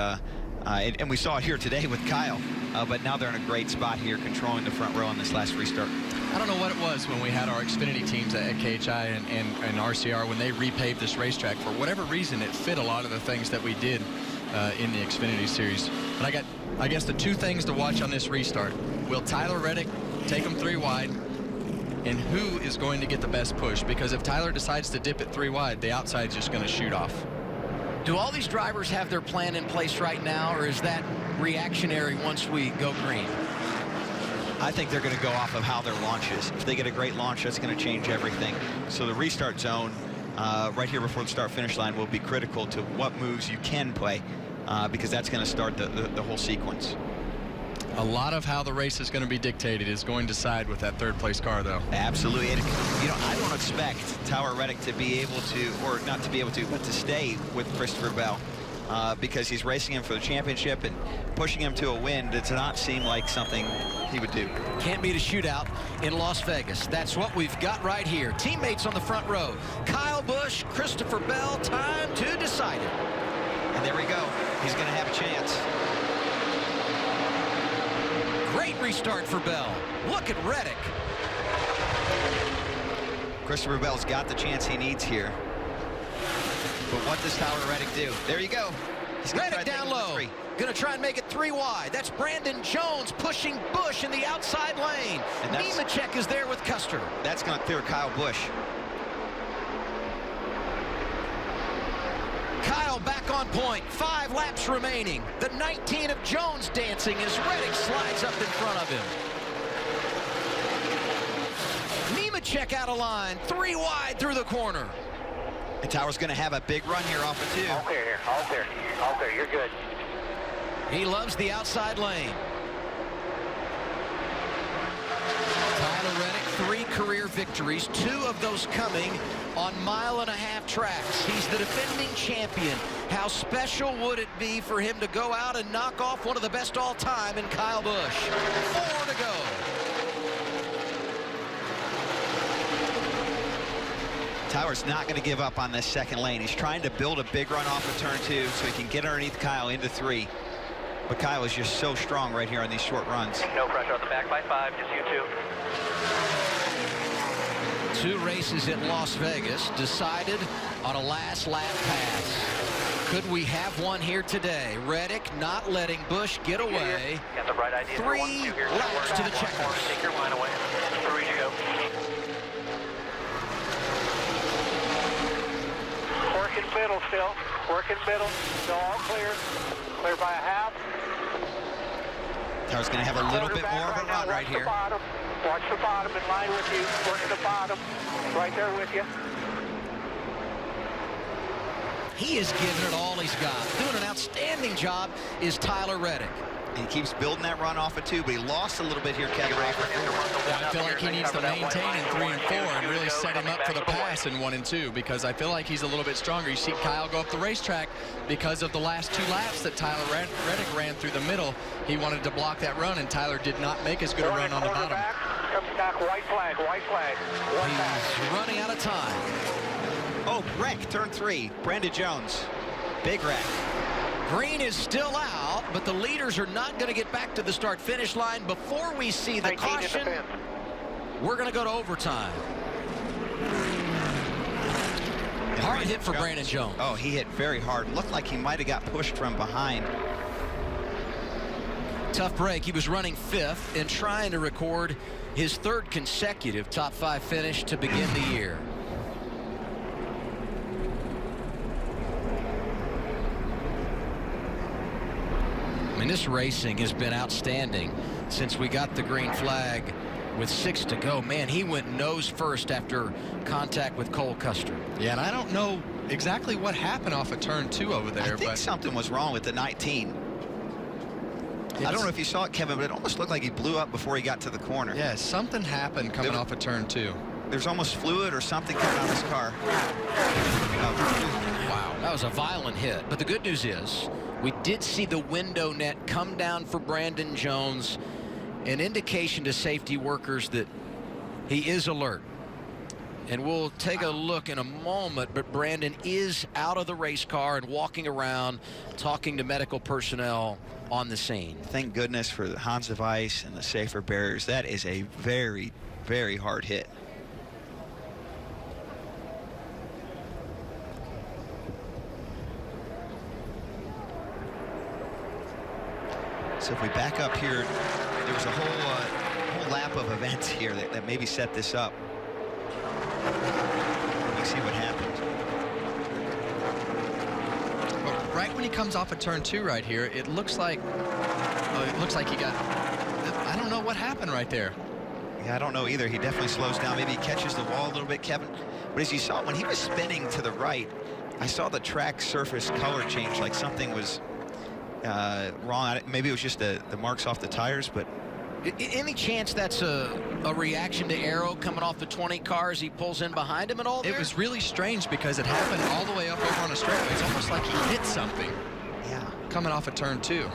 and we saw it here today with Kyle. But now they're in a great spot here, controlling the front row on this last restart. I don't know what it was when we had our Xfinity teams at KHI and RCR, when they repaved this racetrack. For whatever reason, it fit a lot of the things that we did in the Xfinity Series. But I guess the 2 things to watch on this restart: will Tyler Reddick take them 3 wide, and who is going to get the best push? Because if Tyler decides to dip it 3 wide, the outside's just going to shoot off. Do all these drivers have their plan in place right now, or is that reactionary once we go green? I think they're going to go off of how their launch is. If they get a great launch, that's going to change everything. So the restart zone right here before the start-finish line will be critical to what moves you can play, because that's going to start the whole sequence. A lot of how the race is going to be dictated is going to side with that 3rd place car, though. Absolutely. And, you know, I don't expect Tyler Reddick to be able to, or not to be able to, but to stay with Christopher Bell, because he's racing him for the championship, and pushing him to a win does not seem like something he would do. Can't beat a shootout in Las Vegas. That's what we've got right here. Teammates on the front row: Kyle Busch, Christopher Bell. Time to decide it. And there we go. He's going to have a chance. Great restart for Bell. Look at Reddick. Christopher Bell's got the chance he needs here. But what does Tyler Reddick do? There you go. He's Reddick down low. Gonna try and make it 3 wide. That's Brandon Jones pushing Busch in the outside lane. Nemechek is there with Custer. That's gonna clear Kyle Busch. Kyle back on point. 5 laps remaining. The 19 of Jones dancing as Reddick slides up in front of him. Nemechek out of line. 3 wide through the corner. And Tyler's going to have a big run here off of 2. All clear here. All clear. All clear. You're good. He loves the outside lane. Tyler Reddick, 3 career victories, 2 of those coming on 1.5-mile tracks. He's the defending champion. How special would it be for him to go out and knock off one of the best all time in Kyle Busch? 4 to go. Tyler's not going to give up on this second lane. He's trying to build a big run off of turn 2 so he can get underneath Kyle into 3. But Kyle is just so strong right here on these short runs. No pressure on the back by 5, just you 2. 2 races in Las Vegas decided on a last lap pass. Could we have one here today? Reddick not letting Busch get away. Got the right idea. 3 laps to the checkers. Take your line away. 3 to go. Working middle still. Working middle. Still all clear. Clear by a half. Tyler's going to have a little bit more of a run right here. Watch the bottom in line with you. Working the bottom. Right there with you. He is giving it all he's got. Doing an outstanding job is Tyler Reddick. He keeps building that run off of 2, but he lost a little bit here, Kevin. Yeah, I feel like he needs to maintain in 3 and 4 and really set him up for the pass in 1 and 2, because I feel like he's a little bit stronger. You see Kyle go up the racetrack because of the last 2 laps that Tyler Reddick ran through the middle. He wanted to block that run, and Tyler did not make as good a run on the bottom. Comes back, white flag, white flag. He's running out of time. Oh, wreck, turn 3. Brandon Jones. Big wreck. Green is still out, but the leaders are not going to get back to the start-finish line before we see the caution. We're going to go to overtime. Hard hit for Brandon Jones. Oh, he hit very hard. Looked like he might have got pushed from behind. Tough break. He was running 5th and trying to record his 3rd consecutive top 5 finish to begin the year. And this racing has been outstanding since we got the green flag with 6 to go. Man, he went nose first after contact with Cole Custer. Yeah, and I don't know exactly what happened off of turn 2 over there. I think something was wrong with the 19. I don't know if you saw it, Kevin, but it almost looked like he blew up before he got to the corner. Yeah, something happened coming off of turn 2. There's almost fluid or something coming out of his car. Wow, that was a violent hit. But the good news is we did see the window net come down for Brandon Jones, an indication to safety workers that he is alert. And we'll take a look in a moment, but Brandon is out of the race car and walking around talking to medical personnel on the scene. Thank goodness for the Hans of Ice and the safer barriers. That is a very, very hard hit. So if we back up here, there was a whole lap of events here that maybe set this up. You see what happened. Well, right when he comes off of turn 2 right here, it looks like he got, I don't know what happened right there. Yeah, I don't know either. He definitely slows down. Maybe he catches the wall a little bit, Kevin. But as you saw, when he was spinning to the right, I saw the track surface color change, like something was wrong. Maybe it was just the marks off the tires, but any chance that's a reaction to Arrow coming off the 20 car as he pulls in behind him at all there? It was really strange because it happened all the way up over on a straightaway. It's almost like he hit something. Yeah. Coming off of turn 2.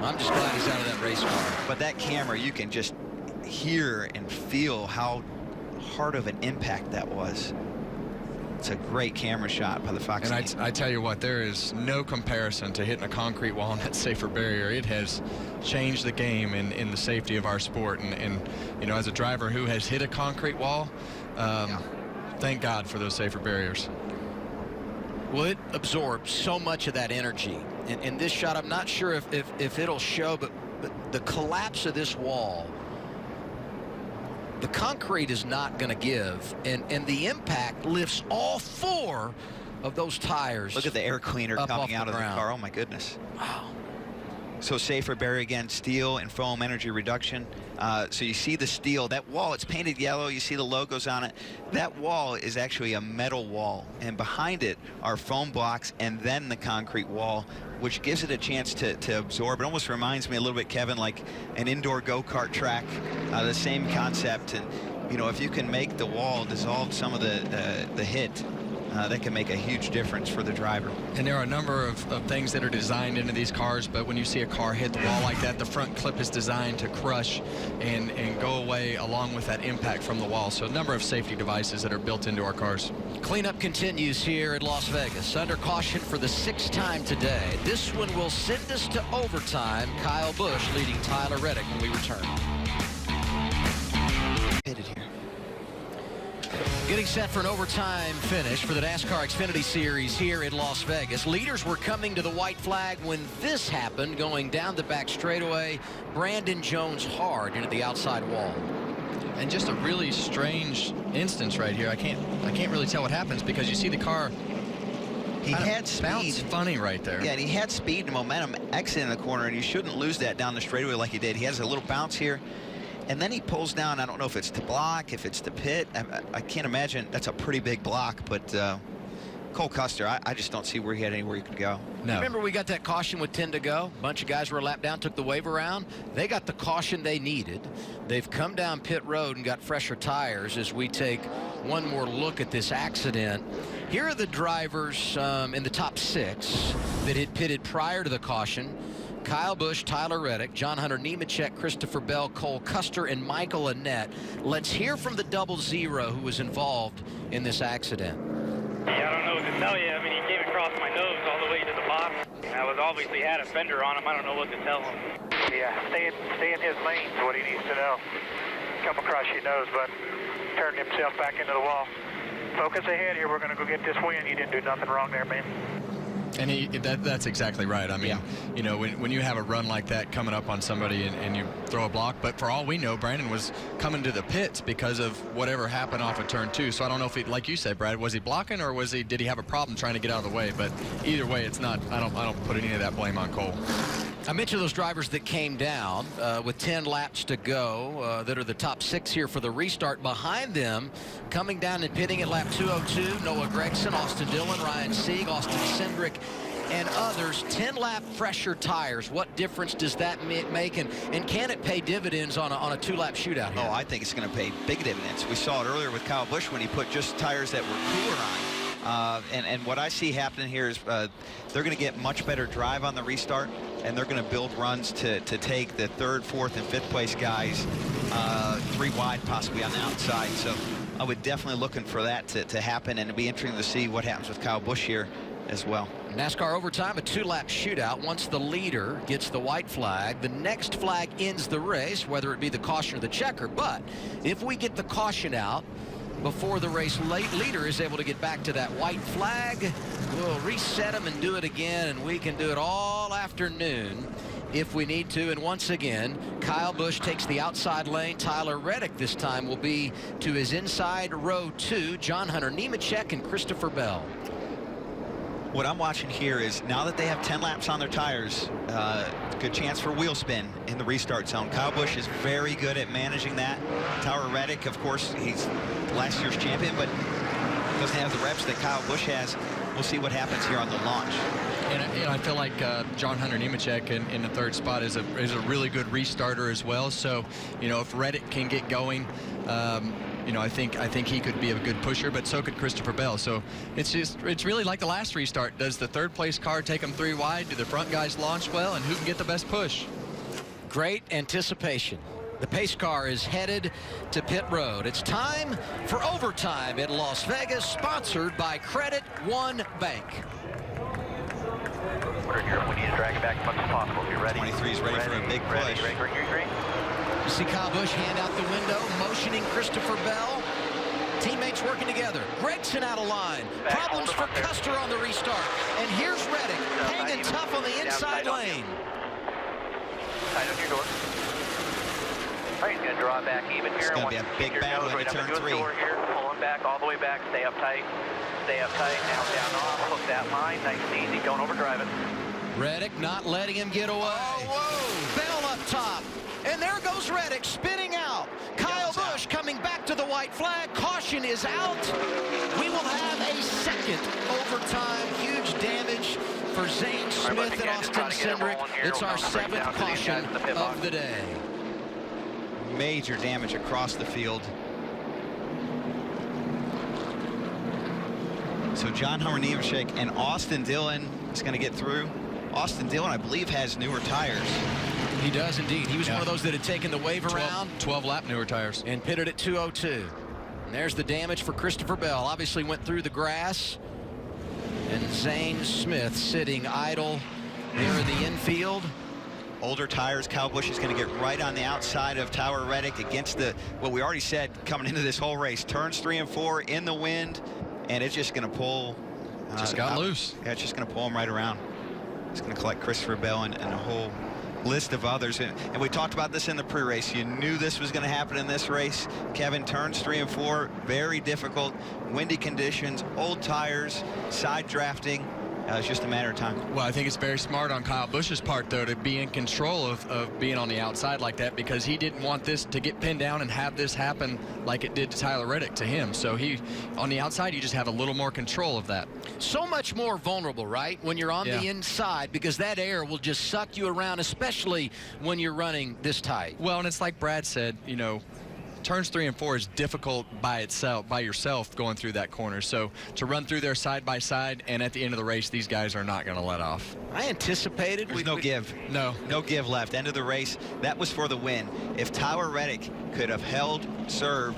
I'm just glad he's out of that race car. But that camera, you can just hear and feel how hard of an impact that was. It's a great camera shot by the Fox team. And I tell you what, there is no comparison to hitting a concrete wall on that safer barrier. It has changed the game in the safety of our sport. And you know, as a driver who has hit a concrete wall, thank God for those safer barriers. Well, it absorbs so much of that energy. In this shot, I'm not sure if it'll show, but the collapse of this wall, the concrete is not going to give, and the impact lifts all 4 of those tires. Look at the air cleaner coming out of the car. Oh my goodness. Wow. So safer barrier again, steel and foam energy reduction. So you see the steel, that wall, it's painted yellow. You see the logos on it. That wall is actually a metal wall, and behind it are foam blocks and then the concrete wall, which gives it a chance to absorb. It almost reminds me a little bit, Kevin, like an indoor go-kart track, the same concept. And you know, if you can make the wall dissolve some of the hit, that can make a huge difference for the driver. And there are a number of things that are designed into these cars, but when you see a car hit the wall like that, the front clip is designed to crush and go away along with that impact from the wall. So a number of safety devices that are built into our cars. Cleanup continues here at Las Vegas. Under caution for the 6th time today. This one will send us to overtime. Kyle Busch leading Tyler Reddick when we return. Pitted here. Getting set for an overtime finish for the NASCAR Xfinity Series here in Las Vegas. Leaders were coming to the white flag when this happened, going down the back straightaway. Brandon Jones hard into the outside wall. And just a really strange instance right here. I can't really tell what happens because you see the car. He had speed. Bounced funny right there. Yeah, and he had speed and momentum exiting the corner, and you shouldn't lose that down the straightaway like he did. He has a little bounce here. And then he pulls down. I don't know if it's to block, if it's to pit. I can't imagine. That's a pretty big block. But Cole Custer, I just don't see where he had anywhere he could go. No. Remember we got that caution with 10 to go? A bunch of guys were a lap down, took the wave around. They got the caution they needed. They've come down pit road and got fresher tires as we take one more look at this accident. Here are the drivers in the top 6 that had pitted prior to the caution. Kyle Busch, Tyler Reddick, John Hunter Nemechek, Christopher Bell, Cole Custer, and Michael Annett. Let's hear from the 00 who was involved in this accident. Yeah, I don't know what to tell you. I mean, he came across my nose all the way to the box. I was obviously had a fender on him. I don't know what to tell him. Yeah, stay in his lane is what he needs to know. Come across your nose, but turned himself back into the wall. Focus ahead here. We're going to go get this win. You didn't do nothing wrong there, man. And that's exactly right. I mean, you know, when you have a run like that coming up on somebody and you throw a block, but for all we know, Brandon was coming to the pits because of whatever happened off of turn 2. So I don't know if he, like you said, Brad, was he blocking or did he have a problem trying to get out of the way? But either way, it's not. I don't put any of that blame on Cole. I mentioned those drivers that came down with 10 laps to go that are the top 6 here for the restart. Behind them, coming down and pitting at lap 202, Noah Gragson, Austin Dillon, Ryan Sieg, Austin Cindric, and others. 10-lap fresher tires. What difference does that make, and can it pay dividends on a 2-lap shootout here? Oh, I think it's going to pay big dividends. We saw it earlier with Kyle Busch when he put just tires that were cooler on. And what I see happening here is they're going to get much better drive on the restart, and they're going to build runs to take the 3rd, 4th, and 5th place guys 3 wide possibly on the outside. So I would definitely looking for that to happen, and it'd be interesting to see what happens with Kyle Busch here as well. NASCAR overtime, a 2-lap shootout. Once the leader gets the white flag, the next flag ends the race, whether it be the caution or the checker. But if we get the caution out before the race leader is able to get back to that white flag, we'll reset them and do it again, and we can do it all afternoon if we need to. And once again, Kyle Busch takes the outside lane. Tyler Reddick this time will be to his inside row 2. John Hunter Nemechek and Christopher Bell. What I'm watching here is now that they have 10 laps on their tires, good chance for wheel spin in the restart zone. Kyle Busch is very good at managing that. Tyler Reddick, of course, he's last year's champion, but doesn't have the reps that Kyle Busch has. We'll see what happens here on the launch. And I feel like John Hunter Nemechek in the 3rd spot is a really good restarter as well. So, you know, if Reddick can get going, you know, I think he could be a good pusher, but so could Christopher Bell. So it's really like the last restart. Does the 3rd place car take them 3 wide? Do the front guys launch well? And who can get the best push? Great anticipation. The pace car is headed to pit road. It's time for overtime in Las Vegas, sponsored by Credit One Bank. We need to drag it back as much as possible. If you're ready. 23 is ready for a big push. Ready. You see Kyle Busch hand out the window, motioning Christopher Bell. Teammates working together. Gragson out of line. Problems for Custer on the restart. And here's Reddick hanging tough on the inside lane. Tight on your door. All right, he's going to draw back even here. It's going to be a big battle into turn 3. Here, pulling back all the way back. Stay up tight. Stay up tight. Down off. Hook that line. Nice and easy. Don't overdrive it. Reddick not letting him get away. Bell up top. And there goes Reddick spinning out. Kyle Busch coming back to the white flag. Caution is out. We will have a 2nd overtime. Huge damage for Zane Smith and Austin Cindric. It's our 7th caution of the day. Major damage across the field. So John Hunter Nemechek and Austin Dillon is going to get through. Austin Dillon, I believe, has newer tires. He does indeed. He was one of those that had taken the wave around. 12-lap newer tires. And pitted at 202. And there's the damage for Christopher Bell. Obviously went through the grass. And Zane Smith sitting idle there in the infield. Older tires. Kyle Busch is going to get right on the outside of Tyler Reddick against what we already said coming into this whole race. Turns 3 and 4 in the wind. And it's just going to pull. Just got loose. Yeah, it's just going to pull him right around. It's going to collect Christopher Bell and a whole list of others. And we talked about this in the pre-race. You knew this was going to happen in this race. Kevin, turns 3 and 4. Very difficult. Windy conditions, old tires, side drafting. It's just a matter of time. Well, I think it's very smart on Kyle Busch's part, though, to be in control of being on the outside like that, because he didn't want this to get pinned down and have this happen like it did to Tyler Reddick to him. So he, on the outside, you just have a little more control of that. So much more vulnerable, right, when you're on the inside, because that air will just suck you around, especially when you're running this tight. Well, and it's like Brad said, you know, turns 3 and 4 is difficult by yourself going through that corner. So to run through there side by side, and at the end of the race, these guys are not going to let off. I anticipated. There's no give. No give left. End of the race. That was for the win. If Tyler Reddick could have held serve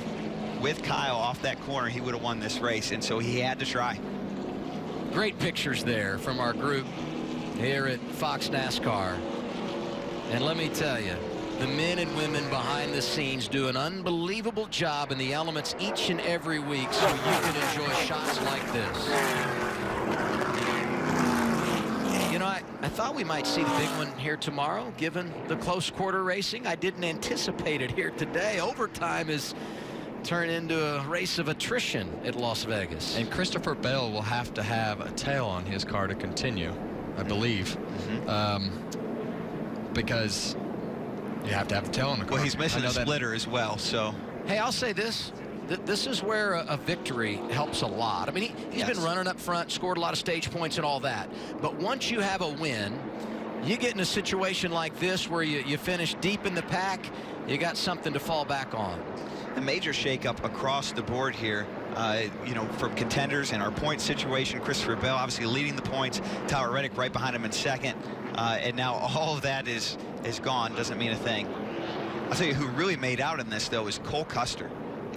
with Kyle off that corner, he would have won this race. And so he had to try. Great pictures there from our group here at Fox NASCAR. And let me tell you, the men and women behind the scenes do an unbelievable job in the elements each and every week, so you can enjoy shots like this. You know, I thought we might see the big one here tomorrow, given the close quarter racing. I didn't anticipate it here today. Overtime is turned into a race of attrition at Las Vegas. And Christopher Bell will have to have a tail on his car to continue, I believe. because you have to have the tail on the car. Well, he's missing a splitter as well, so. Hey, I'll say this. This is where a victory helps a lot. I mean, he's been running up front, scored a lot of stage points and all that. But once you have a win, you get in a situation like this where you finish deep in the pack, you got something to fall back on. A major shakeup across the board here, you know, from contenders in our point situation. Christopher Bell obviously leading the points. Tyler Reddick right behind him in second. And now all of that is gone. Doesn't mean a thing. I'll tell you who really made out in this, though, is Cole Custer.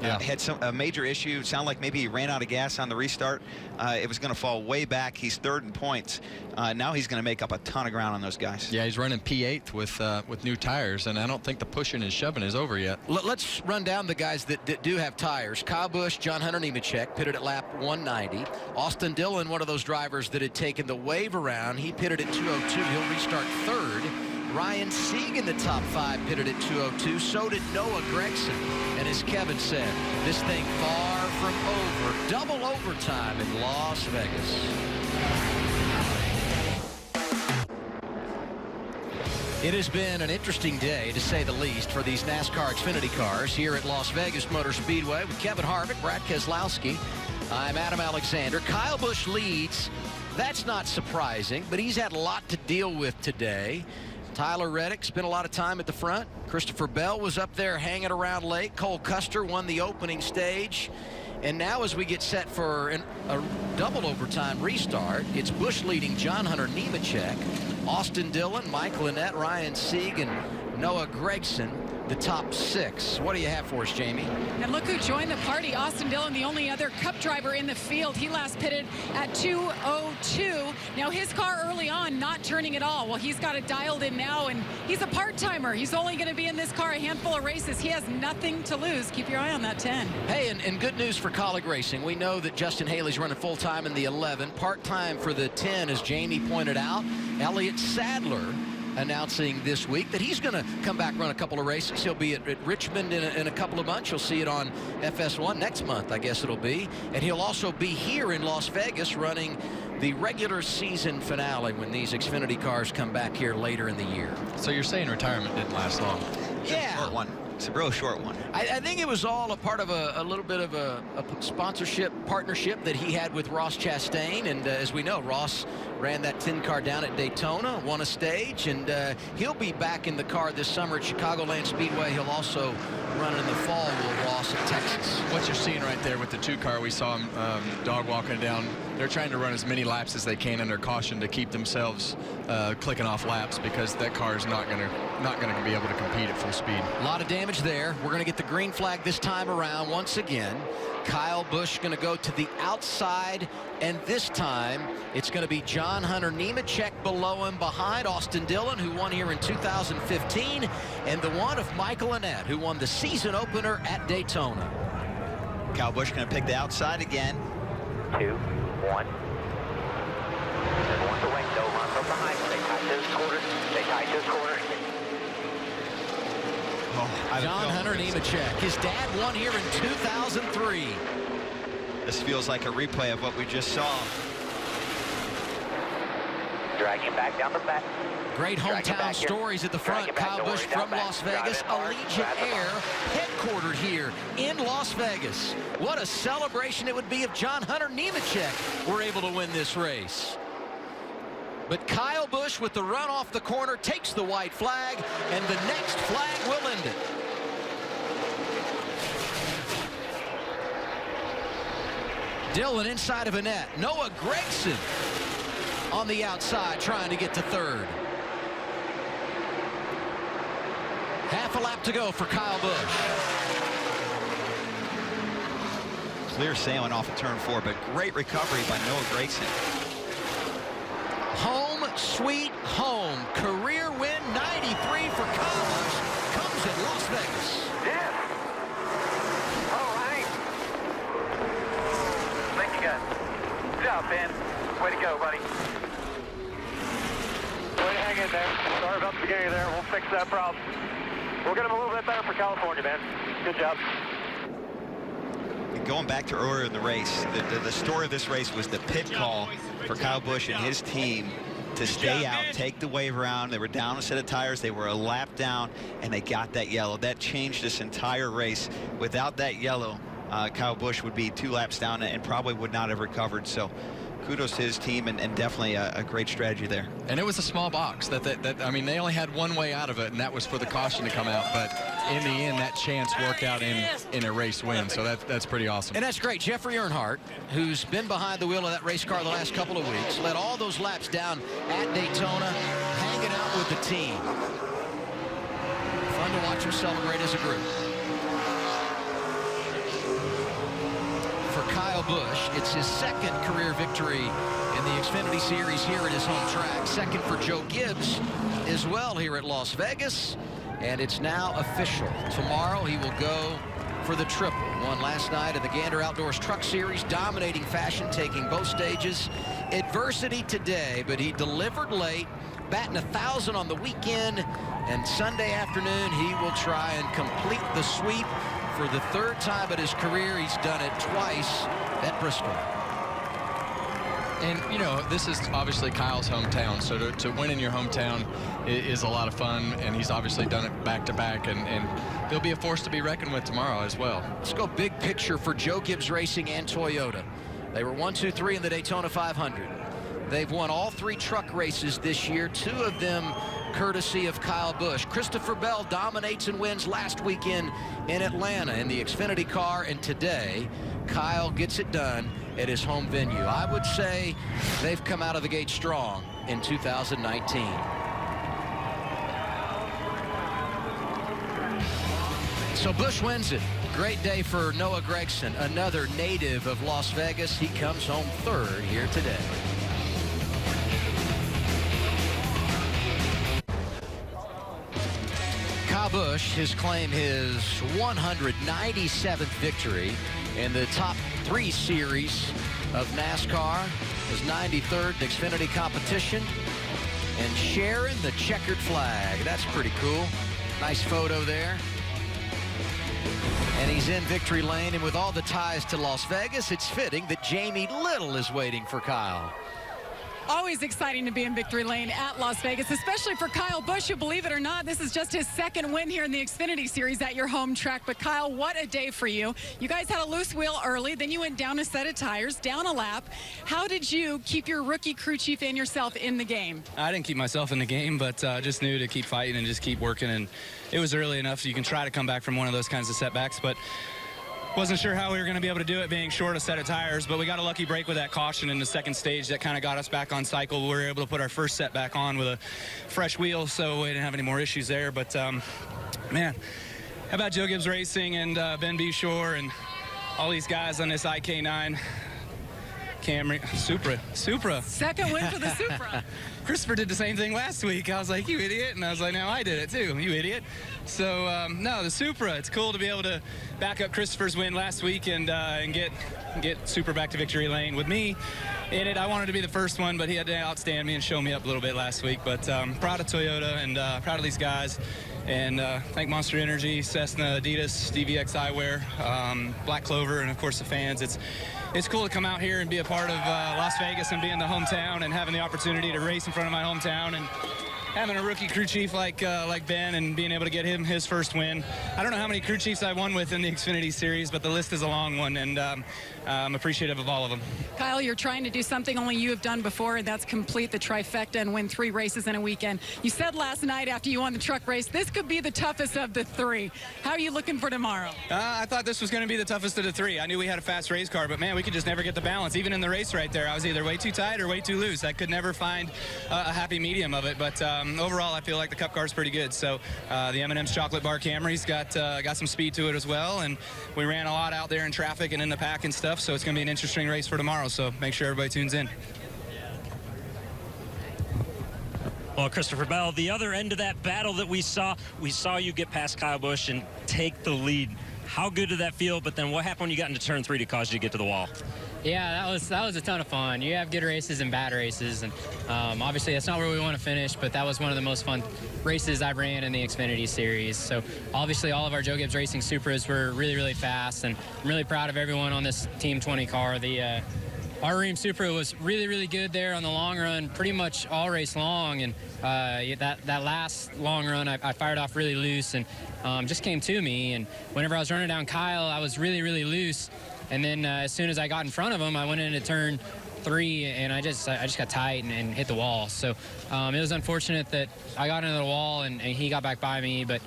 Had a major issue. It sounded like maybe he ran out of gas on the restart. It was going to fall way back. He's third in points. Now he's going to make up a ton of ground on those guys. Yeah, he's running P8 with new tires, and I don't think the pushing and shoving is over yet. Let's run down the guys that do have tires. Kyle Busch, John Hunter Nemechek, pitted at lap 190. Austin Dillon, one of those drivers that had taken the wave around, he pitted at 202. He'll restart third. Ryan Sieg in the top 5 pitted at 202. So did Noah Gragson. And as Kevin said, this thing far from over. Double overtime in Las Vegas. It has been an interesting day, to say the least, for these NASCAR Xfinity cars here at Las Vegas Motor Speedway with Kevin Harvick, Brad Keselowski. I'm Adam Alexander. Kyle Busch leads. That's not surprising, but he's had a lot to deal with today. Tyler Reddick spent a lot of time at the front. Christopher Bell was up there hanging around late. Cole Custer won the opening stage. And now as we get set for a double overtime restart, it's Busch leading John Hunter Nemechek, Austin Dillon, Mike Lynette, Ryan Sieg, and Noah Gragson, the top 6. What do you have for us, Jamie? And look who joined the party. Austin Dillon, the only other Cup driver in the field. He last pitted at 202. Now his car early on not turning at all. Well, he's got it dialed in now, and he's a part-timer. He's only going to be in this car a handful of races. He has nothing to lose. Keep your eye on that 10. Hey, and good news for Kaulig Racing. We know that Justin Haley's running full-time in the 11. Part-time for the 10, as Jamie pointed out. Elliott Sadler announcing this week that he's going to come back, run a couple of races. He'll be at Richmond in a couple of months. You'll see it on FS1 next month, I guess it'll be. And he'll also be here in Las Vegas running the regular season finale when these Xfinity cars come back here later in the year. So you're saying retirement didn't last long? Yeah. Short one. It's a real short one. I think it was all a part of a little bit of a sponsorship partnership that he had with Ross Chastain. And as we know, Ross ran that 10 car down at Daytona, won a stage, and he'll be back in the car this summer at Chicagoland Speedway. He'll also run in the fall with Ross at Texas. What you're seeing right there with the 2 car, we saw him dog walking down. They're trying to run as many laps as they can under caution to keep themselves clicking off laps, because that car is not going to be able to compete at full speed. A lot of damage there. We're going to get the green flag this time around once again. Kyle Busch going to go to the outside, and this time it's going to be John Hunter Nemechek below him, behind Austin Dillon, who won here in 2015, and the one of Michael Annett, who won the season opener at Daytona. Kyle Busch going to pick the outside again. 2, 1. And once away, no run from behind. Stay tight to this quarter. Stay tight to this quarter. John Hunter Nemechek. His dad won here in 2003. This feels like a replay of what we just saw. Dragging back down the back. Great hometown stories at the front. Kyle Busch from Las Vegas, Allegiant Air, headquartered here in Las Vegas. What a celebration it would be if John Hunter Nemechek were able to win this race. But Kyle Busch, with the run off the corner, takes the white flag, and the next flag will end it. Dillon inside of Annett. Noah Gragson on the outside trying to get to third. Half a lap to go for Kyle Busch. Clear sailing off of turn 4, but great recovery by Noah Gragson. Home sweet home. Career win 93 for Kyle Busch. Comes at Las Vegas. Yes. All right. Thank you, guys. Good job, Ben. Way to go, buddy. Way to hang in there. Sorry about the beginning there. We'll fix that problem. We'll get him a little bit better for California, man. Good job. going back to earlier in the race, the story of this race was the pit call for Kyle Busch and his team to stay out, take the wave around. They were down a set of tires. They were a lap down, and they got that yellow. That changed this entire race. Without that yellow, Kyle Busch would be 2 laps down and probably would not have recovered. So kudos to his team, and definitely a great strategy there. And it was a small box. I mean, they only had one way out of it, and that was for the caution to come out. But in the end, that chance worked out in a race win. So that's pretty awesome. And that's great. Jeffrey Earnhardt, who's been behind the wheel of that race car the last couple of weeks, led all those laps down at Daytona, hanging out with the team. Fun to watch them celebrate as a group. For Kyle Busch, it's his 2nd career victory in the Xfinity Series here at his home track. 2nd for Joe Gibbs as well here at Las Vegas. And it's now official. Tomorrow he will go for the triple. Won last night in the Gander Outdoors Truck Series, dominating fashion, taking both stages. Adversity today, but he delivered late, batting 1,000 on the weekend. And Sunday afternoon, he will try and complete the sweep. For the 3rd time in his career, he's done it twice at Bristol. And, you know, this is obviously Kyle's hometown, so to win in your hometown is a lot of fun, and he's obviously done it back-to-back, and he'll be a force to be reckoned with tomorrow as well. Let's go big picture for Joe Gibbs Racing and Toyota. They were 1, 2, 3 in the Daytona 500. They've won all 3 truck races this year, 2 of them courtesy of Kyle Busch. Christopher Bell dominates and wins last weekend in Atlanta in the Xfinity car, and today Kyle gets it done at his home venue. I would say they've come out of the gate strong in 2019. So Busch wins it. Great day for Noah Gragson, another native of Las Vegas. He comes home 3rd here today. Kyle Busch has claimed his 197th victory in the top 3 series of NASCAR, his 93rd Xfinity competition, and sharing the checkered flag. That's pretty cool. Nice photo there. And he's in victory lane, and with all the ties to Las Vegas, it's fitting that Jamie Little is waiting for Kyle. Always exciting to be in victory lane at Las Vegas, especially for Kyle Busch, who, believe it or not, this is just his 2nd win here in the Xfinity Series at your home track. But Kyle, what a day for you. You guys had a loose wheel early, then you went down a set of tires, down a lap. How did you keep your rookie crew chief and yourself in the game? I didn't keep myself in the game, but just knew to keep fighting and just keep working. And it was early enough so you can try to come back from one of those kinds of setbacks, but wasn't sure how we were going to be able to do it being short a set of tires, but we got a lucky break with that caution in the 2nd stage that kind of got us back on cycle. We were able to put our first set back on with a fresh wheel, so we didn't have any more issues there. But, man, how about Joe Gibbs Racing and Ben Beshore and all these guys on this IK9 Camry, Supra. 2nd win for the Supra. Christopher did the same thing last week. I was like, you idiot. And I was like, no, I did it too, you idiot. So, no, the Supra, it's cool to be able to back up Christopher's win last week and get Supra back to victory lane. With me in it, I wanted to be the first one, but he had to outstand me and show me up a little bit last week. But proud of Toyota and proud of these guys. And thank Monster Energy, Cessna, Adidas, DVX Eyewear, Black Clover, and of course the fans. It's cool to come out here and be a part of Las Vegas and be in the hometown and having the opportunity to race in front of my hometown and having a rookie crew chief like Ben and being able to get him his first win. I don't know how many crew chiefs I won with in the Xfinity Series, but the list is a long one, and I'm appreciative of all of them. Kyle, you're trying to do something only you have done before, and that's complete the trifecta and win 3 races in a weekend. You said last night after you won the truck race, this could be the toughest of the 3. How are you looking for tomorrow? I thought this was going to be the toughest of the 3. I knew we had a fast race car, but man, we could just never get the balance. Even in the race right there, I was either way too tight or way too loose. I could never find a happy medium of it, but overall, I feel like the Cup car is pretty good. So the M&M's Chocolate Bar Camry's got some speed to it as well, and we ran a lot out there in traffic and in the pack and stuff, so it's going to be an interesting race for tomorrow, so make sure everybody tunes in. Well, Christopher Bell, the other end of that battle that we saw you get past Kyle Busch and take the lead. How good did that feel? But then what happened when you got into turn 3 to cause you to get to the wall? Yeah, that was a ton of fun. You have good races and bad races, and obviously that's not where we want to finish, but that was one of the most fun races I've ran in the Xfinity Series. So obviously all of our Joe Gibbs Racing Supras were really, really fast, and I'm really proud of everyone on this Team 20 car. Our Ream Supra was really, really good there on the long run, pretty much all race long, and that last long run I fired off really loose and just came to me, and whenever I was running down Kyle, I was really, really loose. And then as soon as I got in front of him, I went into turn 3, and I just got tight and hit the wall. So it was unfortunate that I got into the wall and he got back by me, but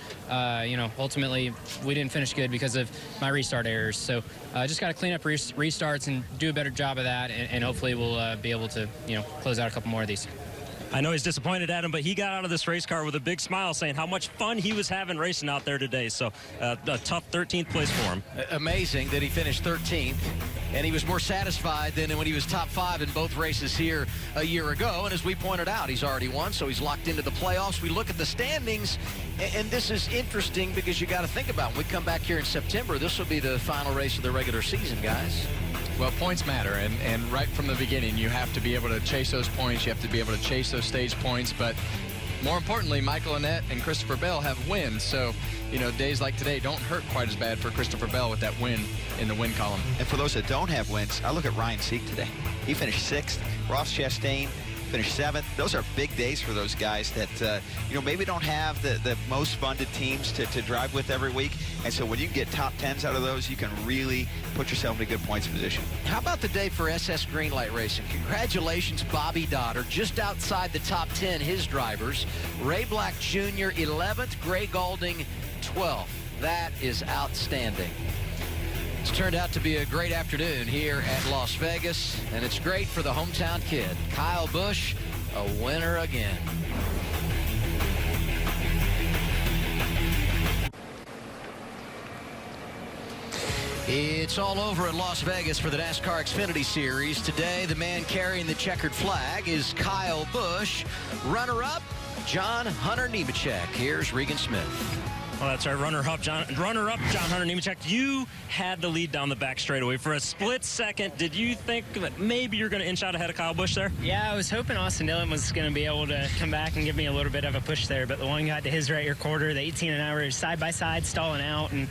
ultimately we didn't finish good because of my restart errors. So just got to clean up restarts and do a better job of that, and hopefully we'll be able to close out a couple more of these. I know he's disappointed at him, but he got out of this race car with a big smile, saying how much fun he was having racing out there today. So a tough 13th place for him. Amazing that he finished 13th, and he was more satisfied than when he was top 5 in both races here a year ago. And as we pointed out, he's already won, so he's locked into the playoffs. We look at the standings, and this is interesting because you got to think about when we come back here in September, this will be the final race of the regular season, guys. Well, points matter, and right from the beginning, you have to be able to chase those points. You have to be able to chase those stage points. But more importantly, Michael Annett and Christopher Bell have wins. So, days like today don't hurt quite as bad for Christopher Bell with that win in the win column. And for those that don't have wins, I look at Ryan Sieg today. He finished 6th. Ross Chastain finished 7th. Those are big days for those guys that, maybe don't have the most funded teams to drive with every week. And so when you get top 10s out of those, you can really put yourself in a good points position. How about the day for SS Greenlight Racing? Congratulations, Bobby Dotter, just outside the top 10, his drivers. Ray Black Jr., 11th, Gray Gaulding, 12th. That is outstanding. It's turned out to be a great afternoon here at Las Vegas, and it's great for the hometown kid. Kyle Busch, a winner again. It's all over at Las Vegas for the NASCAR Xfinity Series. Today, the man carrying the checkered flag is Kyle Busch. Runner-up, John Hunter Nemechek. Here's Regan Smith. Well, that's right. Runner-up John Hunter Nemechek. You had the lead down the back straightaway. For a split second, did you think that maybe you're going to inch out ahead of Kyle Busch there? Yeah, I was hoping Austin Dillon was going to be able to come back and give me a little bit of a push there, but the one got to his right rear quarter, the 18 and I were side by side stalling out, and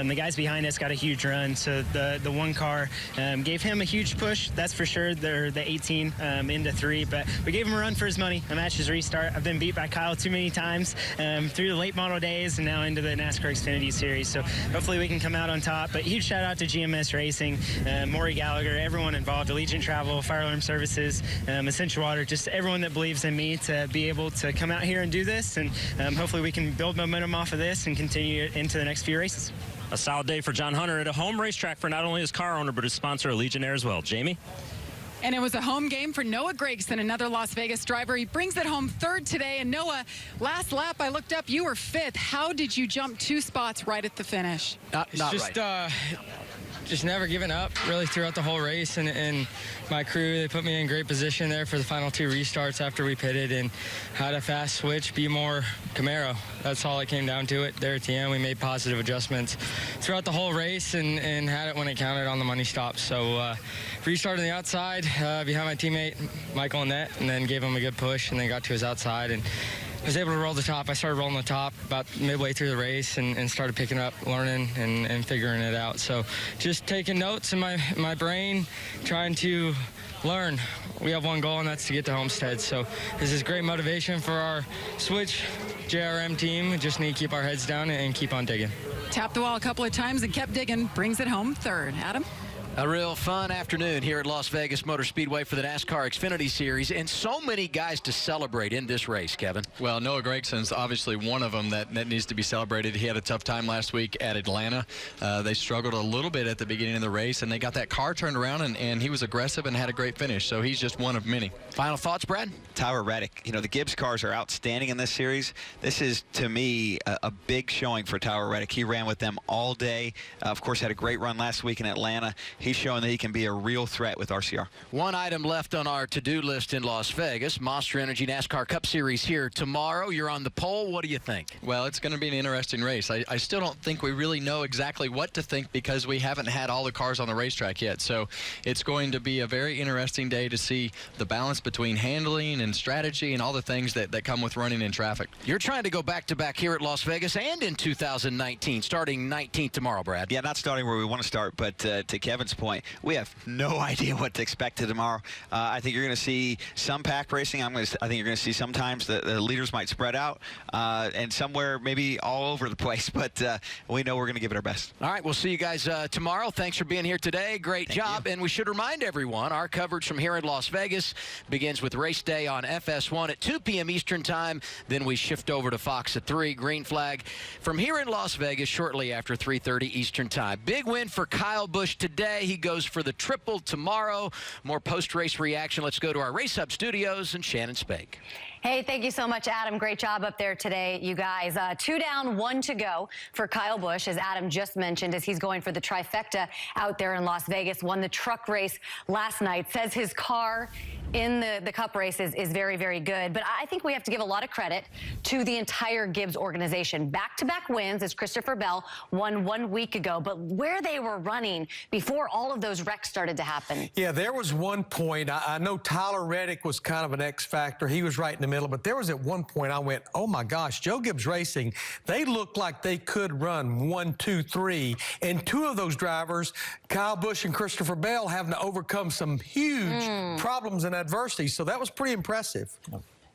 the guys behind us got a huge run. So the one car gave him a huge push, that's for sure. They're the 18 into 3, but we gave him a run for his money. A match his restart. I've been beat by Kyle too many times through the late model days and now into the NASCAR Xfinity Series. So hopefully we can come out on top. But huge shout out to GMS Racing, Maury Gallagher, everyone involved, Allegiant Travel, Fire Alarm Services, Essential Water, just everyone that believes in me to be able to come out here and do this. And hopefully we can build momentum off of this and continue it into the next few races. A solid day for John Hunter at a home racetrack for not only his car owner, but his sponsor, Allegiant Air as well. Jamie? And it was a home game for Noah Gragson, another Las Vegas driver. He brings it home 3rd today. And Noah, last lap, I looked up, you were 5th. How did you jump 2 spots right at the finish? Just never giving up really throughout the whole race, and my crew, they put me in great position there for the final 2 restarts after we pitted and had a fast switch, be more Camaro. That's all it came down to it. There at the end, we made positive adjustments throughout the whole race and had it when it counted on the money stops. So restarted on the outside behind my teammate Michael Annett, and then gave him a good push and then got to his outside and was able to roll the top. I started rolling the top about midway through the race and started picking up, learning, and figuring it out. So just taking notes in my brain, trying to learn. We have one goal, and that's to get to Homestead. So this is great motivation for our Switch JRM team. We just need to keep our heads down and keep on digging. Tapped the wall a couple of times and kept digging, brings it home 3rd. Adam? A real fun afternoon here at Las Vegas Motor Speedway for the NASCAR Xfinity Series, and so many guys to celebrate in this race, Kevin. Well, Noah Gregson's obviously one of them that needs to be celebrated. He had a tough time last week at Atlanta. They struggled a little bit at the beginning of the race, and they got that car turned around, and he was aggressive and had a great finish. So he's just one of many. Final thoughts, Brad? Tyler Reddick. The Gibbs cars are outstanding in this series. This is, to me, a big showing for Tyler Reddick. He ran with them all day. Of course, had a great run last week in Atlanta. he's showing that he can be a real threat with RCR. One item left on our to-do list in Las Vegas. Monster Energy NASCAR Cup Series here tomorrow. You're on the pole. What do you think? Well, it's going to be an interesting race. I still don't think we really know exactly what to think because we haven't had all the cars on the racetrack yet. So it's going to be a very interesting day to see the balance between handling and strategy and all the things that come with running in traffic. You're trying to go back-to-back here at Las Vegas and in 2019, starting 19th tomorrow, Brad. Yeah, not starting where we want to start, but to Kevin's point, we have no idea what to expect tomorrow. I think you're going to see some pack racing. I think you're going to see sometimes the leaders might spread out and somewhere maybe all over the place, but we know we're going to give it our best. All right, we'll see you guys tomorrow. Thanks for being here today. Great job. And we should remind everyone, our coverage from here in Las Vegas begins with race day on FS1 at 2 p.m. Eastern Time. Then we shift over to Fox at 3, green flag from here in Las Vegas shortly after 3:30 Eastern Time. Big win for Kyle Busch today. He goes for the triple tomorrow. More post-race reaction. Let's go to our Race Hub studios and Shannon Spake. Hey, thank you so much, Adam. Great job up there today, you guys. 2 down, 1 to go for Kyle Busch, as Adam just mentioned, as he's going for the trifecta out there in Las Vegas. Won the truck race last night. Says his car in the Cup race is very, very good. But I think we have to give a lot of credit to the entire Gibbs organization. Back-to-back wins, as Christopher Bell won 1 week ago. But where they were running before all of those wrecks started to happen. Yeah, there was one point. I know Tyler Reddick was kind of an X factor. He was right in the middle. But there was at one point I went, oh, my gosh, Joe Gibbs Racing, they looked like they could run 1, 2, 3. And 2 of those drivers, Kyle Busch and Christopher Bell, having to overcome some huge problems and adversity. So that was pretty impressive.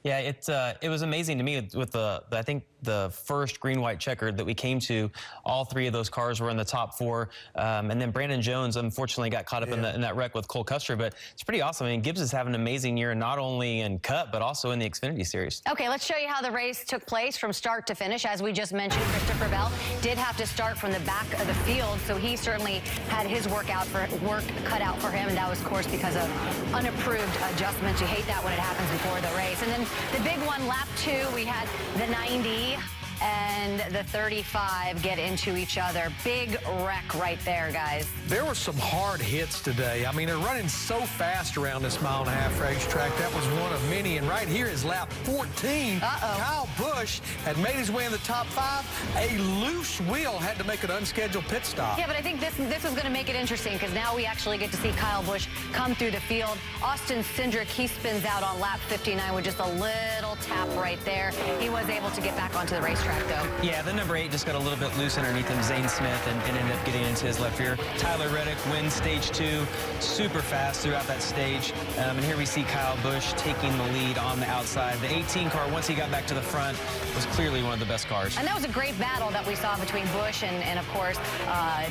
Yeah, it was amazing to me with I think the first green-white checkered that we came to. All 3 of those cars were in the top 4, and then Brandon Jones unfortunately got caught up in that wreck with Cole Custer. But it's pretty awesome. I mean, Gibbs is having an amazing year, not only in Cup but also in the Xfinity Series. Okay, let's show you how the race took place from start to finish. As we just mentioned, Christopher Bell did have to start from the back of the field, so he certainly had his work cut out for him, and that was, of course, because of unapproved adjustments. You hate that when it happens before the race. And then the big one, lap 2, we had the 90 and the 35 get into each other. Big wreck right there, guys. There were some hard hits today. I mean, they're running so fast around this mile-and-a-half racetrack. That was one of many. And right here is lap 14. Kyle Busch had made his way in the top 5. A loose wheel had to make an unscheduled pit stop. Yeah, but I think this is going to make it interesting because now we actually get to see Kyle Busch come through the field. Austin Cindric, he spins out on lap 59 with just a little tap right there. He was able to get back onto the racetrack, though. Yeah, the number 8 just got a little bit loose underneath him, Zane Smith, and ended up getting into his left rear. Tyler Reddick wins stage 2, super fast throughout that stage. And here we see Kyle Busch taking the lead on the outside. The 18 car, once he got back to the front, was clearly one of the best cars. And that was a great battle that we saw between Busch and of course,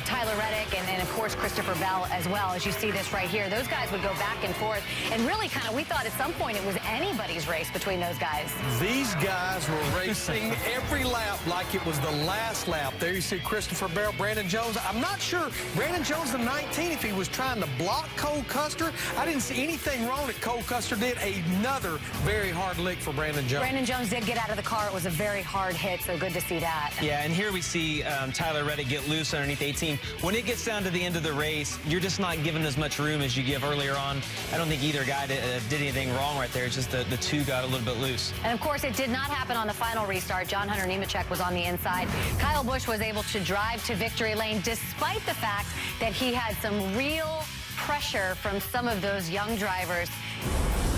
Tyler Reddick and of course, Christopher Bell as well. As you see this right here, those guys would go back and forth. And really kind of, we thought at some point it was anybody's race between those guys. These guys were racing every lap like it was the last lap. There you see Christopher Bell, Brandon Jones. I'm not sure Brandon Jones, the 19, if he was trying to block Cole Custer. I didn't see anything wrong that Cole Custer did. Another very hard lick for Brandon Jones. Brandon Jones did get out of the car. It was a very hard hit, so good to see that. Yeah, and here we see Tyler Reddick get loose underneath 18. When it gets down to the end of the race, you're just not given as much room as you give earlier on. I don't think either guy did anything wrong right there. It's just the 2 got a little bit loose. And of course, it did not happen on the final restart. John Hunter Nemechek was on the inside. Kyle Busch was able to drive to victory lane despite the fact that he had some real pressure from some of those young drivers.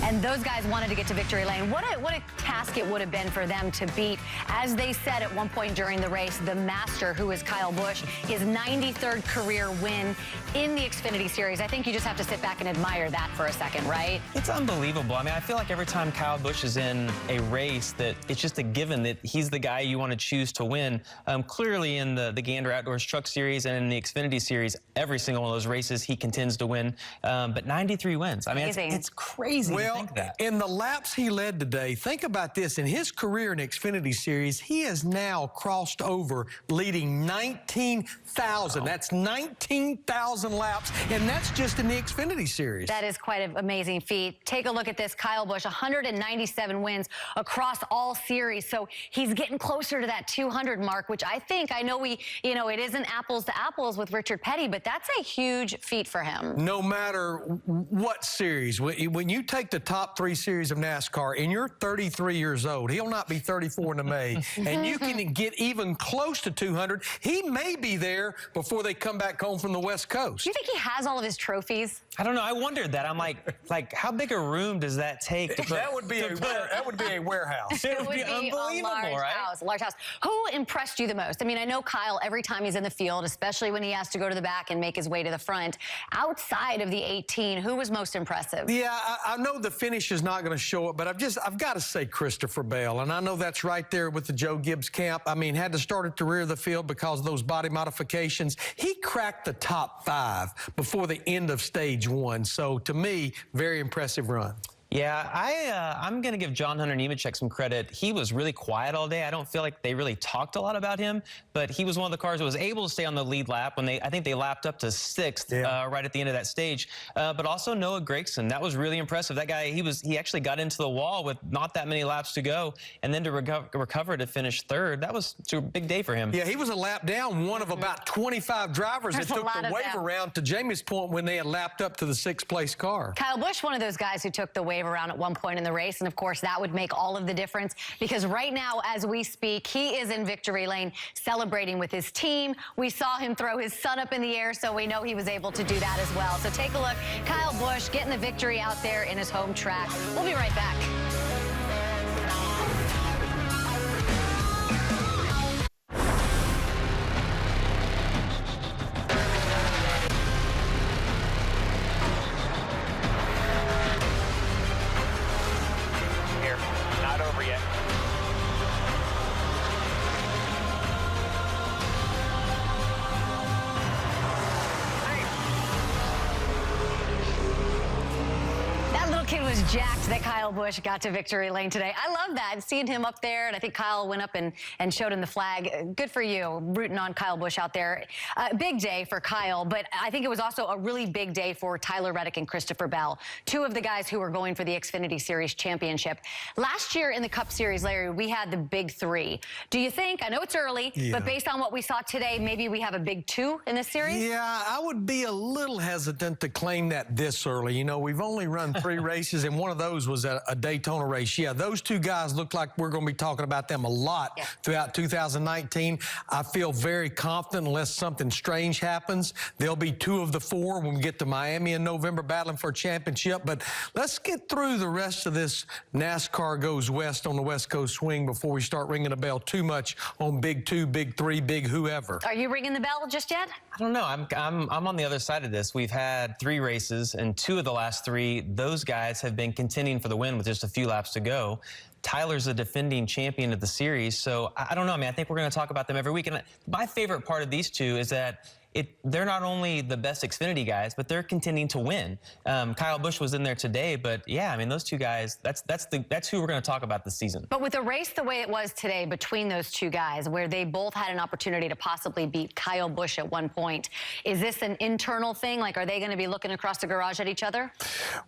And those guys wanted to get to victory lane. What a task it would have been for them to beat, as they said at one point during the race, the master, who is Kyle Busch, his 93rd career win in the Xfinity Series. I think you just have to sit back and admire that for a second, right? It's unbelievable. I mean, I feel like every time Kyle Busch is in a race that it's just a given that he's the guy you want to choose to win. Clearly in the Gander Outdoors Truck Series and in the Xfinity Series, every single one of those races he contends to win. But 93 wins. I mean, it's crazy. Well, think that. In the laps he led today, think about this. In his career in Xfinity Series, he has now crossed over leading 19,000. Wow. That's 19,000 laps, and that's just in the Xfinity Series. That is quite an amazing feat. Take a look at this. Kyle Busch, 197 wins across all series. So he's getting closer to that 200 mark, which I know it isn't apples to apples with Richard Petty, but that's a huge feat for him. No matter what series, when you take the top 3 series of NASCAR and you're 33 years old, he'll not be 34 in the May, and you can get even close to 200, he may be there before they come back home from the West Coast. Do you think he has all of his trophies? I don't know. I wondered that. I'm like, how big a room does that take? That would be a warehouse. It would be unbelievable, a large house. Who impressed you the most? I mean, I know Kyle, every time he's in the field, especially when he has to go to the back and make his way to the front, outside of the 18, who was most impressive? Yeah, I know the finish is not going to show it, but I've got to say Christopher Bell, and I know that's right there with the Joe Gibbs camp. I mean, had to start at the rear of the field because of those body modifications. He cracked the top 5 before the end of stage 1. So to me, very impressive run. Yeah, I'm going to give John Hunter Nemechek some credit. He was really quiet all day. I don't feel like they really talked a lot about him, but he was one of the cars that was able to stay on the lead lap when I think they lapped up to 6th right at the end of that stage. But also Noah Gragson, that was really impressive. That guy, he actually got into the wall with not that many laps to go, and then to recover to finish 3rd, that was a big day for him. Yeah, he was a lap down, one of about 25 drivers that took the wave around, to Jamie's point, when they had lapped up to the 6th place car. Kyle Busch, one of those guys who took the wave around at one point in the race, and of course that would make all of the difference, because right now as we speak, he is in victory lane celebrating with his team. We saw him throw his son up in the air, so we know he was able to do that as well. So take a look, Kyle Busch getting the victory out there in his home track. We'll be right back. Jacked that Kyle Busch got to victory lane today. I love that. Seeing him up there, and I think Kyle went up and showed him the flag. Good for you, rooting on Kyle Busch out there. Big day for Kyle, but I think it was also a really big day for Tyler Reddick and Christopher Bell, 2 of the guys who were going for the Xfinity Series championship. Last year in the Cup Series, Larry, we had the big 3. Do you think, I know it's early, but based on what we saw today, maybe we have a big 2 in this series? Yeah, I would be a little hesitant to claim that this early. You know, we've only run 3 races, and one of those was a Daytona race. Yeah, those 2 guys look like we're going to be talking about them a lot throughout 2019. I feel very confident, unless something strange happens, they'll be 2 of the 4 when we get to Miami in November battling for a championship. But let's get through the rest of this NASCAR Goes West on the West Coast swing before we start ringing the bell too much on big 2, big 3, big whoever. Are you ringing the bell just yet? I don't know. I'm on the other side of this. We've had 3 races, and 2 of the last 3, those guys have been contending for the win with just a few laps to go. Tyler's a defending champion of the series, so I don't know. I mean, I think we're going to talk about them every week. And my favorite part of these 2 is that they're not only the best Xfinity guys, but they're contending to win. Kyle Busch was in there today, but yeah, I mean, those 2 guys, that's who we're going to talk about this season. But with a race the way it was today between those 2 guys, where they both had an opportunity to possibly beat Kyle Busch at one point, is this an internal thing? Like, are they going to be looking across the garage at each other?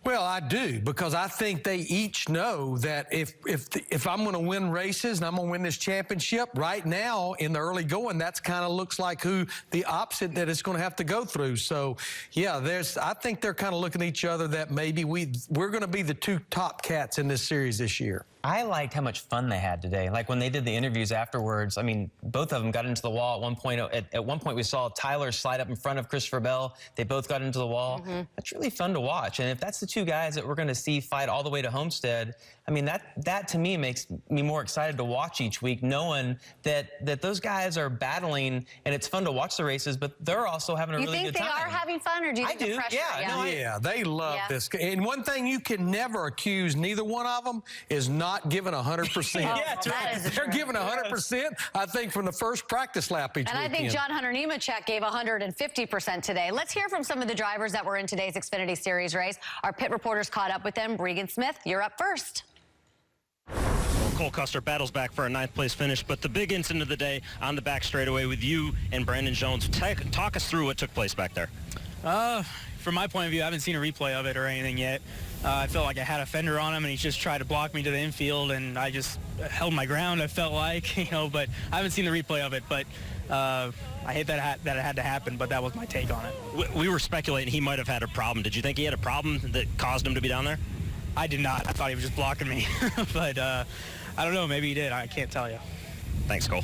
Well, I do, because I think they each know that if I'm going to win races and I'm going to win this championship, right now in the early going, that's kind of looks like who the opposite that it's going to have to go through. So, yeah, I think they're kind of looking at each other that maybe we're going to be the 2 top cats in this series this year. I liked how much fun they had today. Like when they did the interviews afterwards, I mean, both of them got into the wall at one point. At one point, we saw Tyler slide up in front of Christopher Bell. They both got into the wall. That's really fun to watch. And if that's the 2 guys that we're going to see fight all the way to Homestead, I mean, that to me makes me more excited to watch each week, knowing that those guys are battling, and it's fun to watch the races, but they're also having a really good time. You think they are having fun, or do you think the pressure? Yeah, they love this. And one thing you can never accuse neither one of them is not not giving 100%. Yeah, that's right. They're giving 100%, I think, from the first practice lap each And weekend. I think John Hunter Nemechek gave 150% today. Let's hear from some of the drivers that were in today's Xfinity Series race. Our pit reporters caught up with them. Bregan Smith, you're up first. Cole Custer battles back for a 9th place finish, but the big incident of the day on the back straightaway with you and Brandon Jones. Talk us through what took place back there. From my point of view, I haven't seen a replay of it or anything yet. I felt like I had a fender on him, and he just tried to block me to the infield, and I just held my ground, I felt like, but I haven't seen the replay of it. But I hate that it had to happen, but that was my take on it. We were speculating he might have had a problem. Did you think he had a problem that caused him to be down there? I did not. I thought he was just blocking me. But I don't know. Maybe he did. I can't tell you. Thanks, Cole.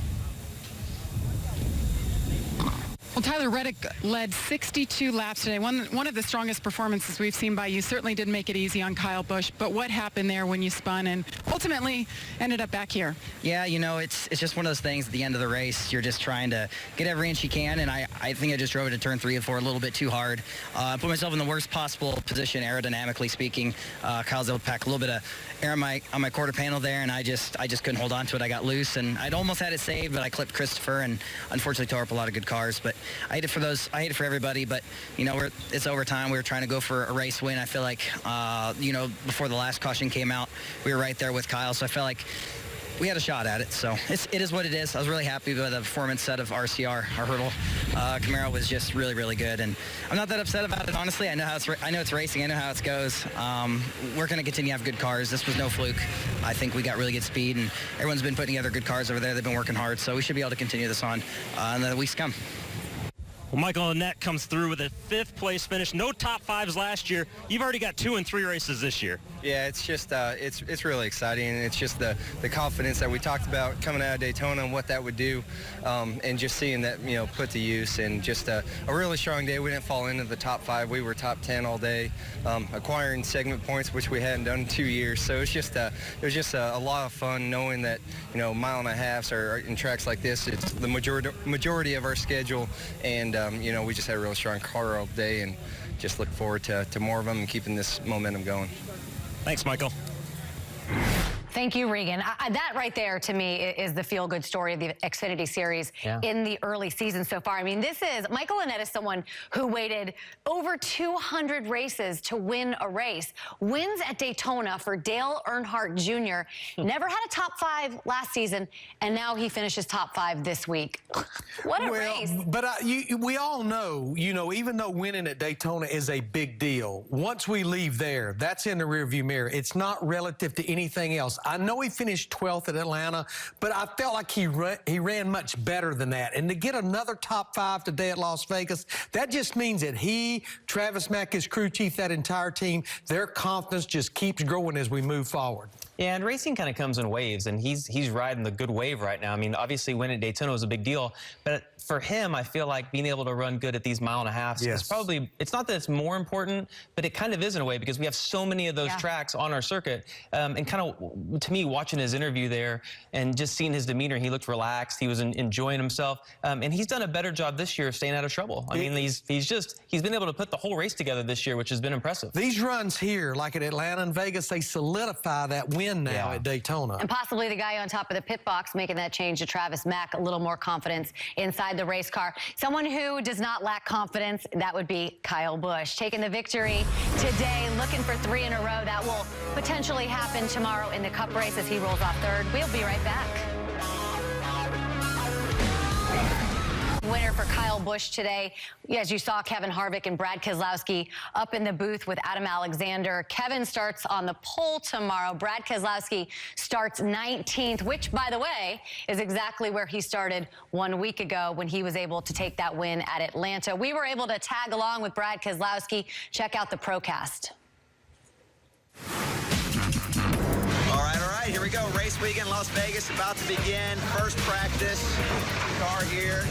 Well, Tyler Reddick led 62 laps today. One of the strongest performances we've seen by you. Certainly didn't make it easy on Kyle Busch, but what happened there when you spun and ultimately ended up back here? Yeah, it's just one of those things at the end of the race. You're just trying to get every inch you can, and I think I just drove it to turn 3 and 4 a little bit too hard. I put myself in the worst possible position, aerodynamically speaking. Kyle's able to pack a little bit of air on my quarter panel there, and I just couldn't hold on to it. I got loose, and I'd almost had it saved, but I clipped Christopher and unfortunately tore up a lot of good cars. But I hate it for everybody, but it's overtime. We were trying to go for a race win. I feel like before the last caution came out, we were right there with Kyle, so I felt like we had a shot at it. So it is what it is. I was really happy with the performance set of RCR, our hurdle. Camaro was just really, really good, and I'm not that upset about it, honestly. I know it's racing. I know how it goes. We're going to continue to have good cars. This was no fluke. I think we got really good speed, and everyone's been putting together good cars over there. They've been working hard, so we should be able to continue this on in the weeks to come. Well, Michael Annett comes through with a 5th place finish. No top 5s last year. You've already got 2 and 3 races this year. Yeah, it's just it's really exciting, and it's just the confidence that we talked about coming out of Daytona and what that would do, and just seeing that put to use, and just a really strong day. We didn't fall into the top 5. We were top 10 all day, acquiring segment points, which we hadn't done in 2 years. So it was just a lot of fun knowing that mile and a halves are in tracks like this. It's the majority of our schedule, and we just had a real strong car all day, and just look forward to more of them and keeping this momentum going. Thanks, Michael. Thank you, Regan. That right there, to me, is the feel-good story of the Xfinity Series in the early season so far. I mean, Michael Annett is someone who waited over 200 races to win a race. Wins at Daytona for Dale Earnhardt Jr. Never had a top 5 last season, and now he finishes top 5 this week. What a race. But we all know, even though winning at Daytona is a big deal, once we leave there, that's in the rearview mirror. It's not relative to anything else. I know he finished 12th at Atlanta, but I felt like he ran much better than that. And to get another top 5 today at Las Vegas, that just means that he, Travis Mack, his crew chief, that entire team, their confidence just keeps growing as we move forward. Yeah, and racing kind of comes in waves, and he's riding the good wave right now. I mean, obviously winning at Daytona was a big deal, but for him, I feel like being able to run good at these mile and a halves is probably, it's not that it's more important, but it kind of is in a way, because we have so many of those tracks on our circuit. And kind of, to me, watching his interview there and just seeing his demeanor, he looked relaxed, he was enjoying himself, and he's done a better job this year of staying out of trouble. I mean, he's been able to put the whole race together this year, which has been impressive. These runs here, like at Atlanta and Vegas, they solidify that win now at Daytona. And possibly the guy on top of the pit box making that change to Travis Mack, a little more confidence inside the race car. Someone who does not lack confidence, that would be Kyle Busch. Taking the victory today, looking for 3 in a row. That will potentially happen tomorrow in the Cup race as he rolls off 3rd. We'll be right back. Winner for Kyle Busch today. As you saw, Kevin Harvick and Brad Keselowski up in the booth with Adam Alexander. Kevin starts on the pole tomorrow. Brad Keselowski starts 19th, which, by the way, is exactly where he started 1 week ago when he was able to take that win at Atlanta. We were able to tag along with Brad Keselowski. Check out the Procast. All right, here we go. Race weekend, Las Vegas, about to begin. First practice, car here,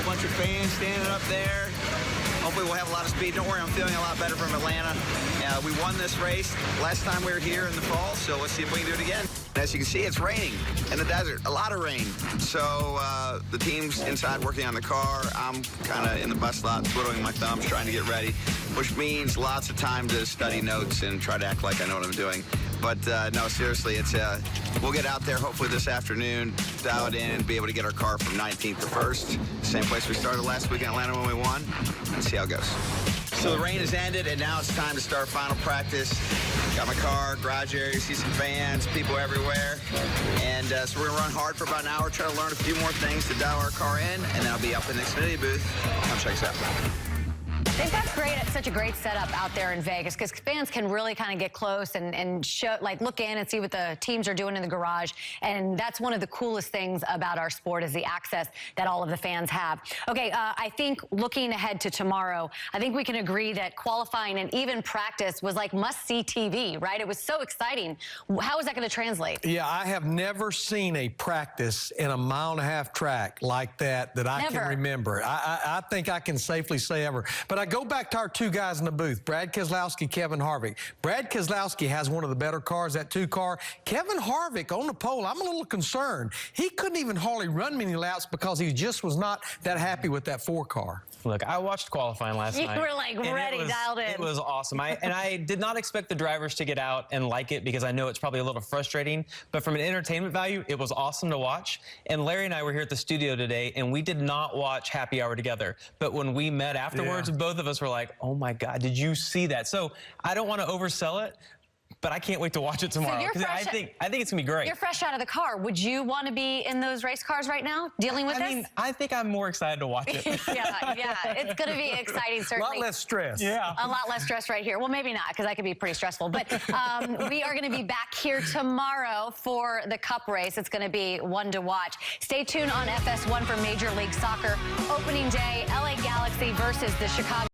a bunch of fans standing up there. Hopefully we'll have a lot of speed. Don't worry, I'm feeling a lot better from Atlanta. We won this race last time we were here in the fall, so let's see if we can do it again. As you can see, it's raining in the desert, a lot of rain. So the team's inside working on the car. I'm kind of in the bus lot, twiddling my thumbs, trying to get ready, which means lots of time to study notes and try to act like I know what I'm doing. But no, seriously, it's we'll get out there hopefully this afternoon, dial it in, and be able to get our car from 19th to 1st. Same place we started last week in Atlanta when we won. Let's see how it goes. So the rain has ended, and now it's time to start final practice. Got my car, garage area, see some fans, people everywhere. And so we're going to run hard for about an hour, try to learn a few more things to dial our car in, and then I'll be up in the Xfinity booth. Come check us out. They've got such a great setup out there in Vegas because fans can really kind of get close and show, like, look in and see what the teams are doing in the garage. And that's one of the coolest things about our sport is the access that all of the fans have. Okay, I think looking ahead to tomorrow, I think we can agree that qualifying and even practice was like must-see TV, right? It was so exciting. How is that going to translate? Yeah, I have never seen a practice in a 1.5-mile track like that I can remember. I think I can safely say ever. But I go back to our two guys in the booth, Brad Keselowski, Kevin Harvick. Brad Keselowski has one of the better cars, that 2 car. Kevin Harvick on the pole, I'm a little concerned. He couldn't even hardly run many laps because he just was not that happy with that 4 car. Look, I watched qualifying last night. You were like ready, dialed in. It was awesome. I did not expect the drivers to get out and like it because I know it's probably a little frustrating. But from an entertainment value, it was awesome to watch. And Larry and I were here at the studio today, and we did not watch Happy Hour together. But when we met afterwards, both of us were like, oh my God, did you see that? So I don't want to oversell it, but I can't wait to watch it tomorrow because I think it's gonna be great. You're fresh out of the car. Would you want to be in those race cars right now, dealing with this? I mean, I think I'm more excited to watch it. yeah, it's going to be exciting, certainly. A lot less stress. Yeah. A lot less stress right here. Well, maybe not, because that could be pretty stressful. But we are going to be back here tomorrow for the Cup race. It's going to be one to watch. Stay tuned on FS1 for Major League Soccer. Opening day, LA Galaxy versus the Chicago